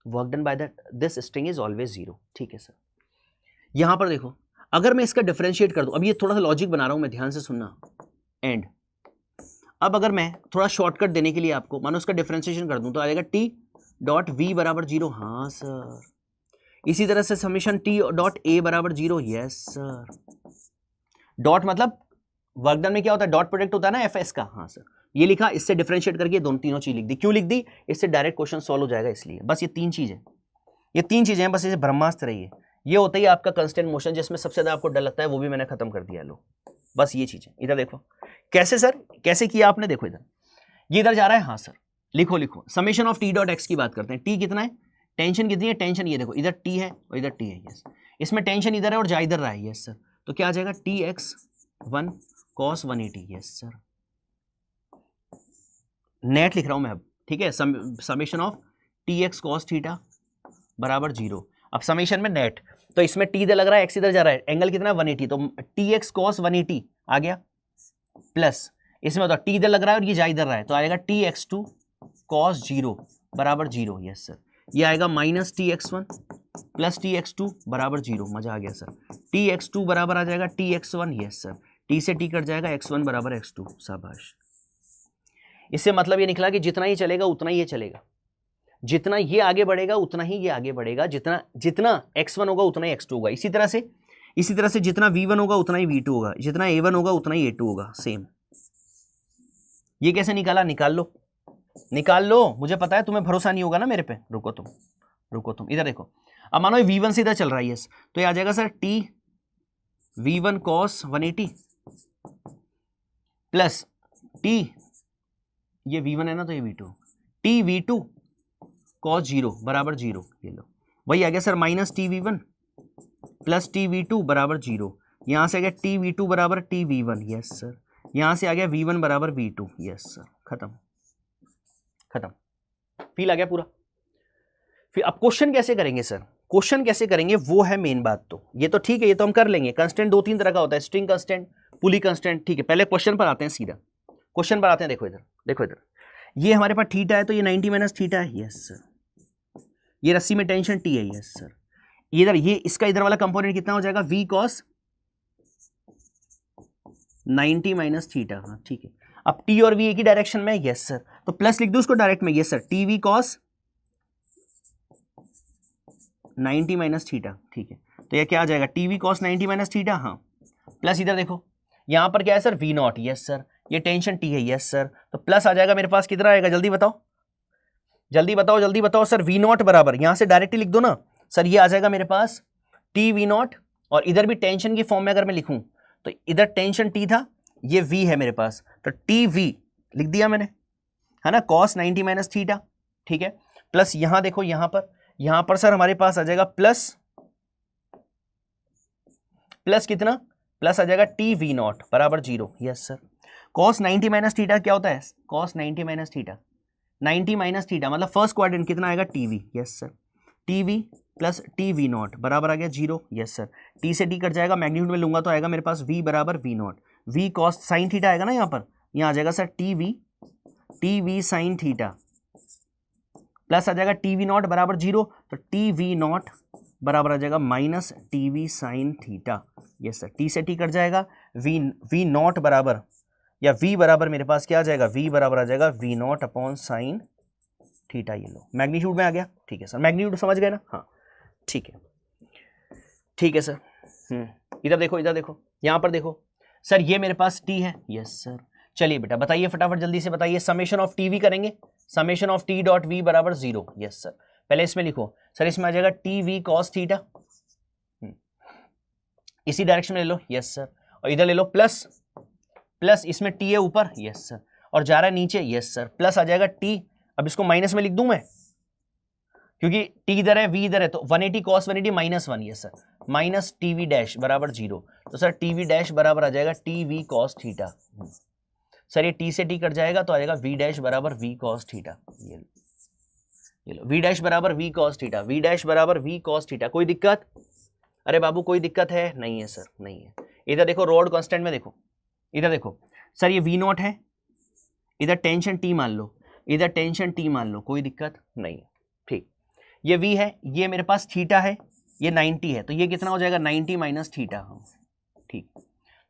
work done by this string is always 0, ठीक है सर। यहां पर देखो, अगर मैं इसका डिफरेंशिएट कर दूं, अब ये थोड़ा सा लॉजिक बना रहा हूं मैं, ध्यान से सुनना। एंड अब अगर मैं थोड़ा शॉर्टकट देने के लिए आपको मानो उसका डिफरेंशिएशन कर दूं, तो आ जाएगा t डॉट v बराबर 0। हाँ सर। इसी तरह से समेशन t डॉट a बराबर 0। Yes sir. डॉट मतलब वर्क डन में क्या होता है? डॉट प्रोडक्ट होता है ना fs का। हाँ सर, ये लिखा, इससे डिफरेंशिएट करके दोनों तीनों चीज लिख दी। क्यों लिख दी? इससे डायरेक्ट क्वेश्चन सॉल्व हो जाएगा, इसलिए। बस ये तीन चीजें, ये तीन चीजें हैं, बस इसे ब्रह्मास्त्र रहिए। ये होता है आपका कंस्टेंट मोशन, जिसमें सबसे ज्यादा आपको डर लगता है, वो भी मैंने खत्म कर दिया। लो बस ये चीजें। इधर देखो कैसे सर, कैसे किया आपने? देखो इधर, ये इधर जा रहा है। हाँ सर, लिखो लिखो, summation of t dot x की बात करते हैं। t कितना है? टेंशन कितनी है? टेंशन ये देखो, इधर t है और इधर t है। यस, इसमें टेंशन इधर है और जा इधर रहा है। यस सर, तो क्या आ जाएगा? tx1 cos 180। Yes sir, net लिख रहा हूं मैं अब, ठीक है। Summation of tx cos theta बराबर 0। अब समेशन में नेट, तो इसमें t इधर लग रहा है, x इधर जा रहा है, एंगल कितना है? 180, तो tx cos 180 आ गया, प्लस इसमें होता t इधर लग रहा है और ये जा इधर रहा है, तो आएगा tx2 cos 0 बराबर 0। यस सर, ये आएगा माइनस tx1 प्लस tx2 बराबर 0। मजा आ गया सर। tx2 बराबर आ जाएगा tx1। यस सर, t से t कट जाएगा, x1 बराबर x2। शाबाश। इससे मतलब ये निकला कि जितना ही चलेगा उतना ही ये चलेगा, जितना ये आगे बढ़ेगा उतना ही ये आगे बढ़ेगा, जितना x1 होगा उतना ही x2 होगा। इसी तरह से जितना v1 होगा उतना ही v2 होगा, जितना a1 होगा उतना ही a2 होगा। सेम। ये कैसे निकाला? निकाल लो, मुझे पता है तुम्हें भरोसा नहीं होगा ना मेरे पे। रुको तुम इधर देखो। अब मानो ये v1 से इधर चल रहा है, यस, तो ये आ जाएगा sir t v1 cos 180 plus T, ये V1 है ना तो ये V2, टी V2 cos 0 बराबर 0, ये लो वही आ गया sir, minus T V1 plus T V2 बराबर 0, यहां से आ गया टी V2 बराबर टी V1, यस सर, यहां से आ गया V1 बराबर V2, यस सर, खत्म खत्म, फील आ गया पूरा। फिर अब क्वेश्चन कैसे करेंगे सर, क्वेश्चन कैसे करेंगे वो है मेन बात। तो ये तो ठीक है, ये तो हम कर लेंगे। कंस्टेंट दो तीन तरह का होता है, स्ट्रिंग कंस्टेंट, पुली कंस्टेंट, ठीक है। पहले क्वेश्चन पर आते हैं, सीधा क्वेश्चन पर आते हैं। देखो इधर, देखो इधर, ये हमारे पास थीटा है तो ये 90 माइनस थीटा है, यस सर। ये रस्सी में टेंशन टी है, यस सर। इधर ये इसका इधर वाला कंपोनेंट कितना हो जाएगा, वी कॉस 90 माइनस थीटा, हाँ ठीक है। अब टी और वी एक ही डायरेक्शन में, यस सर, तो प्लस लिख दो उसको डायरेक्ट में, yes sir, T V cos 90 minus theta, ठीक है। तो ये क्या आ जाएगा, T V cos 90 minus theta, हाँ, प्लस इधर देखो यहां पर क्या है sir, V naught, yes sir, ये टेंशन टी है, यस सर, तो प्लस आ जाएगा मेरे पास, कितना आएगा जल्दी बताओ, जल्दी बताओ, जल्दी बताओ सर, वी नॉट बराबर, यहां से डायरेक्टली लिख दो ना सर, ये आ जाएगा मेरे पास टी वी नॉट, और इधर भी टेंशन की फॉर्म में अगर मैं लिखूं तो इधर टेंशन टी था, ये वी है मेरे पास, तो टी वी लिख दिया मैंने, है ना, कॉस 90 माइनस थीटा, ठीक है। प्लस यहां देखो, यहां पर सर हमारे पास आ जाएगा प्लस, प्लस कितना, प्लस आ जाएगा टी वी नॉट बराबर 0, yes sir. Cos 90 minus theta क्या होता है, cos 90 minus theta, 90 minus theta मतलब फर्स्ट क्वाड्रेंट कितना आएगा, TV, yes sir, TV plus T V naught बराबर आ गया 0, यस सर। टी से टी कट जाएगा, मैग्नीट्यूड में लूंगा तो आएगा मेरे पास वी बराबर V naught, V cos sine theta आएगा ना, यहाँ पर यहाँ आ जाएगा sir T V sine theta, plus आ जाएगा टी वी नॉट बराबर 0, तो टी वी नॉट बराबर आ जाएगा minus T V sine theta, yes sir. T से टी कट जाएगा, वी नॉट बराबर या v बराबर मेरे पास क्या आ जाएगा, v बराबर आ जाएगा V naught upon sine theta, ये लो मैग्नीट्यूड में आ गया, ठीक है सर, मैग्नीट्यूड समझ गए ना, हाँ ठीक है, ठीक है सर। इधर देखो, इधर देखो, यहां पर देखो सर, ये मेरे पास t है, यस सर। चलिए बेटा बताइए फटाफट जल्दी से बताइए, समेशन ऑफ टी वी करेंगे, summation of T dot V बराबर 0, यस सर। पहले इसमें लिखो सर, इसमें आ जाएगा टी वी कॉस थीटा, इसी डायरेक्शन में ले लो, यस सर, और इधर ले लो प्लस, प्लस इसमें टी है ऊपर, यस सर, और जा रहा है नीचे, यस सर, प्लस आ जाएगा टी, अब इसको माइनस में लिख दूं मैं क्योंकि टी इधर है, वी इधर है, तो 180 cos 180 minus 1, yes sir, minus T V dash बराबर 0, तो सर टी वी डैश बराबर आ जाएगा T V cos theta, sir ये टी से टी कट जाएगा तो आ जाएगा वी डैश बराबर वी कॉस थीटा, ये लो वी डैश बराबर V cos theta, V dash बराबर वी कॉस थीटा। कोई दिक्कत, अरे बाबू कोई दिक्कत है, नहीं है सर, नहीं है। इधर देखो रॉड कांस्टेंट में देखो, इधर देखो सर, ये वी नॉट है, इधर टेंशन टी मान लो, इधर टेंशन टी मान लो, कोई दिक्कत नहीं है, ठीक। ये वी है, ये मेरे पास थीटा है, ये 90 है, तो ये कितना हो जाएगा 90 माइनस थीटा, ठीक।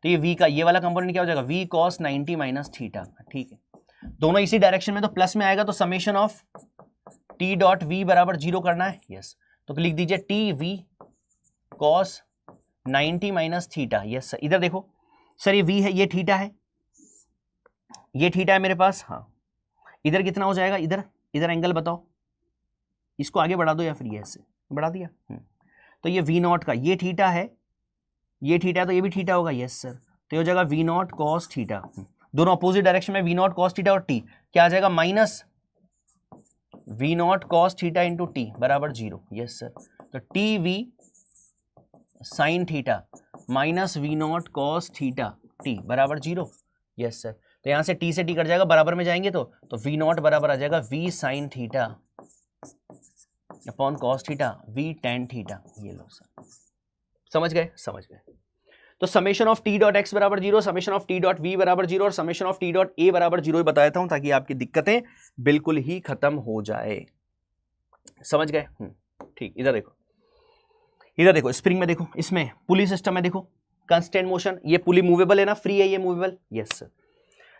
तो ये वी का ये वाला कंपोनेंट क्या हो जाएगा, वी कॉस 90 माइनस थीटा, ठीक है। दोनों इसी डायरेक्शन में, तो प्लस में आएगा, तो summation of T dot V बराबर 0 करना है, यस, तो लिख दीजिए T V cos 90 minus theta, yes sir. इधर देखो सर, ये v है, ये थीटा है, ये थीटा है मेरे पास, हाँ। इधर कितना हो जाएगा, इधर इधर एंगल बताओ, इसको आगे बढ़ा दो या फिर ये ऐसे बढ़ा दिया, तो ये वी नॉट का ये थीटा है, ये थीटा, तो ये भी थीटा होगा, यस सर, तो ये हो जाएगा वी नॉट कॉस थीटा, दोनों अपोजिट डायरेक्शन में, वी नॉट कॉस थीटा और टी क्या आ जाएगा, minus V naught cos theta into T बराबर 0, यस सर। तो T V sine theta minus V naught cos theta T बराबर 0, यस सर। तो यहां से टी से टी कट जाएगा, बराबर में जाएंगे तो वी नॉट बराबर आ जाएगा V sine theta upon cos theta V tan theta, ये लो सर, समझ गए, समझ गए। तो summation of T dot X बराबर 0, summation of T dot V बराबर 0 और summation of T dot A बराबर 0 ही बताया था ताकि आपकी दिक्कतें बिल्कुल ही खत्म हो जाए, समझ गए, ठीक। इधर देखो, इधर देखो स्प्रिंग में देखो, इसमें पुली सिस्टम में देखो, कांस्टेंट मोशन, ये पुली मूवेबल है ना, फ्री है ये मूवेबल, यस सर।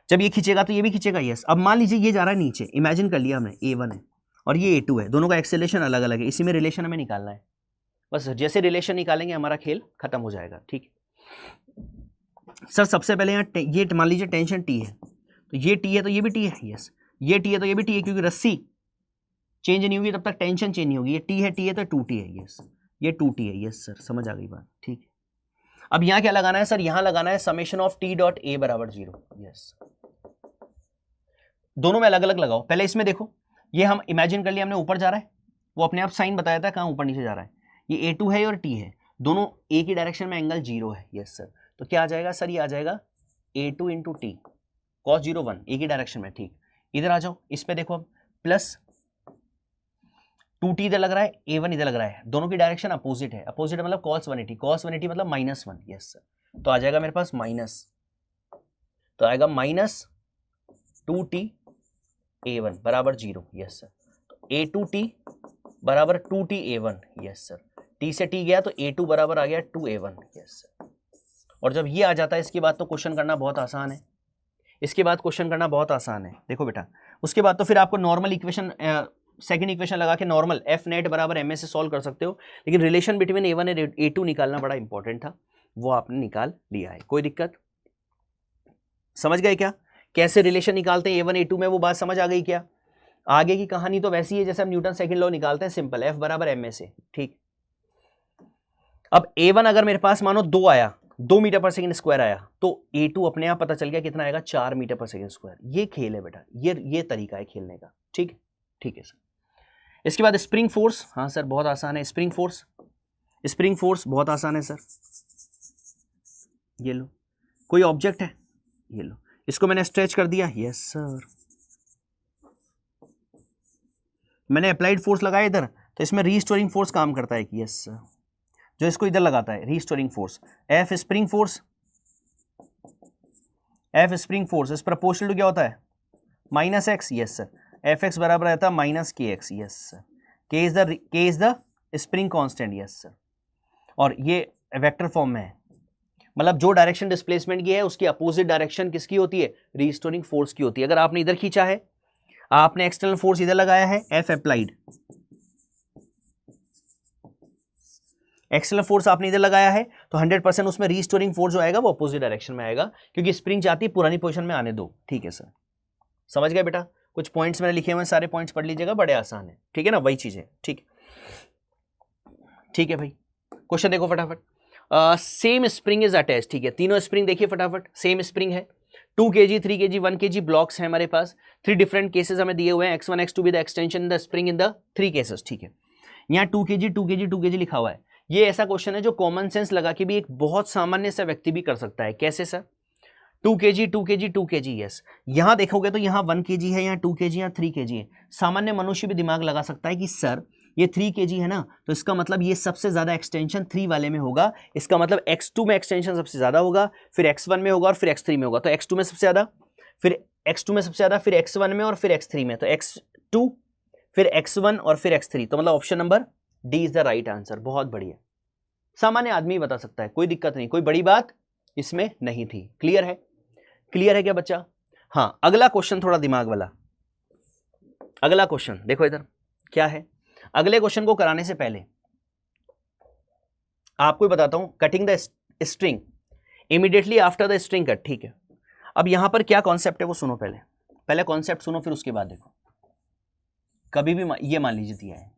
जब ये खींचेगा तो ये भी खींचेगा, यस। अब मान लीजिए ये जा रहा है नीचे, इमेजिन कर लिया हमने A1 है और ये A2 है, दोनों का एक्सेलेरेशन अलग अलग है, इसी में रिलेशन हमें निकालना है, बस जैसे रिलेशन निकालेंगे हमारा खेल खत्म हो जाएगा, ठीक। सर सबसे पहले यहाँ ये मान लीजिए टेंशन टी है, तो ये टी है तो ये भी टी है, यस, ये टी है तो ये भी टी है, क्योंकि रस्सी चेंज नहीं होगी तब तक टेंशन चेंज नहीं होगी, ये टी है तो 2T है, यस, ये 2T है, यस सर, समझ आ गई बात, ठीक है। अब यहां क्या लगाना है सर, यहां लगाना है summation of T dot A बराबर 0। यस, दोनों में अलग अलग लगाओ। पहले इसमें देखो, ये हम इमेजिन कर लिया हमने ऊपर जा रहा है, वो अपने आप साइन बताया था कहां ऊपर नीचे जा रहा है। ये A2 है और T है, दोनों ए की डायरेक्शन में एंगल 0 है। यस सर, तो क्या आ जाएगा सर, ये आ जाएगा A2 इंटू टी कॉस 0 1 ए की डायरेक्शन में। ठीक, इधर आ जाओ, इस पे देखो अब प्लस 2t इधर लग रहा है, A1 इधर लग रहा है, दोनों की डायरेक्शन अपोजिट है। अपोजिट मतलब cos 180, cos 180 मतलब -1। यस सर, तो आ जाएगा मेरे पास माइनस, तो आएगा माइनस 2t A1 बराबर 0। यस सर, तो A2t बराबर 2t A1। Yes sir, t से t गया तो A2 बराबर आ गया 2A1। यस सर, और जब ये आ जाता है इसके बाद तो क्वेश्चन करना बहुत आसान है, इसके बाद क्वेश्चन करना बहुत आसान है। देखो बेटा, उसके बाद तो फिर आपको नॉर्मल इक्वेशन, सेकंड इक्वेशन लगा के नॉर्मल एफ नेट बराबर एम ए से सॉल्व कर सकते हो, लेकिन relation between A1 and A2 निकालना बड़ा इंपॉर्टेंट था, वो आपने निकाल लिया है। कोई दिक्कत, समझ गए क्या कैसे रिलेशन निकालते हैं A1 A2 में, वो बात समझ आ गई क्या? आगे की कहानी तो वैसी है जैसे हम न्यूटन सेकंड लॉ निकालते हैं, सिंपल, एफ बराबर एम ए से। ठीक, अब A1 अगर मेरे पास मानो 2 आया, 2 मीटर पर सेकंड स्क्वायर आया, तो A2 अपने आप पता चल गया कितना आएगा, 4 मीटर पर सेकंड स्क्वायर। ये खेल है बेटा, ये तरीका है खेलने का। ठीक, ठीक है सर। इसके बाद स्प्रिंग फोर्स, हाँ सर बहुत आसान है। स्प्रिंग फोर्स, स्प्रिंग फोर्स बहुत आसान है सर। ये लो, कोई ऑब्जेक्ट है, ये लो, इसको मैंने स्ट्रेच कर दिया। यस सर, मैंने अप्लाइड फोर्स लगाया इधर, तो इसमें रीस्टोरिंग फोर्स काम करता है। यस सर, जो इसको इधर लगाता है restoring force, F spring force, F spring force इस प्रोपोर्शनल टू क्या होता है, -x। Yes sir, F x बराबर रहता है -kx। Yes sir, k is the spring constant. Yes sir, और ये वेक्टर फॉर्म में है, मतलब जो डायरेक्शन डिस्प्लेसमेंट की है उसकी अपोजिट डायरेक्शन किसकी होती है, रीस्टोरिंग फोर्स की होती है। अगर आपने इधर खींचा है, आपने एक्सटर्नल फोर्स इधर लगाया है, एफ अप्लाइड, एक्सटर्नल फोर्स आपने इधर लगाया है, तो 100% उसमें रीस्टोरिंग फोर्स जो आएगा वो अपोजिट डायरेक्शन में आएगा, क्योंकि स्प्रिंग चाहती है पुरानी पोजीशन में आने दो। ठीक है सर, समझ गए बेटा? कुछ पॉइंट्स मैंने लिखे हुए, सारे पॉइंट्स पढ़ लीजिएगा, बड़े आसान है। ठीक है ना, वही चीज है। ठीक, ठीक है भाई, क्वेश्चन देखो फटाफट। Same spring is attach. ठीक है, तीनों स्प्रिंग देखिए फटाफट, सेम स्प्रिंग है, 2 kg 3 kg 1 kg ब्लॉक्स हैं हमारे पास, 3 डिफरेंट केसेस हमें दिए हुए हैं, x1 x2 with extension the spring in the 3 cases. ठीक है, यहाँ 2 kg 2 kg 2 kg लिखा हुआ है। ये ऐसा क्वेश्चन है जो कॉमन सेंस लगा के भी एक बहुत सामान्य सा व्यक्ति भी कर सकता है। कैसे sir? 2 kg 2 kg 2 kg। Yes, यहाँ देखोगे तो यहाँ 1 kg है, यहाँ 2 kg, यहाँ 3 kg है। सामान्य मनुष्य भी दिमाग लगा सकता है कि सर ये 3 kg है ना, तो इसका मतलब ये सबसे ज्यादा एक्सटेंशन 3 वाले में होगा, इसका मतलब x2 में एक्सटेंशन सबसे ज्यादा होगा, फिर x1 में होगा और फिर x3 में होगा। तो x2 में सबसे ज्यादा, फिर x2 में सबसे ज्यादा, फिर x1 में और फिर x3 में, तो x2 फिर x1 और फिर x3, तो मतलब option number D is the right answer. बहुत बढ़िया, सामान्य आदमी बता सकता है, कोई दिक्कत नहीं, कोई बड़ी बात इसमें नहीं थी। क्लियर है? क्लियर है क्या बच्चा? हाँ, अगला क्वेश्चन थोड़ा दिमाग वाला। अगला क्वेश्चन देखो इधर क्या है। अगले क्वेश्चन को कराने से पहले आपको बताता हूं, cutting the string immediately after the string cut. ठीक है, अब यहां पर क्या कॉन्सेप्ट है वो सुनो, पहले कॉन्सेप्ट सुनो, फिर उसके बाद देखो। कभी भी ये मान लीजिए दिया है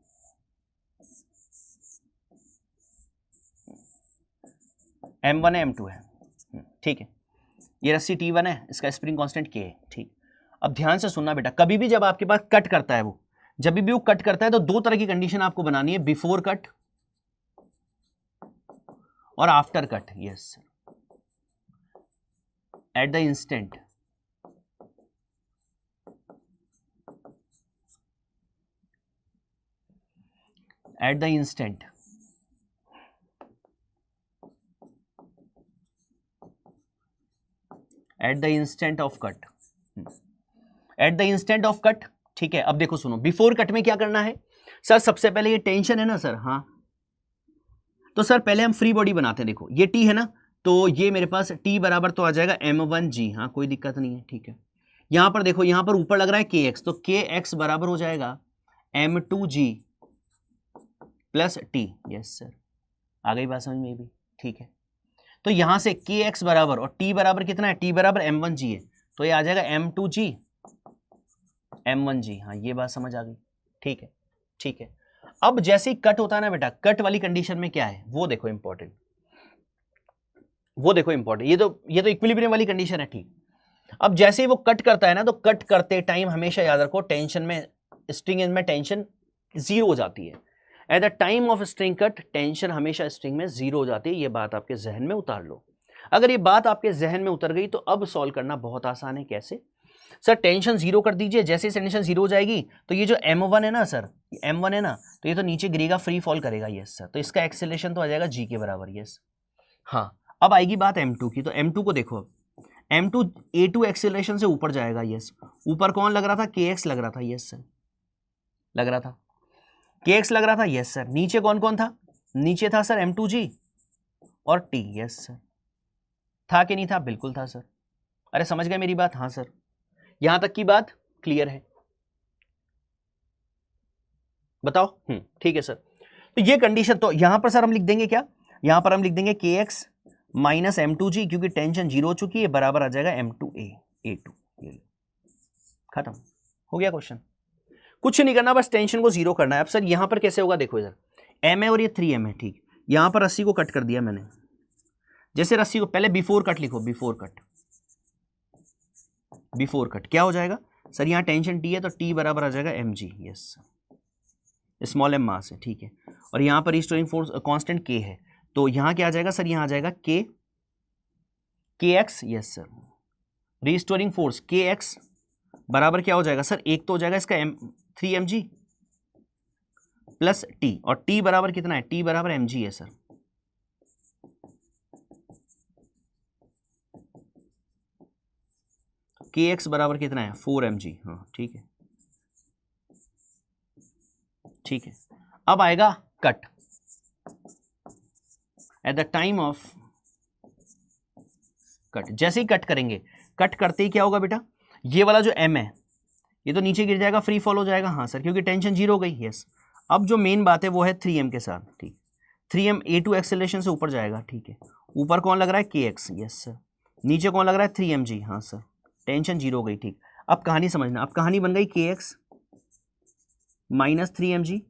M1 है M2 है, ठीक है, ये रस्सी T1 है, इसका स्प्रिंग कांस्टेंट K है। ठीक, अब ध्यान से सुनना बेटा, कभी भी जब आपके पास कट करता है, वो जब भी वो कट करता है तो 2 तरह की कंडीशन आपको बनानी है, बिफोर कट और after cut. Yes, at the instant, at the instant, at the instant of cut, at the instant of cut. ठीक है, अब देखो सुनो, बिफोर कट में क्या करना है सर? सबसे पहले ये टेंशन है ना सर, हाँ, तो सर पहले हम फ्री बॉडी बनाते हैं। देखो ये T है ना, तो ये मेरे पास T बराबर तो आ जाएगा M1G। हाँ, कोई दिक्कत नहीं है। ठीक है, यहां पर देखो, यहां पर ऊपर लग रहा है KX, तो KX बराबर हो जाएगा M2G plus T। Yes sir, आ गई बात समझ में भी? ठीक है, तो यहां से KX बराबर और T बराबर कितना है, T बराबर M1G है, तो ये आ जाएगा M2G M1G। हाँ, ये बात समझ आ गई? ठीक है, ठीक है। अब जैसे ही कट होता है ना बेटा, कट वाली कंडीशन में क्या है वो देखो इंपॉर्टेंट। वो देखो इंपॉर्टेंट, ये तो इक्विलिब्रियम वाली कंडीशन है, ठीक। अब जैसे ही वो कट करता है ना, तो कट करते टाइम हमेशा याद रखो टेंशन में, स्ट्रिंग में टेंशन जीरो हो जाती है। At the time of string cut tension हमेशा स्ट्रिंग में जीरो हो जाती है। ये बात आपके जहन में उतार लो। अगर ये बात आपके जहन में उतर गई तो अब सॉल्व करना बहुत आसान है। कैसे सर? टेंशन जीरो कर दीजिए। जैसे ही टेंशन जीरो हो जाएगी तो ये जो m1 है ना सर, m1 है ना, तो ये तो नीचे गिरेगा, फ्री फॉल करेगा। यस सर, तो इसका एक्सेलरेशन तो आ जाएगा g के बराबर। यस हाँ, अब आएगी बात m2 की। तो m2 को देखो, m2 a2 एक्सेलरेशन से ऊपर जाएगा। यस, ऊपर कौन लग रहा था? kx लग रहा था। यस सर, लग रहा था, kx लग रहा था। यस सर, नीचे कौन कौन था? नीचे था सर m2g और t। यस सर, था कि नहीं था? बिल्कुल था सर। अरे समझ गए मेरी बात? हाँ सर, यहां तक की बात क्लियर है? बताओ। ठीक है सर। तो ये कंडीशन, तो यहां पर सर हम लिख देंगे क्या? यहां पर हम लिख देंगे kx माइनस m2g, क्योंकि टेंशन जीरो हो चुकी है, बराबर आ जाएगा m2a a2। ये खत्म हो गया क्वेश्चन। कुछ नहीं करना, बस टेंशन को जीरो करना है। अब सर यहां पर कैसे होगा? देखो इधर m है और ये 3m है, ठीक। यहां पर रस्सी को कट कर दिया मैंने। जैसे रस्सी को पहले बिफोर कट लिखो, बिफोर कट, बिफोर कट क्या हो जाएगा सर? यहाँ टेंशन t है तो t बराबर आ जाएगा mg। यस, स्मॉल m मास है, ठीक है। और यहाँ पर रिस्टोरिंग फोर्स कांस्टेंट k है, तो यहाँ क्या आ जाएगा सर? यहाँ आ जाएगा kx। Yes sir, restoring force kx बराबर क्या हो जाएगा सर? एक तो हो जाएगा इसका 3mg प्लस t, और t बराबर कितना है? t बराबर mg है सर। kx बराबर कितना है? 4mg। हाँ ठीक है, ठीक है। अब आएगा cut. At the time of cut, जैसे ही कट करेंगे, कट करते ही क्या होगा बेटा? ये वाला जो m है ये तो नीचे गिर जाएगा, फ्री फॉल हो जाएगा। हाँ सर, क्योंकि टेंशन जीरो हो गई। यस, अब जो मेन बात है वो है 3m के साथ, ठीक। 3m a2 एक्सेलरेशन से ऊपर जाएगा, ठीक है। ऊपर कौन लग रहा है? kx। यस सर, नीचे कौन लग रहा है? 3mg। हाँ सर, टेंशन जीरो हो गई, ठीक। अब कहानी समझना, अब कहानी बन गई kx माइनस 3mg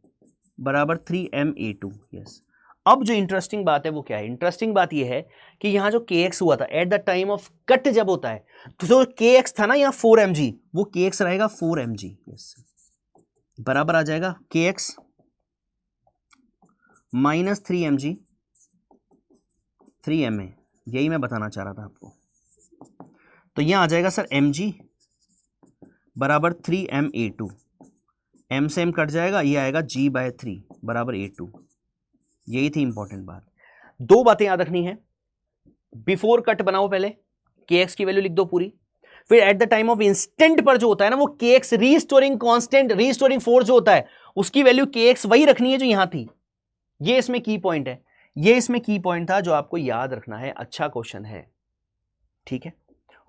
बराबर 3m a2। यस, अब जो इंटरेस्टिंग बात है वो क्या है? इंटरेस्टिंग बात ये है कि यहां जो kx हुआ था at the time of cut जब होता है, तो जो kx था ना यहाँ 4mg, वो kx रहेगा 4mg। यस, बराबर आ जाएगा kx माइनस 3mg 3ma। यही मैं बताना चाह रहा था आपको। तो यहां आ जाएगा सर mg बराबर 3ma2। m से m कट जाएगा, ये आएगा g/3 बराबर a2। यही थी इंपॉर्टेंट बात। दो बातें याद रखनी है। बिफोर कट बनाओ, पहले kx की वैल्यू लिख दो पूरी। फिर at the time of instant पर जो होता है ना, वो kx restoring constant, restoring force जो होता है, उसकी वैल्यू kx वही रखनी है जो यहां थी। ये इसमें की पॉइंट है, ये इसमें की पॉइंट था जो आपको याद रखना है। अच्छा क्वेश्चन है, ठीक है।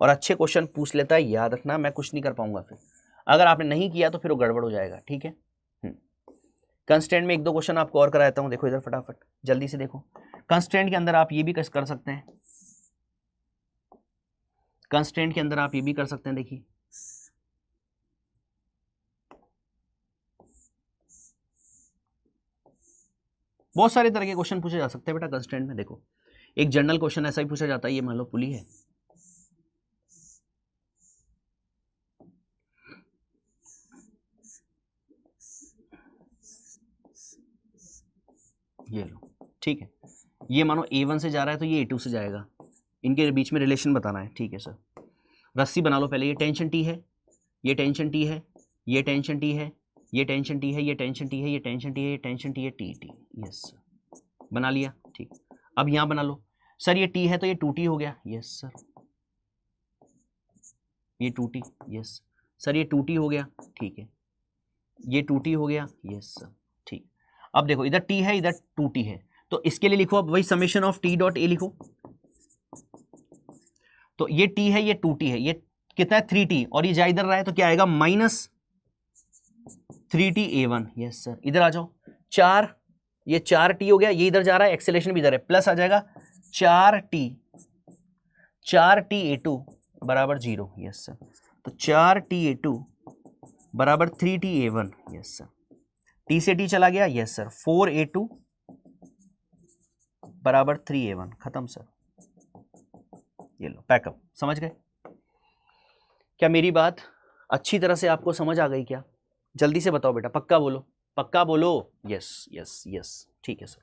और अच्छे क्वेश्चन पूछ लेता है, याद रखना, मैं कुछ नहीं कर पाऊंगा फिर। अगर आपने नहीं किया तो फिर वो गड़बड़ हो जाएगा, ठीक है। कंस्टेंट में एक दो क्वेश्चन आपको और कराता हूं, देखो इधर फटाफट जल्दी से देखो। कंस्टेंट के अंदर आप ये भी कर सकते हैं, कंस्टेंट के अंदर आप ये भी कर सकते हैं। देखिए बहुत सारे तरह के क्वेश्चन पूछे जा सकते हैं बेटा कंस्टेंट में। देखो एक जनरल क्वेश्चन ऐसा ही पूछा जाता है, ये मान लो पुली है, ये लो, ठीक है। ये मानो A1 से जा रहा है तो ये A2 से जाएगा, इनके बीच में रिलेशन बताना है, ठीक है सर। रस्सी बना लो पहले। ये टेंशन T है, ये टेंशन T है, ये टेंशन T है, ये टेंशन T है, ये टेंशन T है, ये टेंशन T है, ये टेंशन T है, T। यस सर, बना लिया, ठीक। अब यहां बना लो सर, ये T है तो ये 2T हो गया। यस सर, ये 2T। यस सर, ये 2T हो गया, ठीक है। ये 2T हो गया। यस सर, ठीक। अब देखो इधर T है, इधर 2T है, तो इसके लिए लिखो अब वही summation of T dot A लिखो। तो ये T है, ये 2T है, ये कितना है? 3T, और ये जा इधर रहा है तो क्या आएगा? Minus 3T(a1)। यस सर, इधर आ जाओ। 4, ये 4T हो गया, ये इधर जा रहा है, एक्सेलेरेशन भी इधर है, प्लस आ जाएगा 4T(a2) बराबर 0। यस सर, तो 4T(a2) बराबर 3T(a1)। यस सर, T से T चला गया। यस सर, 4A2 बराबर 3A1। खत्म सर, ये लो पैकअप। समझ गए? क्या मेरी बात अच्छी तरह से आपको समझ आ गई क्या? जल्दी से बताओ बेटा, पक्का बोलो, पक्का बोलो। यस यस यस, ठीक है सर,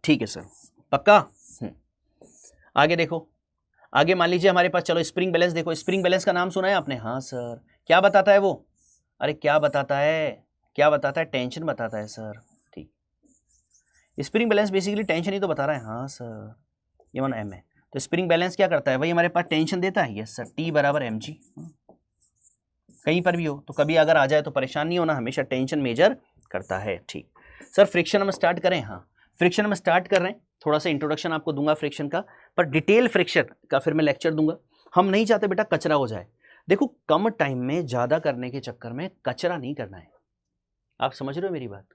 ठीक है सर, पक्का। आगे देखो, आगे मान लीजिए हमारे पास, चलो स्प्रिंग बैलेंस देखो। स्प्रिंग बैलेंस का नाम सुना है आपने? हाँ सर। क्या बताता है वो? अरे क्या बताता है, क्या बताता है? टेंशन बताता है सर। ठीक, स्प्रिंग बैलेंस बेसिकली टेंशन ही तो बता रहा है। हाँ सर, ये मान एम है, तो स्प्रिंग बैलेंस क्या करता है भाई? हमारे पास टेंशन देता है। यस सर, टी बराबर एम जी। कहीं पर भी हो तो कभी अगर आ जाए तो परेशान नहीं होना, हमेशा टेंशन मेजर करता है। ठीक सर, फ्रिक्शन हम स्टार्ट करें? हाँ, फ्रिक्शन हम स्टार्ट कर रहे हैं। थोड़ा सा इंट्रोडक्शन आपको दूंगा फ्रिक्शन का, पर डिटेल फ्रिक्शन का फिर मैं लेक्चर दूंगा। हम नहीं चाहते बेटा कचरा हो जाए। देखो, कम टाइम में ज्यादा करने के चक्कर में कचरा नहीं करना है। आप समझ रहे हो मेरी बात?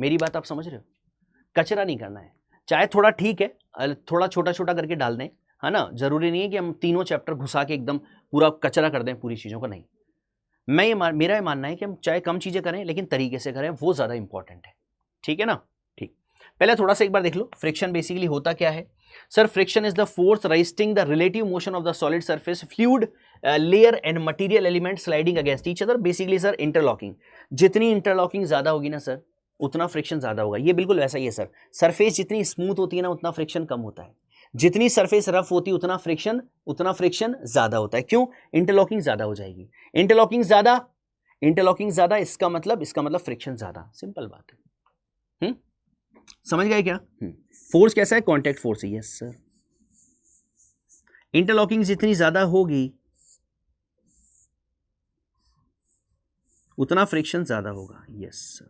मेरी बात आप समझ रहे हो? कचरा नहीं करना है। चाहे थोड़ा ठीक है, थोड़ा छोटा छोटा करके डाल दें, है ना। जरूरी नहीं है कि हम तीनों चैप्टर घुसा के एकदम पूरा कचरा कर दें पूरी चीजों को, नहीं। मेरा ये मानना है कि हम चाहे कम चीजें करें लेकिन तरीके से करें, वो ज्यादा इंपॉर्टेंट है। ठीक है ना? ठीक, पहले थोड़ा सा एक बार देख लो फ्रिक्शन बेसिकली होता क्या है। Sir, friction is the force resisting the relative motion of the solid surface, fluid layer and material element sliding against each other. Basically sir interlocking, जितनी इंटरलॉकिंग ज्यादा होगी ना सर, उतना फ्रिक्शन ज्यादा होगा। ये बिल्कुल वैसा ही है सर, सरफेस जितनी स्मूथ होती है ना, उतना फ्रिक्शन कम होता है। जितनी सरफेस रफ होती है उतना फ्रिक्शन ज्यादा होता है। क्यों? इंटरलॉकिंग ज्यादा हो जाएगी। इंटरलॉकिंग ज्यादा, इसका मतलब फ्रिक्शन ज्यादा। सिंपल बात है। समझ गए क्या? फोर्स कैसा है? कांटेक्ट फोर्स है। यस सर, इंटरलॉकिंग जितनी ज्यादा होगी उतना फ्रिक्शन ज्यादा होगा। यस सर,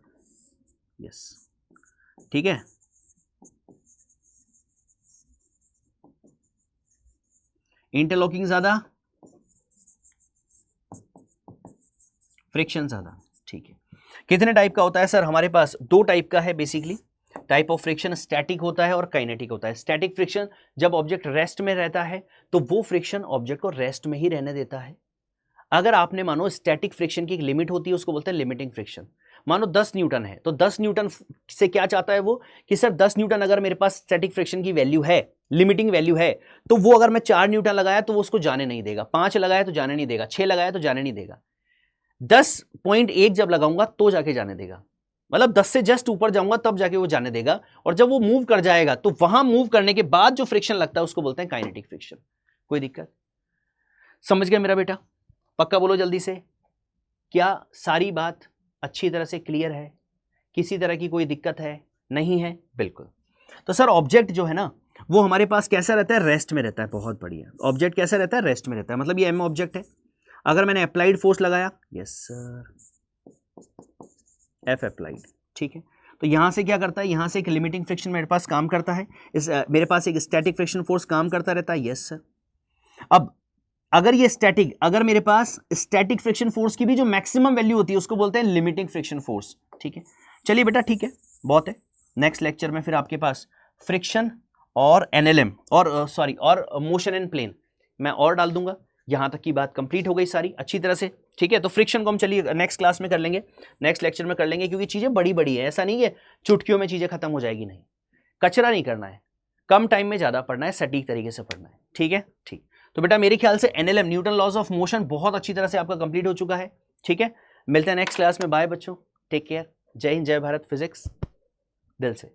यस, ठीक है। इंटरलॉकिंग ज्यादा, फ्रिक्शन ज्यादा। ठीक है। कितने टाइप का होता है सर? हमारे पास दो टाइप का है basically. Type of friction static होता है और काइनेटिक होता है। स्टैटिक फ्रिक्शन, जब ऑब्जेक्ट रेस्ट में रहता है तो वो फ्रिक्शन ऑब्जेक्ट को रेस्ट में ही रहने देता है। अगर आपने मानो स्टैटिक फ्रिक्शन की एक लिमिट होती है, उसको बोलते हैं लिमिटिंग फ्रिक्शन। मानो 10 न्यूटन है, तो 10 न्यूटन से क्या चाहता है वो कि सर 10 न्यूटन अगर मेरे पास स्टैटिक फ्रिक्शन की वैल्यू है, लिमिटिंग वैल्यू है, तो वो अगर मैं 4 न्यूटन लगाया तो वो उसको जाने नहीं देगा, 5 लगाया तो जाने नहीं देगा, 6 लगाया तो जाने नहीं देगा, 10.1 जब लगाऊंगा तो जाके जाने देगा। मतलब 10 से जस्ट ऊपर जाऊंगा तब जाके वो जाने देगा। और जब वो मूव कर जाएगा तो वहां मूव करने के बाद जो फ्रिक्शन लगता है उसको बोलते हैं काइनेटिक फ्रिक्शन। कोई दिक्कत? समझ गया मेरा बेटा? पक्का बोलो जल्दी से। क्या सारी बात अच्छी तरह से क्लियर है? किसी तरह की कोई दिक्कत है? नहीं है? बिल्कुल। तो सर ऑब्जेक्ट जो है ना, वो हमारे पास कैसा रहता है? रेस्ट में रहता है। बहुत बढ़िया। ऑब्जेक्ट कैसा रहता है? रेस्ट में रहता है। मतलब ये एम ऑब्जेक्ट है। अगर मैंने अप्लाइड फोर्स लगाया, यस सर, एफ अप्लाइड, ठीक है, तो यहां से क्या करता है? यहां से एक लिमिटिंग फ्रिक्शन मेरे पास काम करता है, मेरे पास एक स्टैटिक फ्रिक्शन फोर्स काम करता रहता है। Yes sir. अब अगर ये स्टैटिक, अगर मेरे पास स्टैटिक फ्रिक्शन फोर्स की भी जो मैक्सिमम वैल्यू होती है उसको बोलते हैं लिमिटिंग फ्रिक्शन फोर्स। ठीक है, चलिए बेटा, ठीक है, बहुत है। नेक्स्ट लेक्चर में फिर आपके पास फ्रिक्शन और एनएलएम और और मोशन एंड प्लेन मैं और डाल दूंगा। यहां तक की बात कंप्लीट हो गई सारी अच्छी तरह से। ठीक है, तो फ्रिक्शन को हम चलिए नेक्स्ट क्लास में कर लेंगे, नेक्स्ट लेक्चर में कर लेंगे, क्योंकि चीजें बड़ी बड़ी है। ऐसा नहीं है चुटकियों में चीजें खत्म हो जाएगी, नहीं। कचरा नहीं करना है, कम टाइम में ज्यादा पढ़ना है, सटीक तरीके से पढ़ना है। ठीक है, ठीक। तो बेटा मेरे ख्याल से NLM, Newton laws of motion, बहुत अच्छी तरह से आपका कंप्लीट हो चुका है। ठीक है, मिलते हैं नेक्स्ट क्लास में। बाय बच्चों, टेक केयर। जय हिंद, जय भारत फिजिक्स, दिल से।